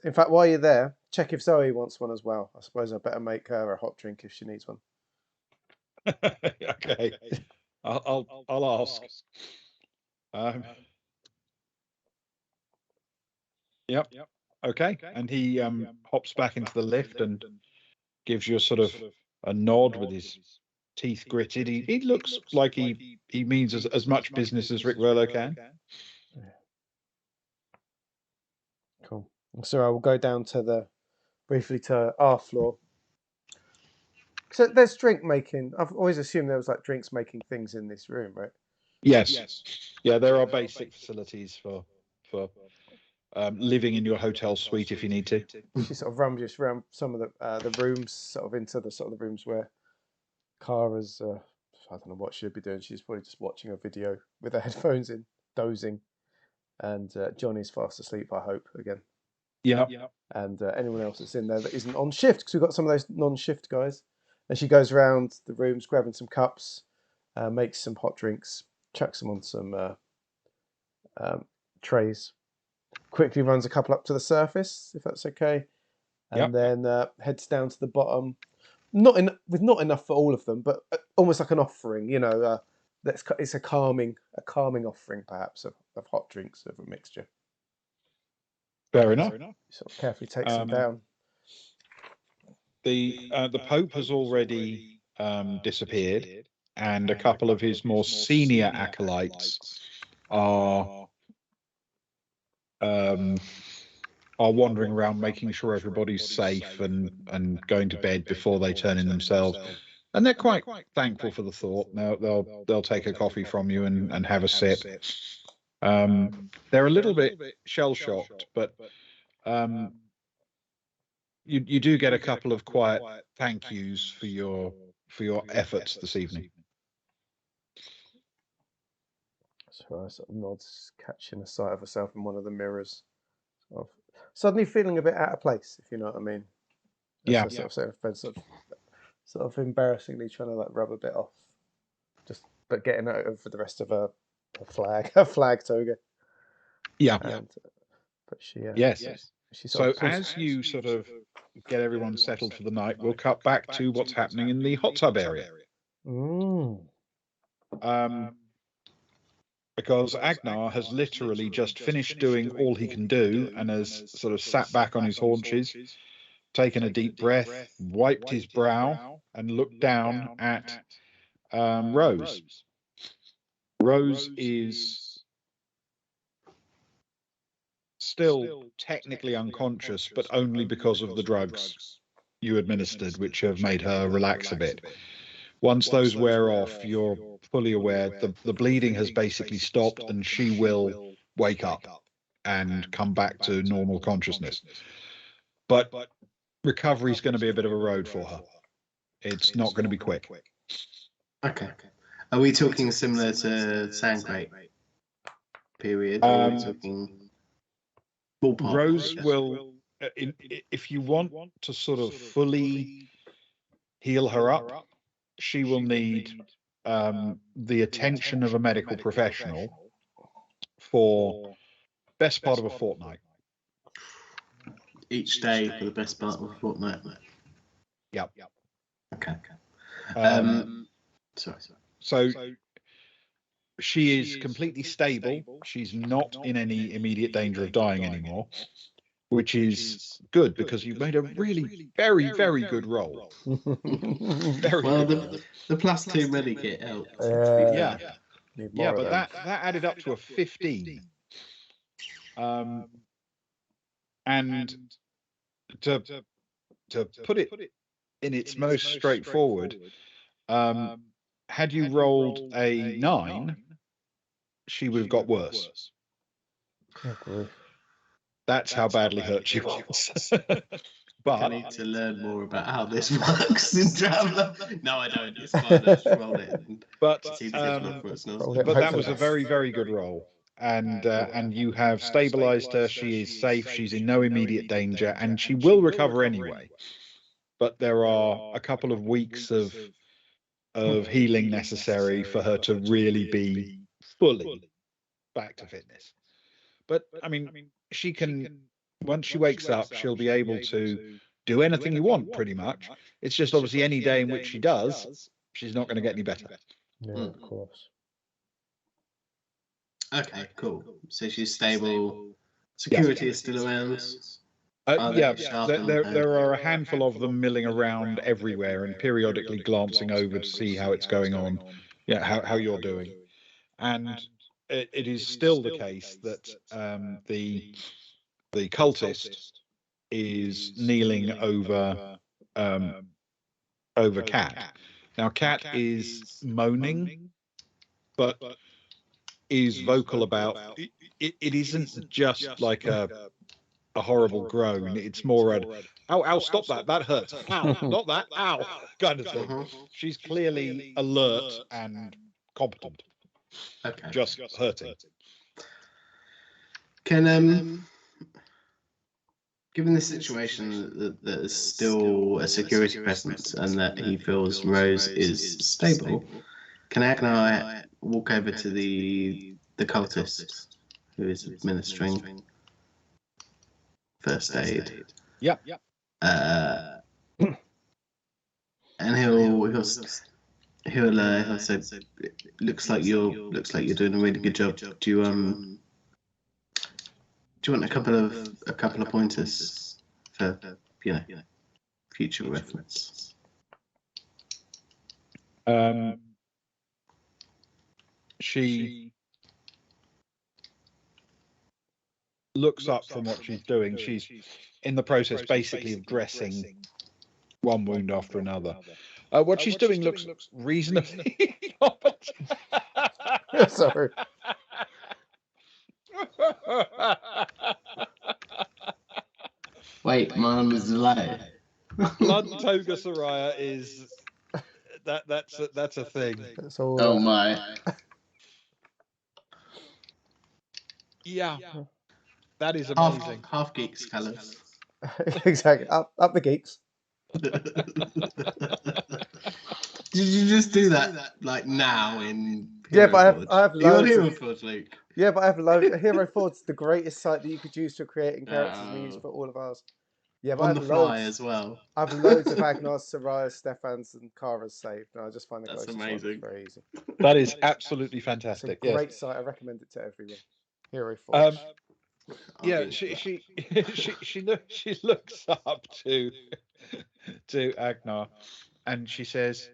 In fact, while you're there, check if Zoe wants one as well. I suppose I better make her a hot drink if she needs one. Okay, I'll ask. Yep. Okay. And he hops back into the lift and gives you a sort of a nod with his teeth gritted. He looks like he means as much business as Rick Verlo can. Cool. So I will go down briefly to our floor. So there's drink making. I've always assumed there was like drinks making things in this room, right? Yes. Yeah, there are basic facilities for living in your hotel suite if you need to. She sort of rummages around some of the rooms, sort of into the rooms where Kara's. I don't know what she'd be doing. She's probably just watching a video with her headphones in, dozing, and Johnny's fast asleep. I hope again. Yeah. And anyone else that's in there that isn't on shift, because we've got some of those non-shift guys. And she goes around the rooms, grabbing some cups, makes some hot drinks, chucks them on some trays. Quickly runs a couple up to the surface, if that's okay, and then heads down to the bottom. Not enough for all of them, but almost like an offering. You know, it's a calming offering, perhaps, of hot drinks, of a mixture. Fair enough. Sort of carefully takes them down. The Pope has already disappeared, and a couple of his more senior acolytes are wandering around making sure everybody's safe and going to bed before they turn in themselves. And they're quite thankful for the thought. They'll take a coffee from you and have a sip. They're a little bit shell shocked, but you do get a couple of quiet thank yous for your efforts this evening. So I sort of nods, catching a sight of herself in one of the mirrors. Suddenly feeling a bit out of place, if you know what I mean. Yeah. Sort of embarrassingly trying to like rub a bit off, but getting it over the rest of her flag toga. Yeah. But she. Yes. She so as you sort of get everyone settled for the night, we'll cut back to what's happening in the hot tub area. because Agnar has literally just finished doing all he can do and has sort of sat back on his haunches, taken a deep breath, wiped his brow, and looked down at Rose. Rose is still technically unconscious, but only because of the drugs you administered, which have made her relax a bit. Once those wear off, you're fully aware the bleeding has basically stopped and she will wake up and come back to normal consciousness. But recovery is going to be a bit of a road for her. It's not going to be quick. Okay. Are we talking similar to Sandcrate period? Or are we talking ballpark? Rose will, if you want to sort of fully heal her up, she will need the attention of a medical professional for best part of a fortnight. Each day for the best part of a fortnight. Yep. Okay. Sorry. So she is completely stable. She's not in any immediate danger of dying anymore, which is good because you've made a really very, very good roll. Very well, good. the +2 medikit helped. Yeah. Need Yeah, more of but them. that added up to a 15. And to put it in its most straightforward, had you rolled a 9, she would have got worse. Oh, grief. That's how badly hurt she was. But I need to learn more about how this works in Traveller. No, I don't. It's fine. I just roll it. but that was a very, very good roll. And you have stabilized her. She is safe. She's in no immediate danger, and she will recover anyway. But there are a couple of weeks of healing necessary for her to really be fully back to fitness. But I mean, she can, once she wakes up, she'll be able to do anything you want pretty much. It's just obviously any day in which she does, she's not going to get any better. Yeah, of course. Okay, cool. So she's stable. Security is still around. Yeah, there are a handful of them milling around everywhere and periodically glancing over to see how it's going on, how you're doing. And it is still the case that the cultist is kneeling over Cat. Now, Cat is moaning, but is vocal about it. It isn't just like a horrible groan. It's more a ow, ow, stop that. That hurts. Ow, not that. Ow, kind of thing. She's clearly alert and competent. Okay. Just hurting. Can given the situation that there's still a security presence and that he feels Rose is stable, can Agnar walk over to the cultist who is administering first aid? Yep. And he'll say, looks like you're doing a really good job. Do you want a couple of pointers for future reference? She looks up from what she's doing. She's in the process basically of dressing one wound after another. What she's doing looks reasonably Sorry. Wait, mine was delayed. Blood Toga Soraya is that's a thing. That's all. Oh my. Yeah. That is amazing. Half geeks colours. Exactly. Up the geeks. Did you just do that like now in? Yeah, but I have You're loads. Hero Forge, Luke. Yeah, but I have loads. Hero Forge is the greatest site that you could use for creating characters. We use for all of ours. Yeah, but on the fly as well. I've loads of Agnars, Sorayas, Stephans, and Karas saved, and I just find the That's closest one amazing. very easy. That is absolutely It's a fantastic. Yes. great site. I recommend it to everyone. Hero Forge. Yeah, she looks up to Agnar, and she says,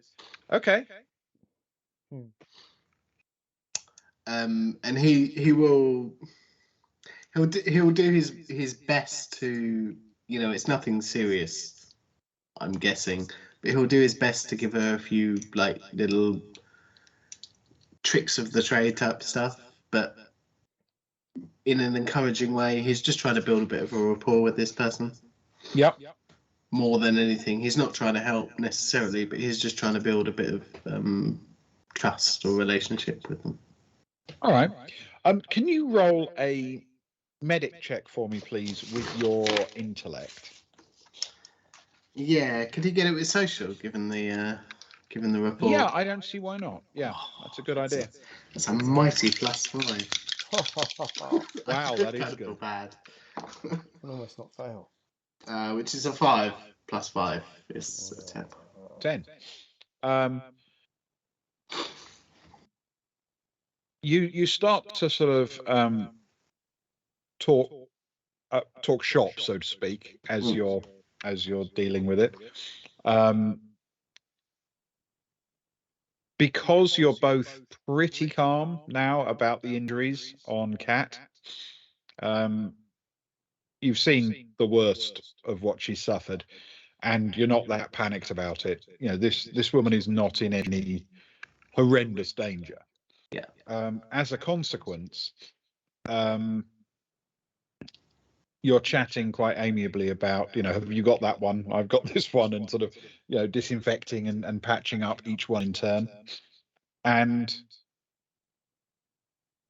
"Okay." And he'll do his best to, it's nothing serious, I'm guessing, but he'll do his best to give her a few like little tricks of the trade type stuff, but in an encouraging way. He's just trying to build a bit of a rapport with this person. Yep. More than anything, he's not trying to help necessarily, but he's just trying to build a bit of trust or relationship with them. All right. Can you roll a medic check for me, please, with your intellect? Yeah, could he get it with social, given the rapport? Yeah, I don't see why not. Yeah, that's a good idea. That's a mighty +5. Wow, that is Kind of feel good. bad. Can almost not fail. Which is a 5 +5 is a 10. 10. You start to sort of talk shop, so to speak, as you're dealing with it. Because you're both pretty calm now about the injuries on Kat. You've seen the worst of what she suffered, and you're not that panicked about it. You know, this woman is not in any horrendous danger. Yeah. As a consequence, you're chatting quite amiably about, have you got that one? I've got this one, and sort of, disinfecting and patching up each one in turn. And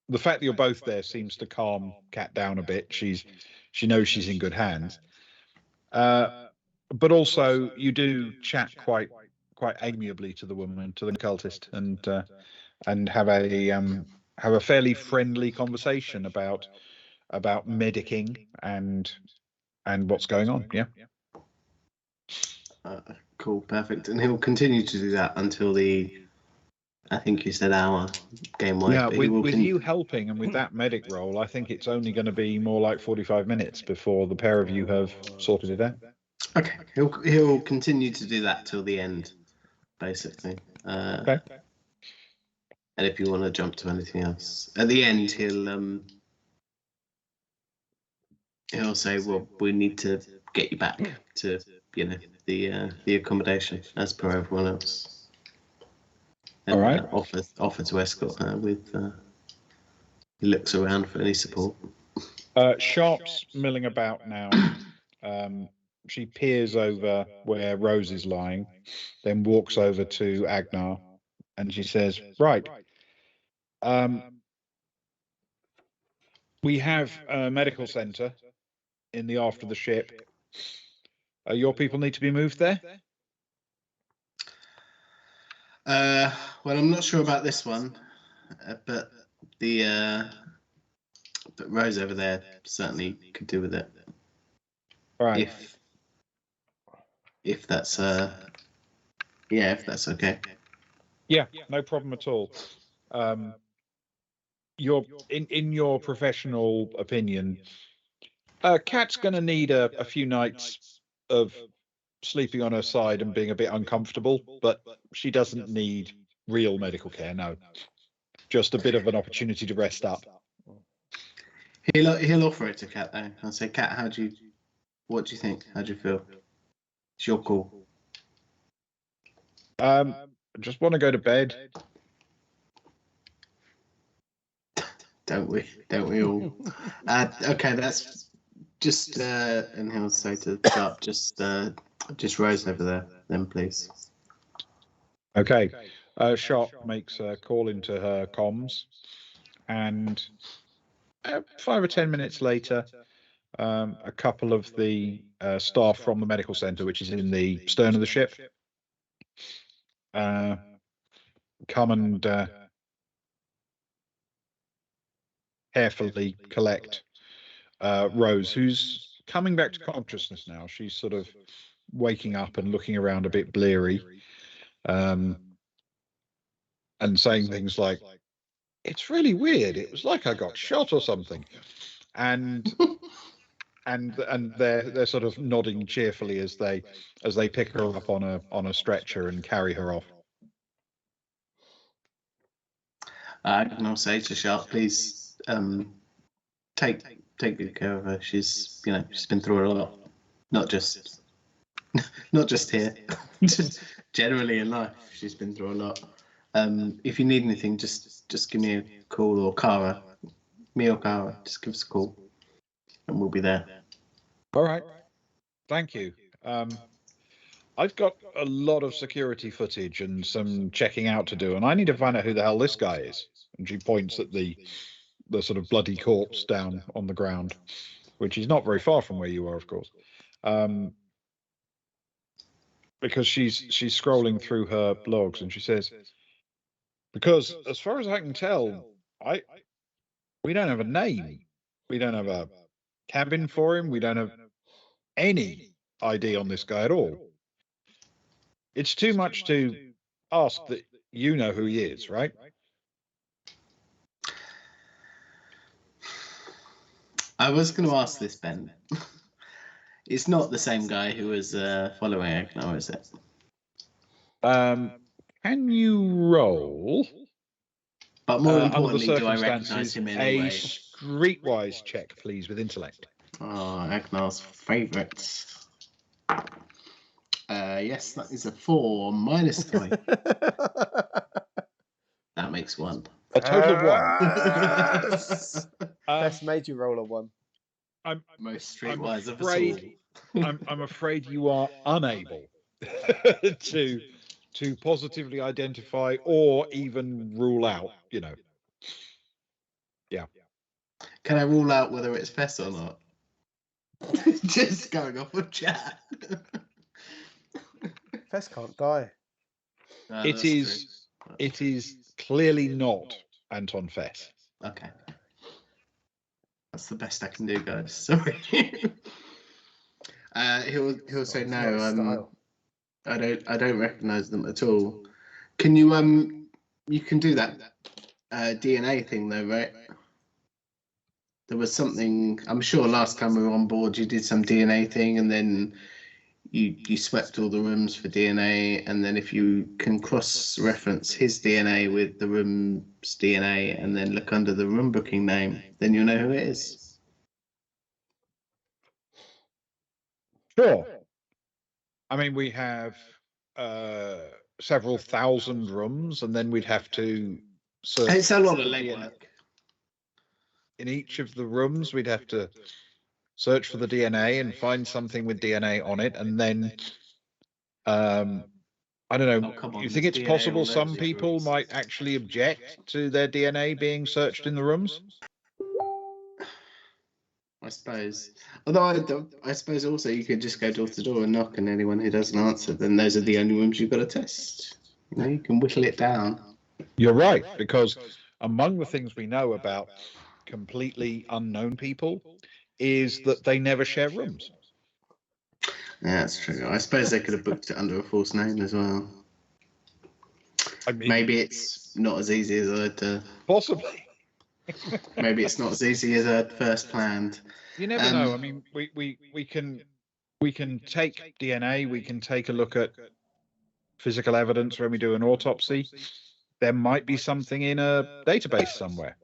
the fact that you're both there seems to calm Kat down a bit. She knows she's in good hands. But also you do chat quite amiably to the woman, to the cultist, and have a fairly friendly conversation about medicing and what's going on. Yeah. Cool, perfect. And he'll continue to do that until I think you said hour game wide. Yeah, with you helping and with that medic role, I think it's only going to be more like 45 minutes before the pair of you have sorted it out. Okay, he'll continue to do that till the end, basically. Okay. And if you want to jump to anything else, at the end he'll say, "Well, we need to get you back to the accommodation as per everyone else." And, all right. Offer to escort her with. He looks around for any support. Sharp's milling about now. She peers over where Rose is lying, then walks over to Agnar, and she says, "Right. We have a medical centre in the aft of the ship. Your people need to be moved there?" Well, I'm not sure about this one, but but Rose over there certainly could do with it. All right. If that's if that's okay. Yeah, no problem at all. In your professional opinion, Kat's going to need a few nights of sleeping on her side and being a bit uncomfortable, but she doesn't need real medical care. No, just a bit of an opportunity to rest up. He'll offer it to Kat though. I'll say, Kat, what do you think? How do you feel? It's your call. I just want to go to bed. Don't we all? Okay, that's just and he'll say to Sharp, just Rose over there, then please. Okay. Sharp makes a call into her comms, and 5 or 10 minutes later, a couple of the staff from the medical center, which is in the stern of the ship, come and carefully collect Rose, who's coming back to consciousness now. She's sort of waking up and looking around a bit bleary, and saying things like, "It's really weird. It was like I got shot or something," and they're sort of nodding cheerfully as they pick her up on a stretcher and carry her off. I can also say to Sharp, please take good care of her. She's been through a lot, not just here, just generally in life. She's been through a lot. If you need anything, just give me a call, or Kara, me or Kara, just give us a call, and we'll be there. All right, thank you. I've got a lot of security footage and some checking out to do, and I need to find out who the hell this guy is. And she points at the sort of bloody corpse down on the ground, which is not very far from where you are, of course. Because she's scrolling through her blogs, and she says, because as far as I can tell, we don't have a name. We don't have a cabin for him. We don't have any ID on this guy at all. It's too much to ask that you know who he is, right? I was going to ask this, Ben. It's not the same guy who was following Agnar, is it? Can you roll? But more under the importantly, do I recognise circumstances, him in a any way? streetwise check, please, with intellect? Oh, Agnar's favourite. Yes, that is a 4 minus 5. That makes 1. A total of 1. Yes! Best made you roll a 1. Most streetwise of us afraid, all. I'm afraid you are unable to positively identify or even rule out, Yeah. Can I rule out whether it's Fess or not? Just going off of chat. Fess can't die. No, It is clearly not Anton Fess. Okay. That's the best I can do, guys. Sorry. He'll say It's no. not his style. I don't recognise them at all. Can you you can do that DNA thing though, right? There was something, I'm sure last time we were on board you did some DNA thing, and then you swept all the rooms for DNA, and then if you can cross-reference his DNA with the room's DNA and then look under the room booking name, then you'll know who it is. Sure. I mean, we have several thousand rooms, and then we'd have to search. It's a lot of legwork. In each of the rooms, we'd have to search for the DNA and find something with DNA on it, and then I don't know. Oh, You think it's DNA possible all some over people rooms. might actually object to their DNA being searched in the rooms? I suppose. Although I suppose also you could just go door to door and knock, and anyone who doesn't answer, then those are the only rooms you've got to test. You can whittle it down. You're right, because among the things we know about completely unknown people is that they never share rooms. Yeah, that's true. I suppose they could have booked it under a false name as well. I mean, Maybe it's not as easy as I'd. Possibly. Maybe it's not as easy as I'd first planned. You never know. I mean, we can take DNA. We can take a look at physical evidence when we do an autopsy. There might be something in a database somewhere.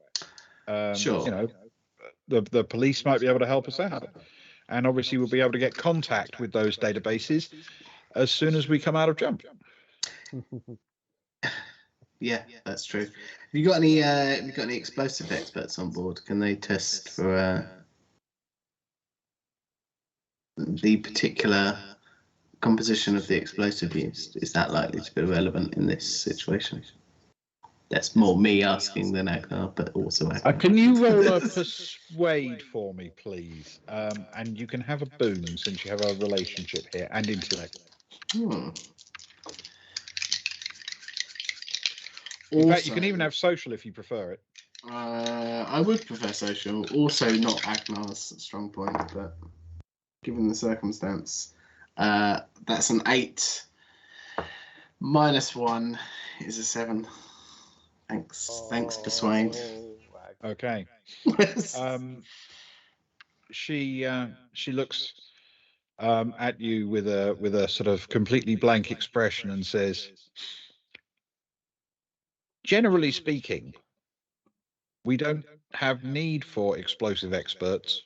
Sure. The police might be able to help us out, and obviously we'll be able to get contact with those databases as soon as we come out of jump. Yeah, that's true. Have you got any explosive experts on board? Can they test for the particular composition of the explosive used? Is that likely to be relevant in this situation? That's more me asking than Agnar, but also Agnar. Can you roll a persuade for me, please? And you can have a boon since you have a relationship here, and intellect. In fact, you can even have social if you prefer it. I would prefer social. Also, not Agnar's strong point, but given the circumstance. That's an 8. -1 is a 7. Thanks, Persuade. Okay. She looks at you with a sort of completely blank expression and says, "Generally speaking, we don't have need for explosive experts.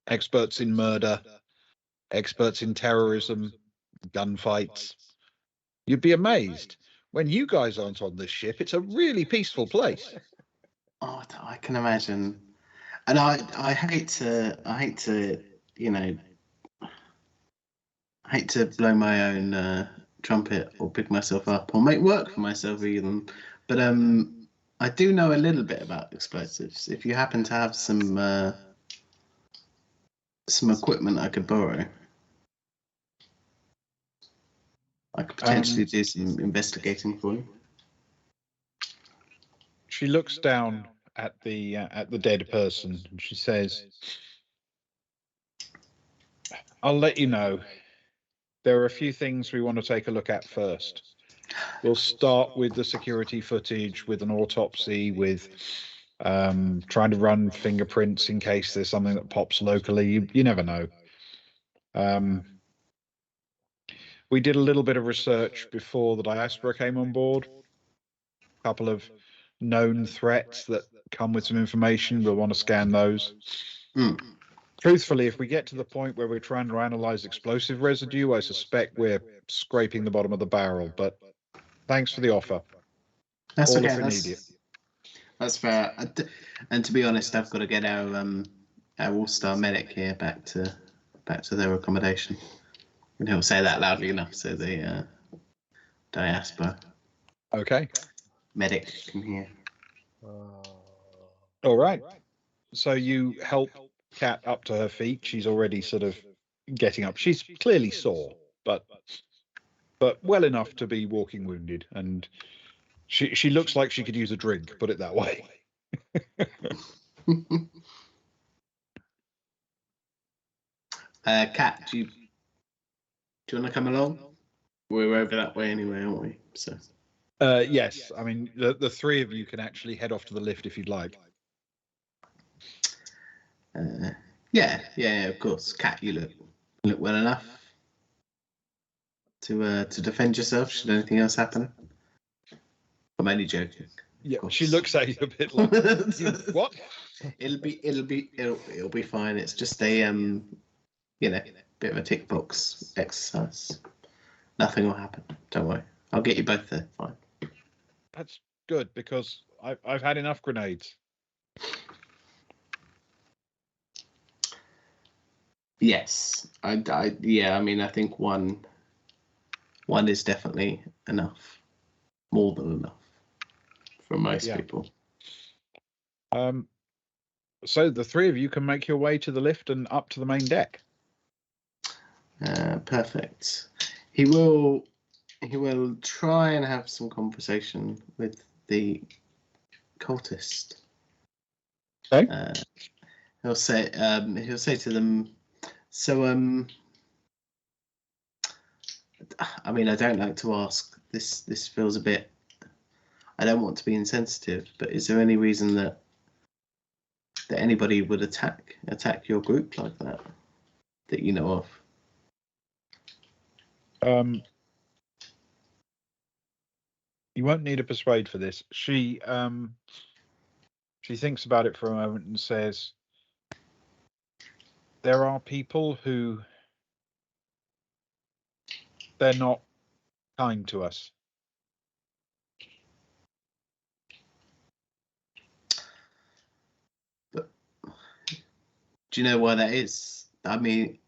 Experts in murder, experts in terrorism, gunfights. You'd be amazed. When you guys aren't on this ship, it's a really peaceful place." Oh, I can imagine. And I hate to, you know, I hate to blow my own trumpet or pick myself up or make work for myself even, but I do know a little bit about explosives. If you happen to have some equipment I could borrow, I could potentially do some investigating for you. She looks down at the dead person and she says, "I'll let you know. There are a few things we want to take a look at first. We'll start with the security footage, with an autopsy, with trying to run fingerprints in case there's something that pops locally. You never know. We did a little bit of research before the diaspora came on board. A couple of known threats that come with some information. We'll want to scan those. Truthfully, if we get to the point where we're trying to analyze explosive residue, I suspect we're scraping the bottom of the barrel. But thanks for the offer. That's All okay. if we need it. That's fair. And to be honest, I've got to get our all-star medic here back to their accommodation. And he'll say that loudly enough so the diaspora Okay. medic can hear. All right. So you help Kat up to her feet. She's already sort of getting up. She's clearly sore, but well enough to be walking wounded. And she looks like she could use a drink, put it that way. Kat, do you want to come along? We're over that way anyway, aren't we? So. Yes. I mean, the three of you can actually head off to the lift if you'd like. Yeah, of course. Kat, you look well enough to defend yourself should anything else happen. I'm only joking. Yeah, she looks at you a bit like, what? It'll be fine. It's just a bit of a tick box exercise. Nothing will happen. Don't worry. I'll get you both there. Fine. That's good because I've had enough grenades. Yes, I mean, I think one is definitely enough, more than enough for most people. So the three of you can make your way to the lift and up to the main deck. Perfect. He will try and have some conversation with the cultist. Okay. He'll say to them, so I mean, I don't like to ask. This feels a bit. I don't want to be insensitive, but is there any reason that anybody would attack your group like that you know of? You won't need a persuade for this. She thinks about it for a moment and says, there are people who they're not kind to us. But do you know why that is? I mean,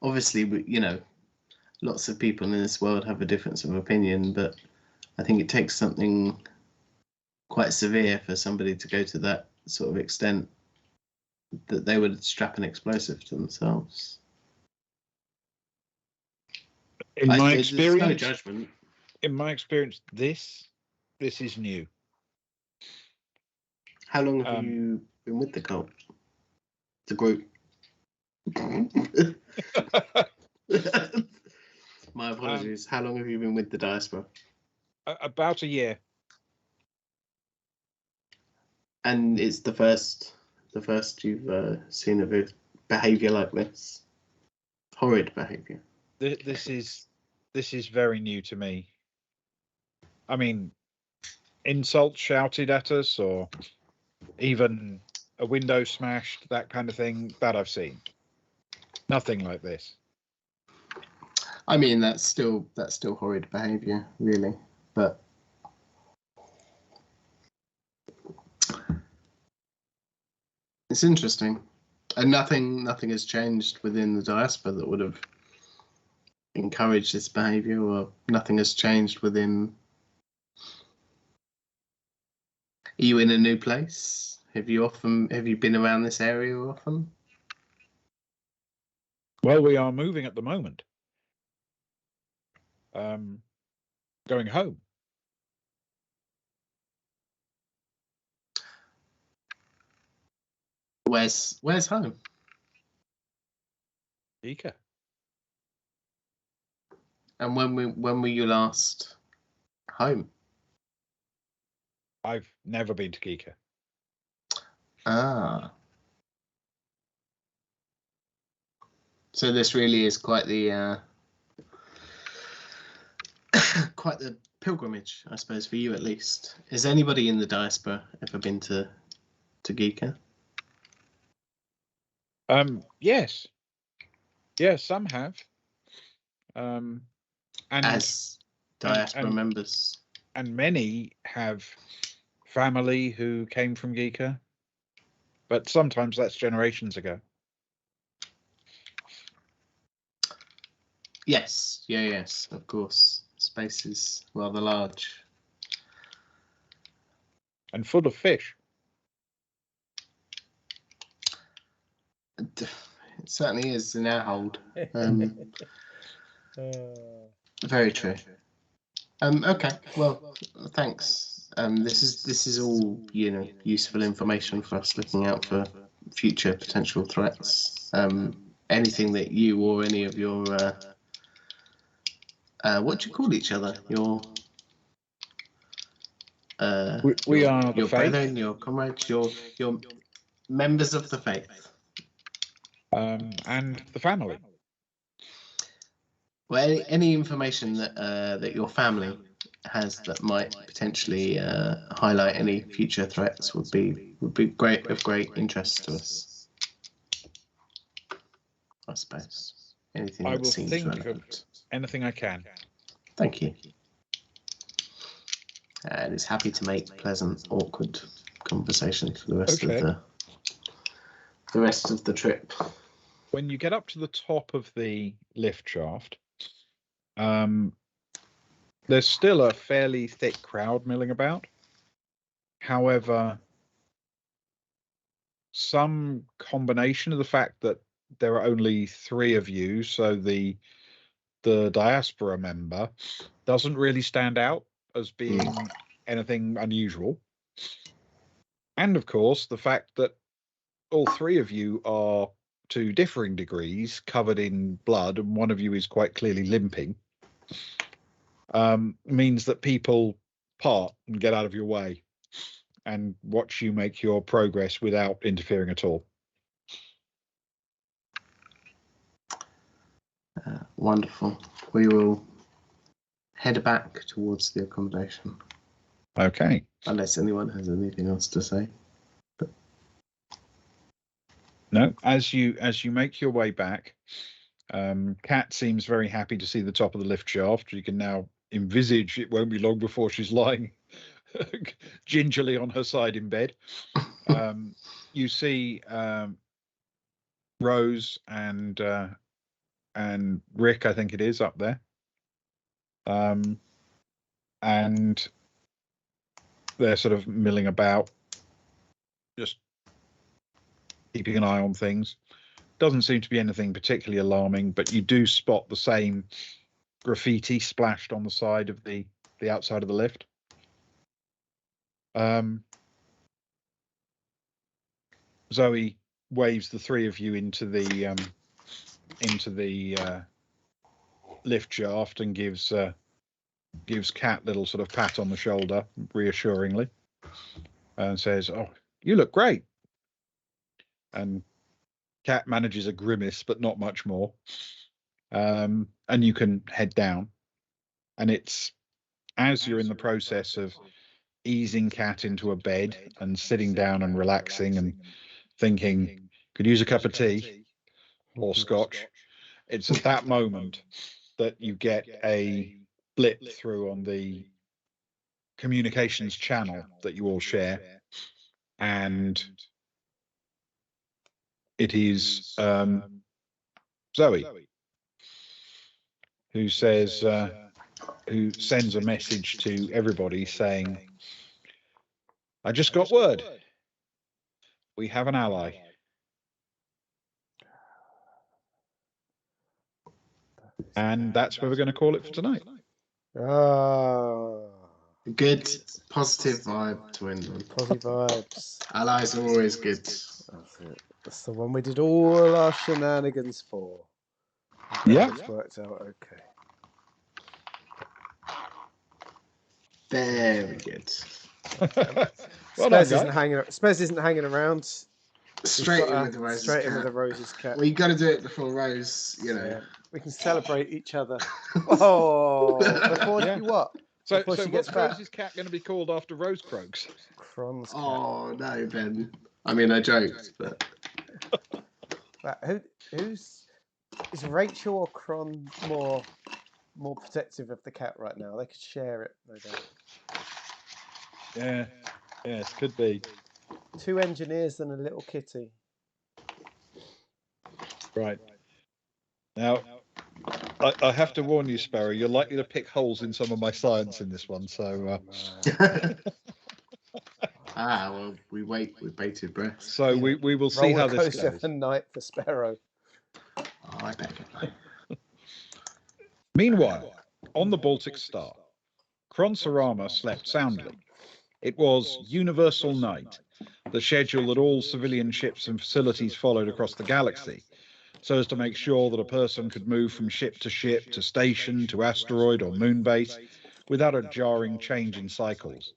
obviously, lots of people in this world have a difference of opinion, but I think it takes something quite severe for somebody to go to that sort of extent that they would strap an explosive to themselves. In my experience, no judgment. In my experience, this is new. How long have you been with the cult? The group. My apologies. How long have you been with the diaspora? About a year. And it's the first you've seen of a behaviour like this. Horrid behaviour. This is very new to me. I mean, insults shouted at us, or even a window smashed, that kind of thing, that I've seen. Nothing like this. I mean, that's still horrid behaviour, really. But it's interesting, and nothing has changed within the diaspora that would have encouraged this behaviour, or nothing has changed within. Are you in a new place? Have you been around this area often? Well, we are moving at the moment. Going home. Where's home? Ika. And when were you last home? I've never been to Geeka. Ah. So this really is quite the quite the pilgrimage, I suppose, for you at least. Has anybody in the diaspora ever been to Geeka? Yes. Yes, some have. And As diaspora members. And many have family who came from Geeka. But sometimes that's generations ago. Yes, yes, of course. Space is rather large. And full of fish. It certainly is in our hold. Very true. Okay, well, thanks. This is all, useful information for us looking out for future potential threats. Anything that you or any of your what do you call each other? We are the your faith. brethren, your comrades, your members of the faith. And the family. Well, any information that your family has that might potentially highlight any future threats would be of great interest to us. I suppose anything I that will seems think relevant. of anything I can. Thank you. And is happy to make pleasant, awkward conversation for the rest of the rest of the trip. When you get up to the top of the lift shaft, there's still a fairly thick crowd milling about. However, some combination of the fact that there are only 3 of you, so the diaspora member doesn't really stand out as being anything unusual. And of course, the fact that all 3 of you are to differing degrees covered in blood, and one of you is quite clearly limping, means that people part and get out of your way and watch you make your progress without interfering at all. Wonderful. We will head back towards the accommodation. Okay. Unless anyone has anything else to say. But... No, as you make your way back, Kat seems very happy to see the top of the lift shaft. You can now envisage it won't be long before she's lying gingerly on her side in bed. You see Rose and Rick, I think it is, up there. And they're sort of milling about, just keeping an eye on things. Doesn't seem to be anything particularly alarming, but you do spot the same graffiti splashed on the side of the outside of the lift. Zoe waves the three of you into the lift shaft and gives Cat a little sort of pat on the shoulder reassuringly and says, "Oh, you look great." And Cat manages a grimace, but not much more. And you can head down. And it's as you're in the process of easing Cat into a bed and sitting down and relaxing and thinking, could use a cup of tea or scotch. It's at that moment that you get a blip through on the communications channel that you all share. And it is Zoe who says, who sends a message to everybody saying, "I just got word. We have an ally." And that's where we're going to call it for tonight. Ah, Good, positive vibe to end on. positive vibes. Allies are always good. That's it. That's the one we did all our shenanigans for. Yeah. It's worked out okay. Very good. Well done, Spez isn't guys. hanging around. Straight in with the Rose's Straight in with cat. the Rose's cat. Well, you got to do it before Rose, you know. Yeah. We can celebrate each other. Oh, before Yeah. you what? So Before she what's gets back. Rose's cat going to be called after Rose croaks? Cron's cat. Oh no, Ben. I mean, I joked, but But is Rachel or Cron more protective of the cat right now? They could share it, no doubt. Yeah. Yes, could be. 2 engineers and a little kitty. Right. Now, I have to warn you, Sparrow, you're likely to pick holes in some of my science in this one. So, well, we wait with bated breath. so we will see how this Rollercoaster goes. for night for Sparrow. Oh, I bet. Meanwhile, on the Baltic Star, Kronsorama slept soundly. It was universal night, the schedule that all civilian ships and facilities followed across the galaxy, so as to make sure that a person could move from ship to station to asteroid or moon base without a jarring change in cycles.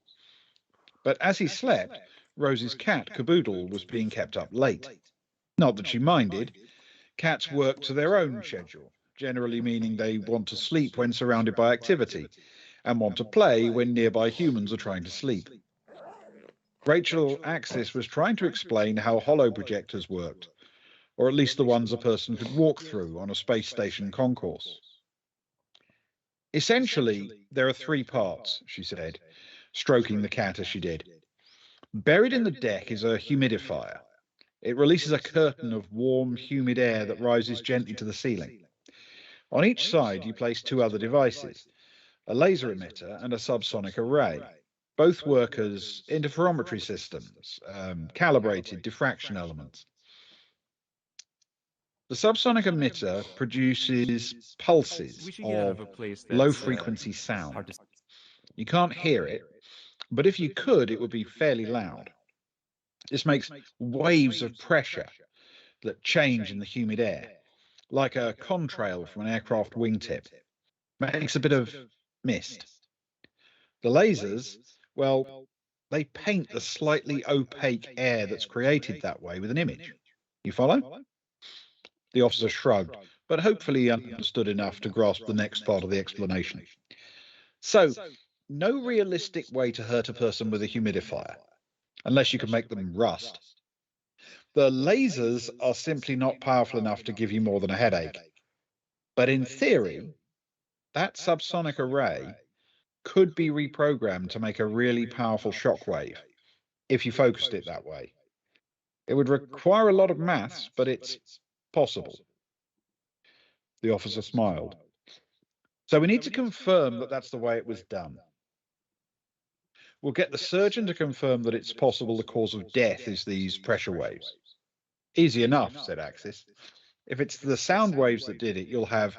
But as he slept, Rose's cat, Caboodle, was being kept up late. Not that she minded. Cats work to their own schedule, generally meaning they want to sleep when surrounded by activity and want to play when nearby humans are trying to sleep. Rachel Axis was trying to explain how holoprojectors worked, or at least the ones a person could walk through on a space station concourse. Essentially, there are 3 parts, she said, stroking the cat as she did. Buried in the deck is a humidifier. It releases a curtain of warm, humid air that rises gently to the ceiling. On each side, you place 2 other devices, a laser emitter and a subsonic array. Both work as interferometry systems, calibrated diffraction elements. The subsonic emitter produces pulses of low-frequency sound. You can't hear it, but if you could, it would be fairly loud. This makes waves of pressure that change in the humid air, like a contrail from an aircraft wingtip. Makes a bit of mist. The lasers, well, they paint the slightly opaque air that's created that way with an image. You follow? The officer shrugged, but hopefully he understood enough to grasp the next part of the explanation. So, no realistic way to hurt a person with a humidifier, unless you can make them rust. The lasers are simply not powerful enough to give you more than a headache. But in theory, that subsonic array could be reprogrammed to make a really powerful shockwave, if you focused it that way. It would require a lot of maths, but it's possible. The officer smiled. So we need to confirm that that's the way it was done. We'll get the surgeon to confirm that it's possible the cause of death is these pressure waves. Easy enough, said Axis. If it's the sound waves that did it, you'll have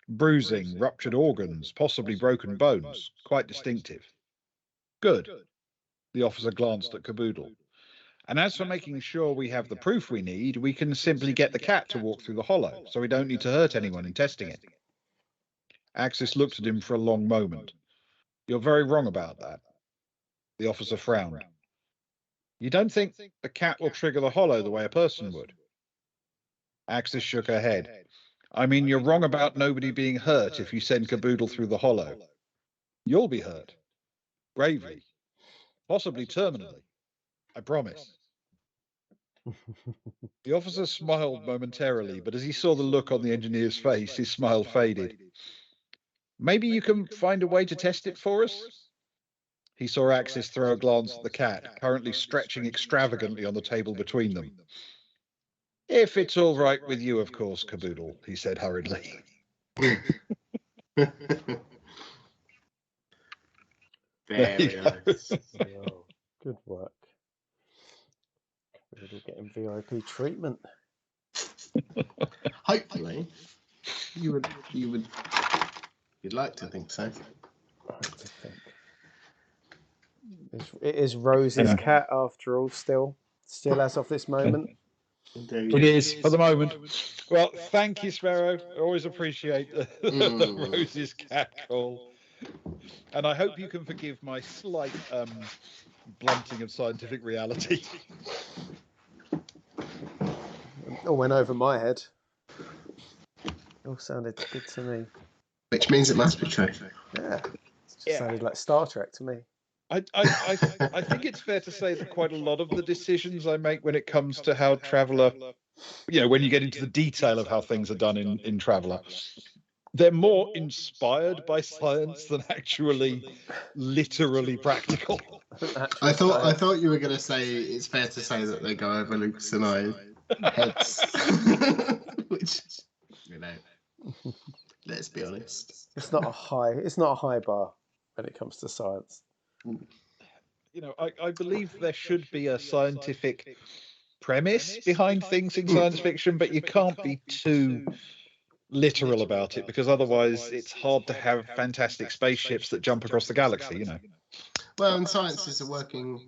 bruising, ruptured organs, possibly broken bones. Quite distinctive. Good. The officer glanced at Caboodle. And as for making sure we have the proof we need, we can simply get the cat to walk through the hollow, so we don't need to hurt anyone in testing it. Axis looked at him for a long moment. You're very wrong about that. The officer frowned. You don't think the cat will trigger the hollow the way a person would? Axis shook her head. I mean, you're wrong about nobody being hurt if you send Caboodle through the hollow. You'll be hurt. Gravely. Possibly terminally. I promise. The officer smiled momentarily, but as he saw the look on the engineer's face, his smile faded. Maybe you can find a way to test it for us? He saw Axis throw a glance at the cat, currently stretching extravagantly on the table between them. If it's all right with you, of course, Caboodle, he said hurriedly. Very nice. Oh, good work. We're getting VIP treatment. Hopefully, you'd like to think so. I like to think. It is Rose's cat after all. Still as of this moment. It is for the moment. Well, thank you, Sparrow. I always appreciate the Rose's cat call. And I hope you can forgive my slight blunting of scientific reality. It all went over my head. It all sounded good to me. Which means it must be true. Yeah. It just sounded like Star Trek to me. I think it's fair to say that quite a lot of the decisions I make when it comes to how Traveller, when you get into the detail of how things are done in Traveller, they're more inspired by science than actually literally practical. I thought you were going to say it's fair to say that they go over Lucas and I heads, which let's be honest, it's not a high bar when it comes to science. I believe there should be a scientific premise behind things in science fiction, but you can't be too literal about it, because otherwise it's hard to have fantastic spaceships that jump across the galaxy. Well, and science is a working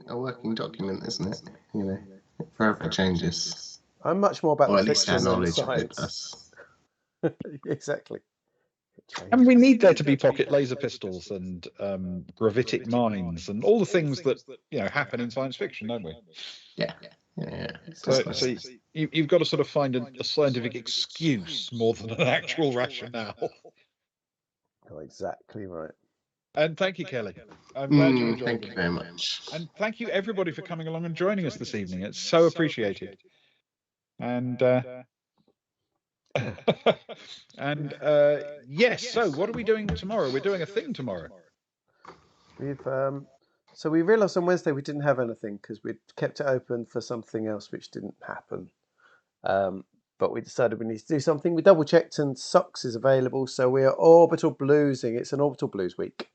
document, isn't it? It forever changes. I'm much more about or the at least our fiction than the knowledge of it science. does. Exactly. And we need there to be pocket laser pistols and gravitic mines and all the things that happen in science fiction, don't we? Yeah. So you've got to sort of find a scientific excuse more than an actual rationale. Oh, exactly right. And thank you, Kelly. I'm glad you enjoyed it. Thank you very much. And thank you, everybody, for coming along and joining us this evening. It's so appreciated. And yes, so what are we doing tomorrow? We're doing a thing tomorrow. So we realised on Wednesday we didn't have anything because we'd kept it open for something else which didn't happen. But we decided we need to do something. We double checked and Socks is available, so we are orbital bluesing. It's an orbital blues week.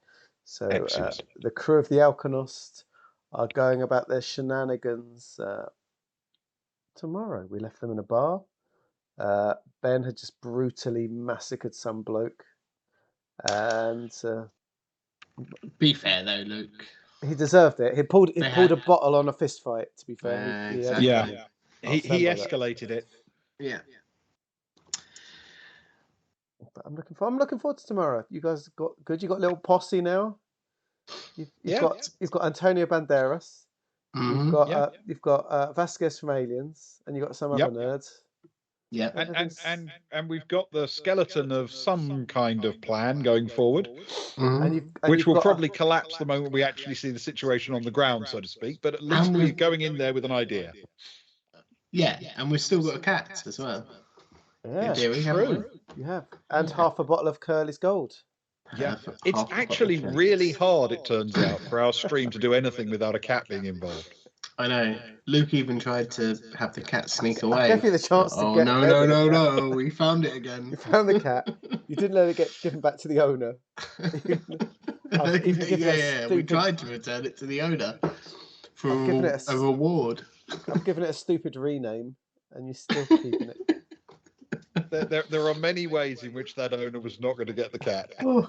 So the crew of the Alkonost are going about their shenanigans tomorrow. We left them in a bar. Ben had just brutally massacred some bloke. And be fair though, Luke. He deserved it. He pulled a bottle on a fist fight, to be fair. Exactly. He escalated it. Yeah. But I'm looking forward to tomorrow. You guys got good. You got a little posse now. You've got Antonio Banderas. Mm-hmm. You've got Vasquez from Aliens, and you've got some other nerds. Yeah. And we've got the skeleton of some kind of plan going forward, which will probably collapse the moment we actually see the situation on the ground, so to speak. But at least we're going in there with an idea. Yeah, and we've still got a cat as well. Yeah, true. You have, and half a bottle of Curly's Gold. Yeah, it's actually really hard, it turns out, for our stream to do anything without a cat being involved. I know. Luke even tried to have the cat sneak away. I gave you the chance to get no. We found it again. You found the cat. You didn't let it get given back to the owner. We tried to return it to the owner for a reward. I've given it a stupid rename, and you're still keeping it. There are many ways in which that owner was not going to get the cat. You're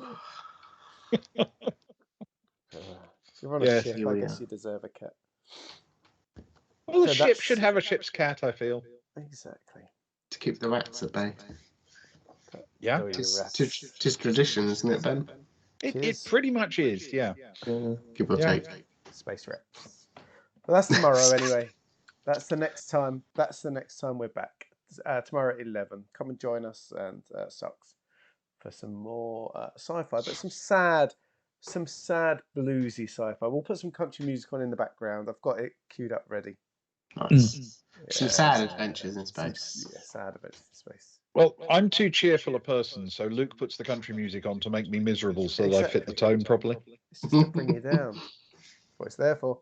on a ship. I guess you deserve a cat. Well, the So ship that's- should have a ship's cat, I feel. Exactly. To keep the rats at bay. Yeah. Enjoy your rats. Tis tradition, isn't it, Ben? It Cheers. pretty much is, yeah. Give or Yeah. take. Space rats. But that's tomorrow anyway. That's the next time. That's the next time we're back. Tomorrow at 11. Come and join us and Socks for some more sci-fi, but some sad bluesy sci-fi. We'll put some country music on in the background. I've got it queued up ready. Nice. Some Yeah, sad adventures in space. Yeah, sad adventures in space. Well, I'm too cheerful a person, so Luke puts the country music on to make me miserable so that I fit the tone properly. It's just to bring you down. That's what it's there for.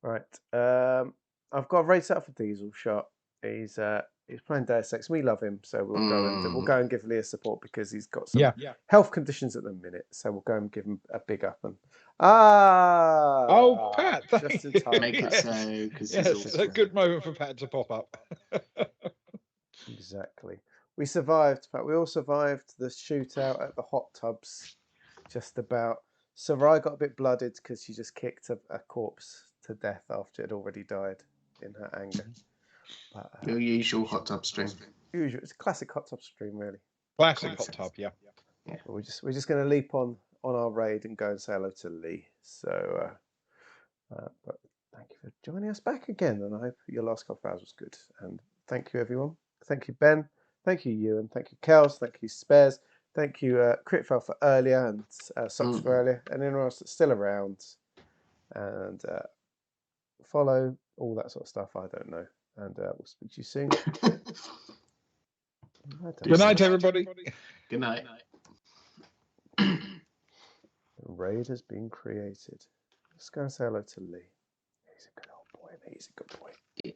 Right. I've got a race out for Diesel Shot. He's playing Deus Ex. We love him, so we'll go and give Leah support because he's got some health conditions at the minute. So we'll go and give him a big up and Oh, Pat, just in time. Make it Yes. so, because Yes, it's a good moment for Pat to pop up. Exactly. We survived, but we all survived the shootout at the hot tubs. Just about. Sarai got a bit blooded because she just kicked a corpse to death after it had already died in her anger. But, your usual hot tub stream. It's a classic hot tub stream, really. Classic hot tub, yeah. But we're just going to leap on our raid and go and say hello to Lee. So, but thank you for joining us back again, and I hope your last couple of hours was good. And thank you, everyone. Thank you, Ben. Thank you, Ewan. Thank you, Kels. Thank you, Spares. Thank you, Critfell for earlier and Socks for earlier, and anyone else that's still around. And follow all that sort of stuff. I don't know. And we'll speak to you soon. Good night, everybody. Good night. The raid has been created. Let's go and say hello to Lee. He's a good old boy. He's a good boy.